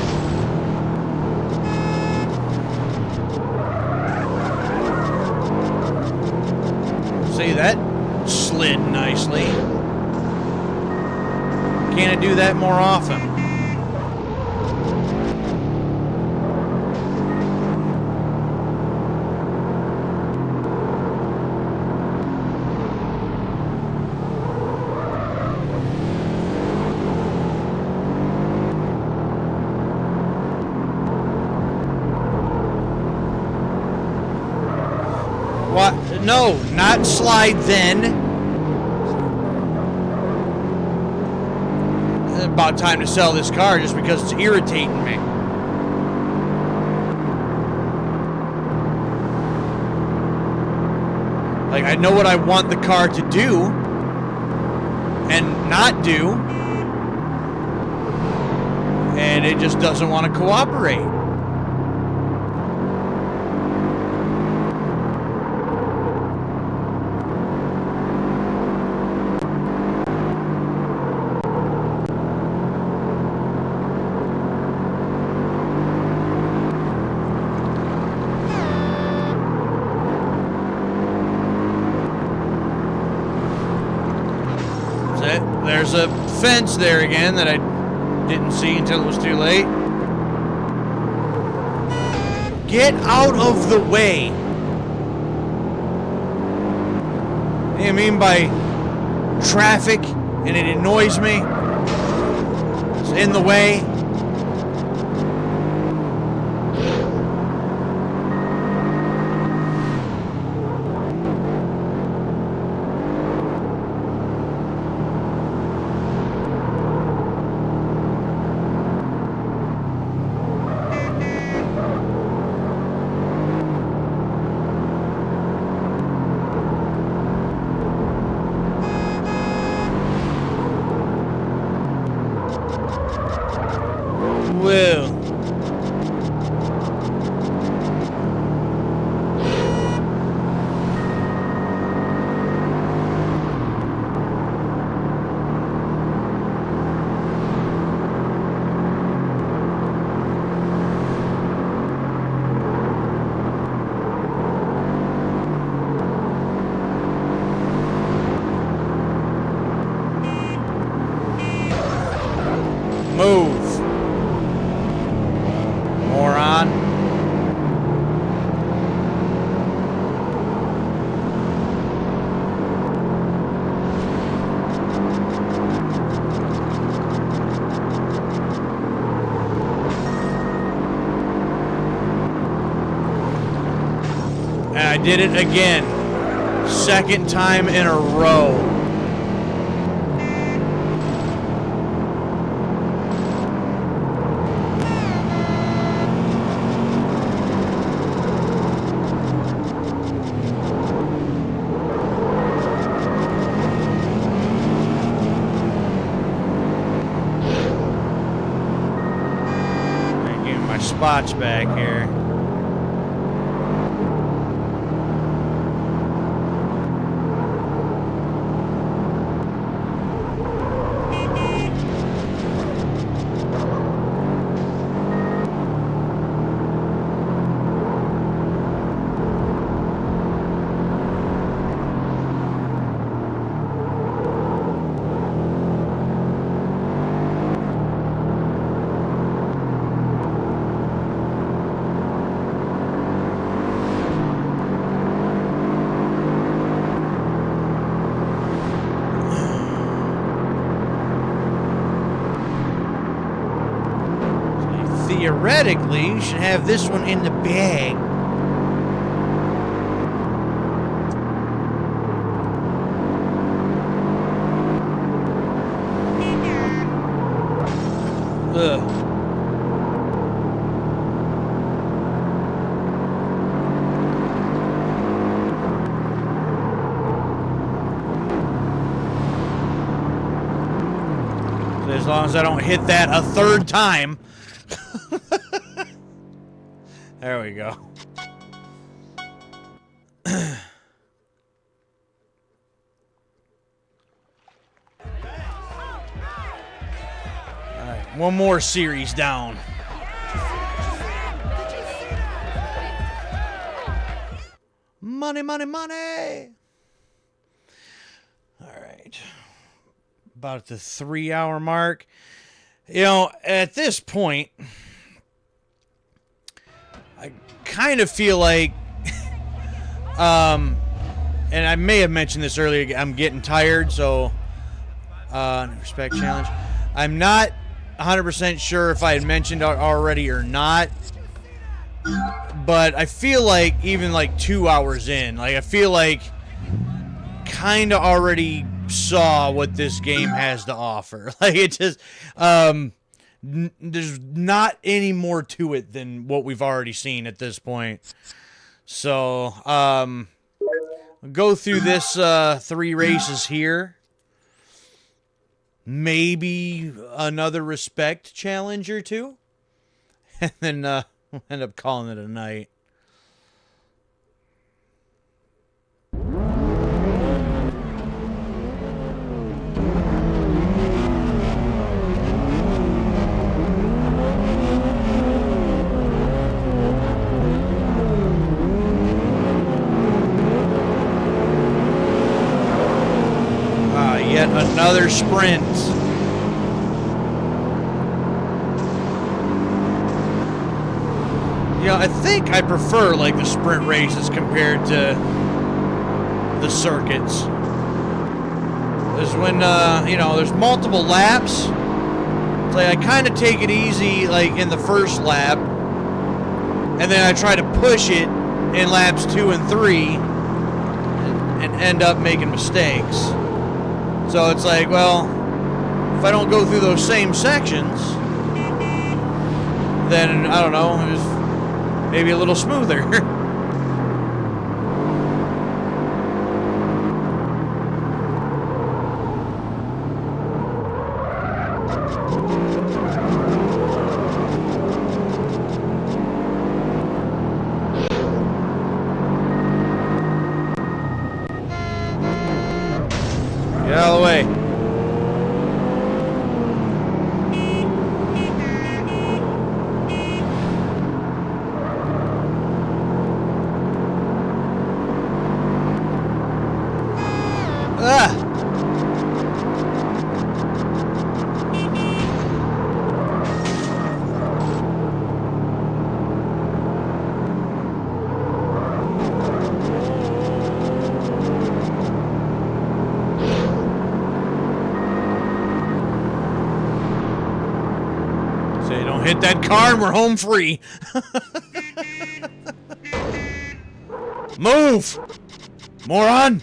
See, that slid nicely. Can't I do that more often? What? No, not slide then. It's about time to sell this car just because it's irritating me. Like, I know what I want the car to do and not do, and it just doesn't want to cooperate. there's a fence there again that I didn't see until it was too late. Get out of the way. What do you mean by traffic and it annoys me? It's in the way. Whoa. Move. Moron. And I did it again. Second time in a row. My spots back here. Theoretically, you should have this one in the bag. Ugh. As long as I don't hit that a third time. There we go. Alright, one more series down. Money, money, money! Alright. About at the 3-hour mark. You know, at this point, I kind of feel like, and I may have mentioned this earlier, I'm getting tired, so, respect challenge. I'm not 100% sure if I had mentioned it already or not, but I feel like even like 2 hours in, like I feel like kind of already saw what this game has to offer. Like it just, there's not any more to it than what we've already seen at this point. So, go through this 3 races here. Maybe another respect challenge or 2. And then we'll end up calling it a night. Yet other sprints. You know, I think I prefer like the sprint races compared to the circuits. Is when you know, there's multiple laps. It's like I kind of take it easy like in the first lap, and then I try to push it in laps 2 and 3 and end up making mistakes. So it's like, well, if I don't go through those same sections, then I don't know, it's maybe a little smoother. Get out of the way. Ah! Say, don't hit that car and we're home free. Move! Moron!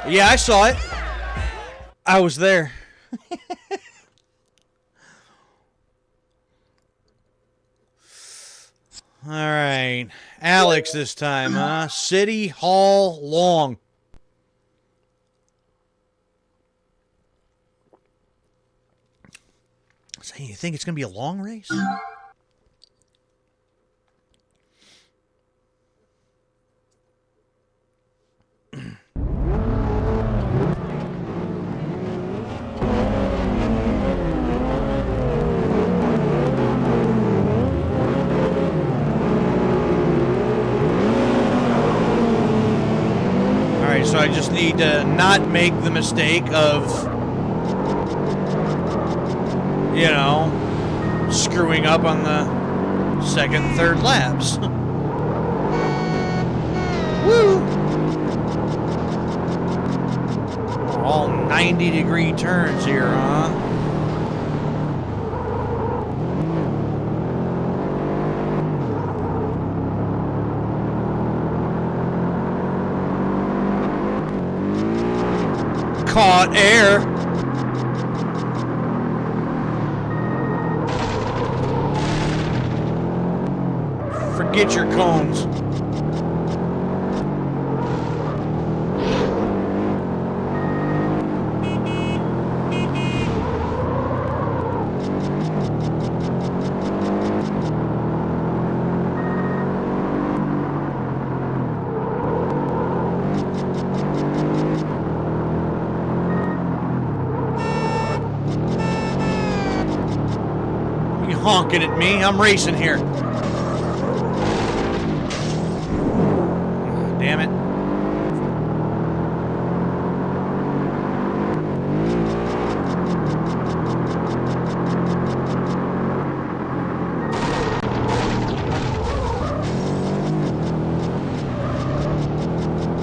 Yeah, I saw it. I was there. All right. Alex this time, huh? City Hall long. So you think it's going to be a long race? So I just need to not make the mistake of, you know, screwing up on the second and third laps. Woo! All 90-degree turns here, huh? Caught air. Forget your cones. Honking at me. I'm racing here. Damn it.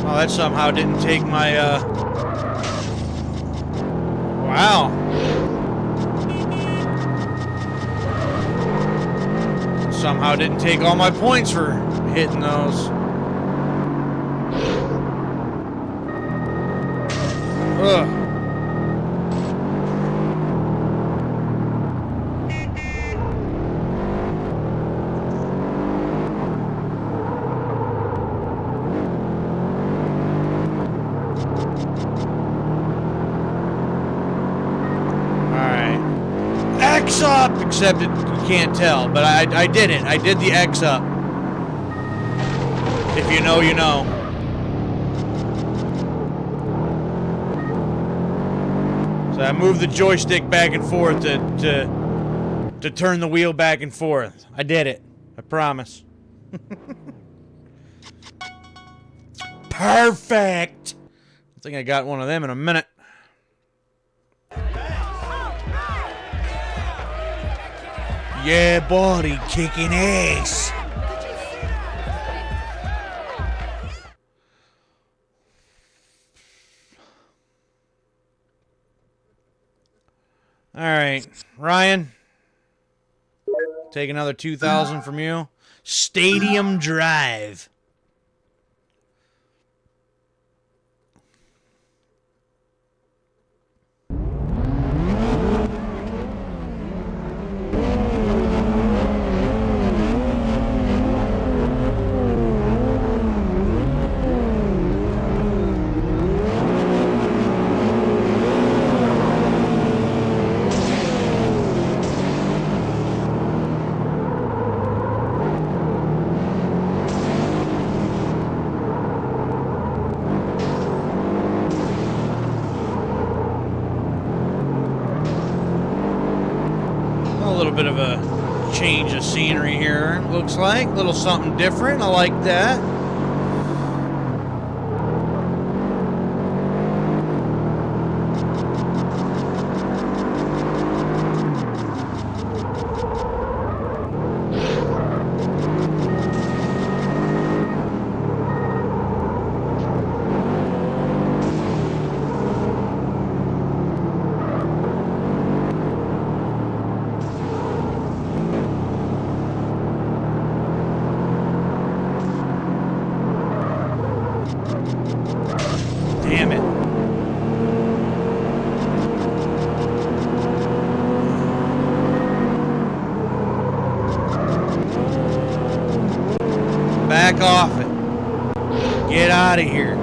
Oh, that somehow didn't take my, wow. Somehow didn't take all my points for hitting those. Ugh. X up, except you can't tell, but I did it. I did the X up. If you know, you know. So So I moved the joystick back and forth to turn the wheel back and forth. I did it. I promise. Perfect! I think I got one of them in a minute. Yeah, buddy, kicking ass. All right, Ryan. Take another 2,000 from you. Stadium Drive. A little bit of a change of scenery here, looks like. A little something different. I like that. Damn it. Back off it. Get out of here.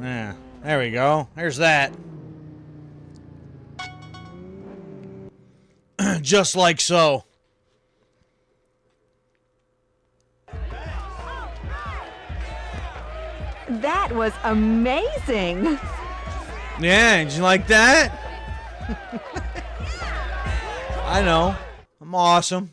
Yeah, there we go. There's that. Just like so. That was amazing. Yeah, did you like that? I know. I'm awesome.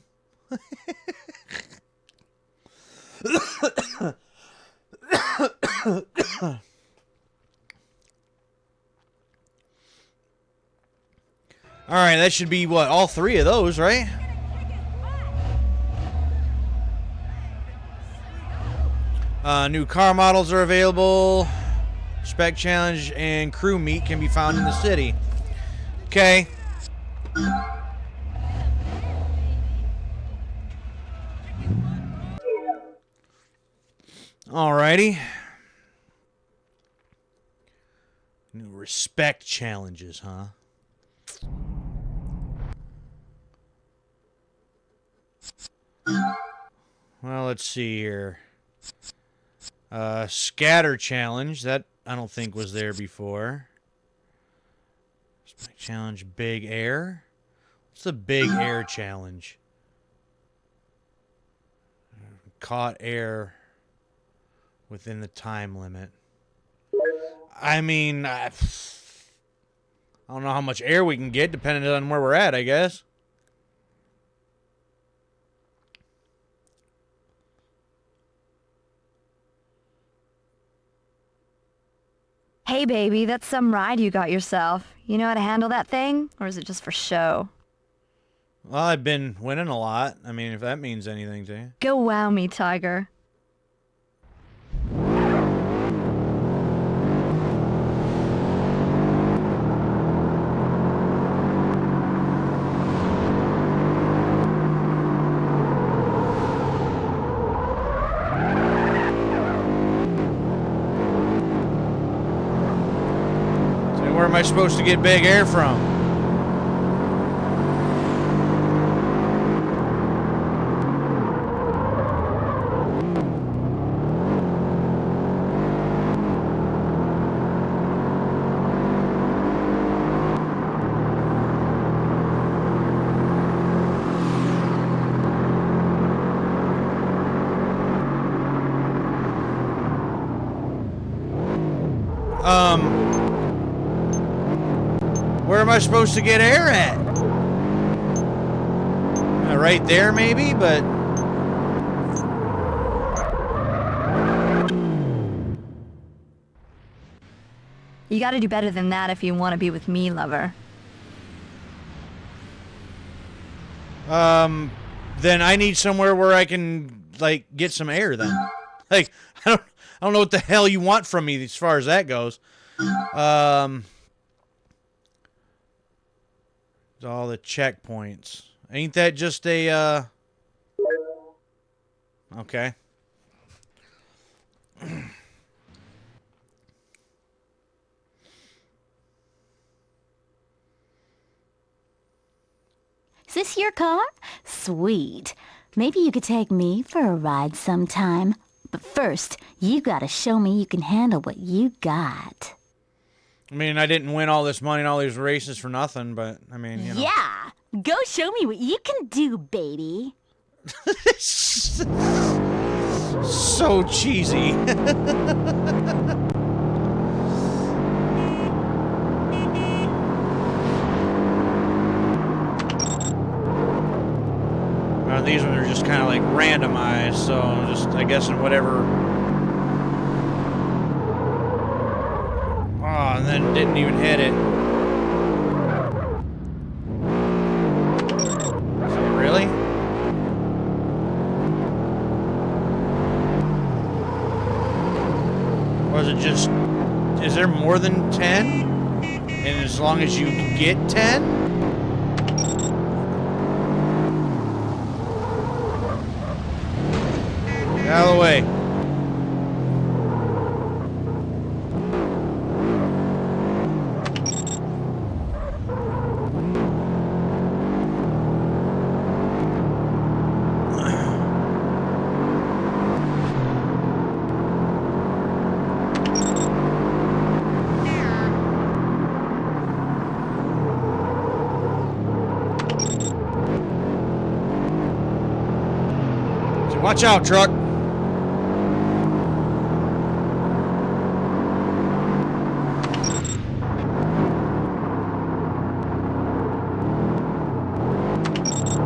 All right, that should be what, all three of those, right? New car models are available. Spec challenge and crew meet can be found in the city. Okay. Alrighty. New respect challenges, huh? Well, let's see here. Scatter challenge. That I don't think was there before. Respect challenge, big air. What's the big air challenge? Caught air within the time limit. I mean, I don't know how much air we can get depending on where we're at, I guess. Hey, baby, that's some ride you got yourself. You know how to handle that thing? Or is it just for show? Well, I've been winning a lot. I mean, if that means anything to you. Go wow me, Tiger. So where am I supposed to get big air from? Where am I supposed to get air at? Right there, maybe, but... You gotta do better than that if you want to be with me, lover. Then I need somewhere where I can, like, get some air then. Like, I don't know what the hell you want from me as far as that goes. All the checkpoints. Ain't that just a, okay. Is this your car? Sweet. Maybe you could take me for a ride sometime. But first, you gotta show me you can handle what you got. I mean, I didn't win all this money and all these races for nothing, but, I mean, you know. Yeah! Go show me what you can do, baby. So cheesy. These ones are just kind of like randomized, so just, I guess, in whatever. Oh, and then didn't even hit it. Really? Was it just, is there more than 10? And as long as you get 10? Out of the way. Watch out, truck.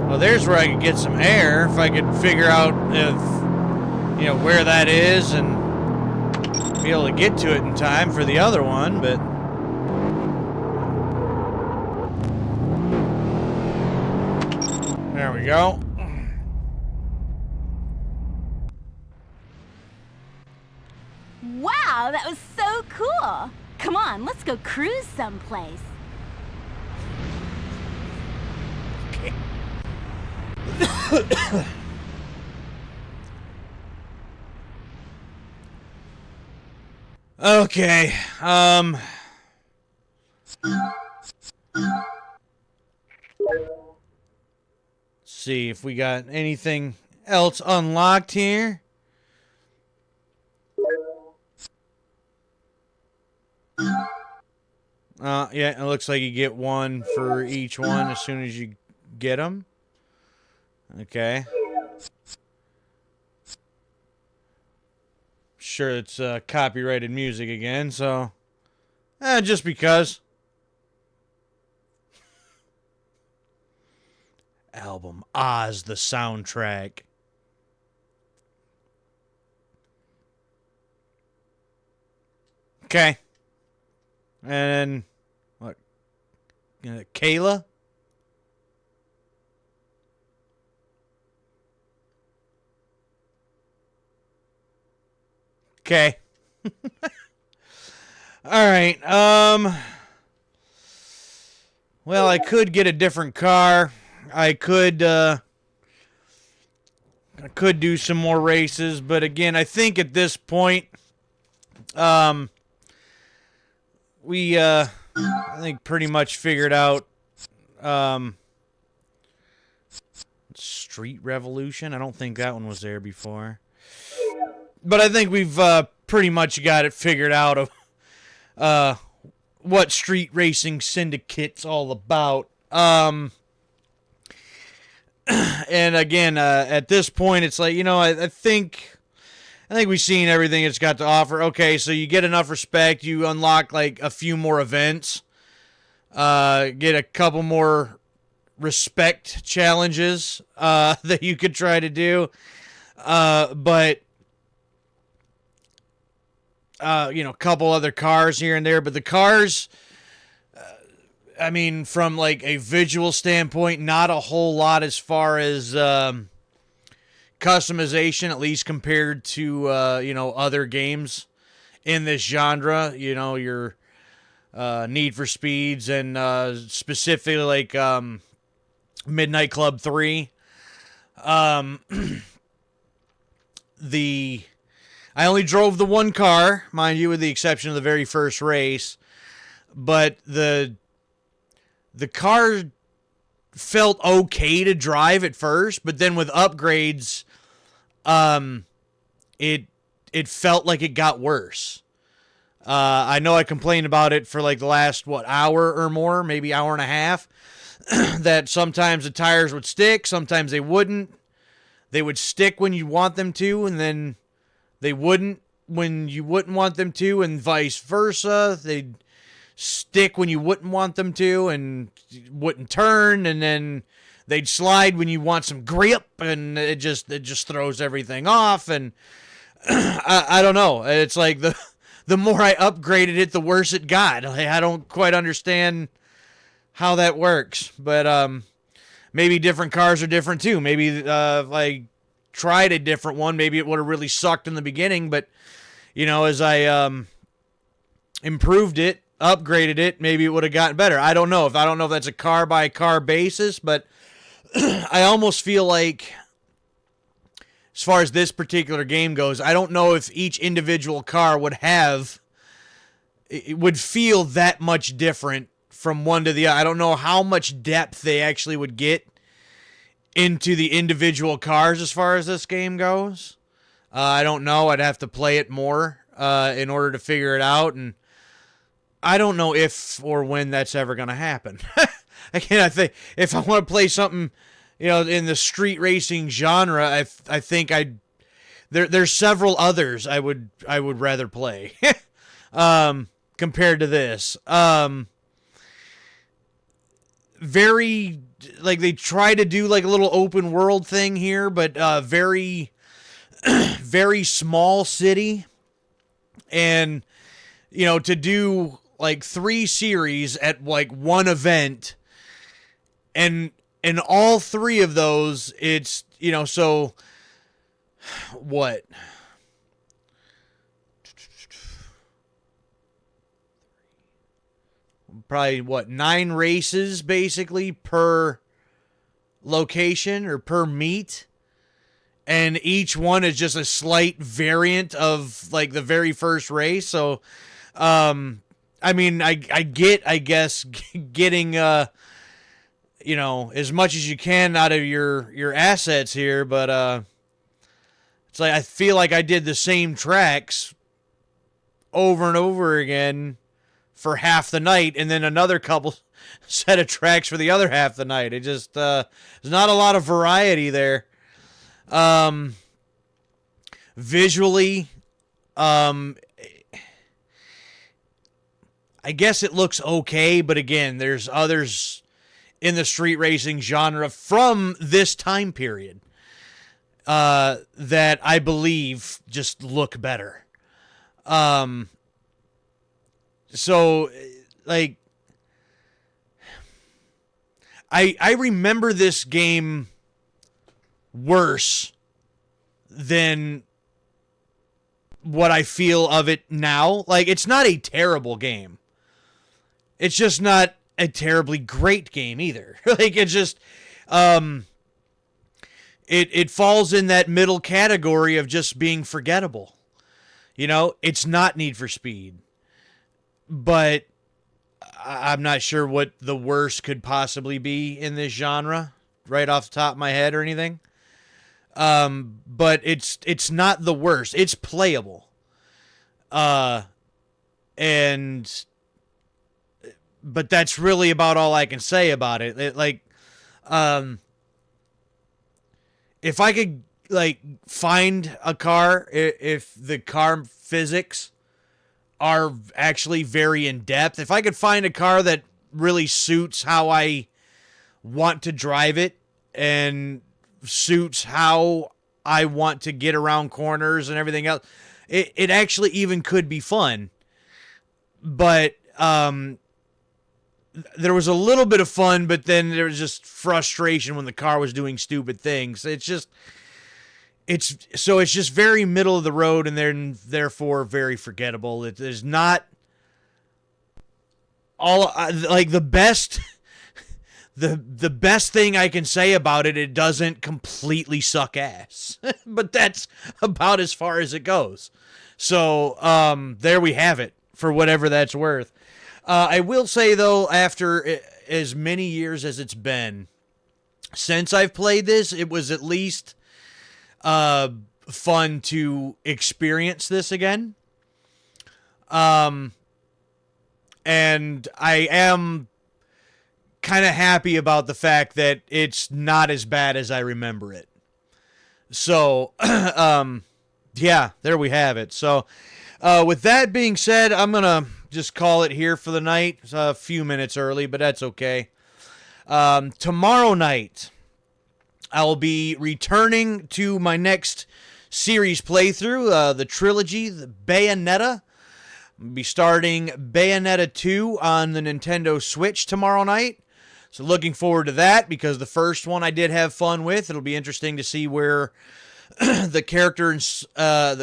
Well, there's where I could get some air if I could figure out if, you know, where that is and be able to get to it in time for the other one, but there we go. Wow, that was so cool! Come on, let's go cruise someplace. Okay. Okay, see if we got anything else unlocked here. Yeah, it looks like you get one for each one as soon as you get them. Okay. Sure, it's copyrighted music again, so just because. Album Oz the soundtrack. Okay. And what? Kayla? Okay. All right. Well, I could get a different car. I could do some more races, but again, I think at this point, we I think pretty much figured out Street Revolution. I don't think that one was there before. But I think we've pretty much got it figured out of what Street Racing Syndicate's all about. And again, at this point, it's like, you know, I think I think we've seen everything it's got to offer. Okay, so you get enough respect, you unlock like a few more events, get a couple more respect challenges that you could try to do, but a couple other cars here and there. But the cars, I mean, from like a visual standpoint, not a whole lot as far as customization, at least compared to other games in this genre. Your Need for Speeds and specifically like Midnight Club 3. I only drove the one car, mind you, with the exception of the very first race, but the car felt okay to drive at first, but then with upgrades, it felt like it got worse. I know I complained about it for like the last, hour or more, maybe hour and a half, that sometimes the tires would stick, sometimes they wouldn't. They would stick when you want them to, and then they wouldn't when you wouldn't want them to, and vice versa. They'd stick when you wouldn't want them to and wouldn't turn, and then they'd slide when you want some grip, and it just throws everything off. And I don't know. It's like the more I upgraded it, the worse it got. I don't quite understand how that works, but maybe different cars are different too. Maybe if I tried a different one, maybe it would have really sucked in the beginning, but as I improved it, upgraded it, maybe it would have gotten better. I don't know if that's a car by car basis, but I almost feel like, as far as this particular game goes, I don't know if each individual car would feel that much different from one to the other. I don't know how much depth they actually would get into the individual cars as far as this game goes. I don't know. I'd have to play it more in order to figure it out, and I don't know if or when that's ever going to happen. Again, I think if I want to play something, in the street racing genre, I think there's several others I would rather play compared to this. Very, like, they try to do like a little open world thing here, but very very small city, and to do like 3 series at like one event, and in all 3 of those it's so what, probably 9 races basically per location or per meet, and each one is just a slight variant of like the very first race. So I mean, I guess getting as much as you can out of your assets here, but it's like I feel like I did the same tracks over and over again for half the night, and then another couple set of tracks for the other half the night. It just there's not a lot of variety there. Visually, I guess it looks okay, but again, there's others in the street racing genre from this time period that I believe just look better. So, like, I remember this game worse than what I feel of it now. Like, it's not a terrible game. It's just not a terribly great game either. Like, it's just, it falls in that middle category of just being forgettable. It's not Need for Speed, but I'm not sure what the worst could possibly be in this genre right off the top of my head or anything. But it's not the worst. It's playable. But that's really about all I can say about it. If I could, like find a car if the car physics are actually very in depth. If I could find a car that really suits how I want to drive it and suits how I want to get around corners and everything else, it actually even could be fun. But there was a little bit of fun, but then there was just frustration when the car was doing stupid things. It's just very middle of the road, and then therefore very forgettable. There's not all like the best. The best thing I can say about it, it doesn't completely suck ass. But that's about as far as it goes. So there we have it, for whatever that's worth. I will say, though, after as many years as it's been since I've played this, it was at least fun to experience this again. And I am kind of happy about the fact that it's not as bad as I remember it. So, yeah, there we have it. So, with that being said, I'm going to just call it here for the night. It's a few minutes early, but that's okay. Tomorrow night, I'll be returning to my next series playthrough, the trilogy, the Bayonetta. I'll be starting Bayonetta 2 on the Nintendo Switch tomorrow night. So looking forward to that, because the first one I did have fun with. It'll be interesting to see where the characters and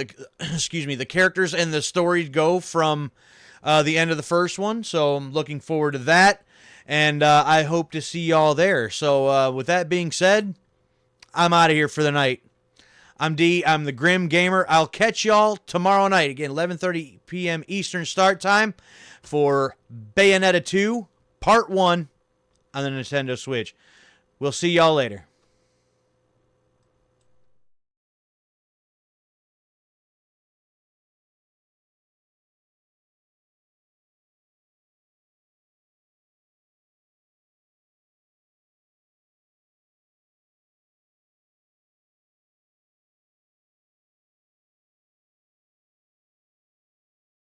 the stories go from the end of the first one. So I'm looking forward to that, and I hope to see y'all there. So with that being said, I'm out of here for the night. I'm D. I'm the Grim Gamer. I'll catch y'all tomorrow night. Again, 11:30 p.m. Eastern start time for Bayonetta 2 Part 1 on the Nintendo Switch. We'll see y'all later.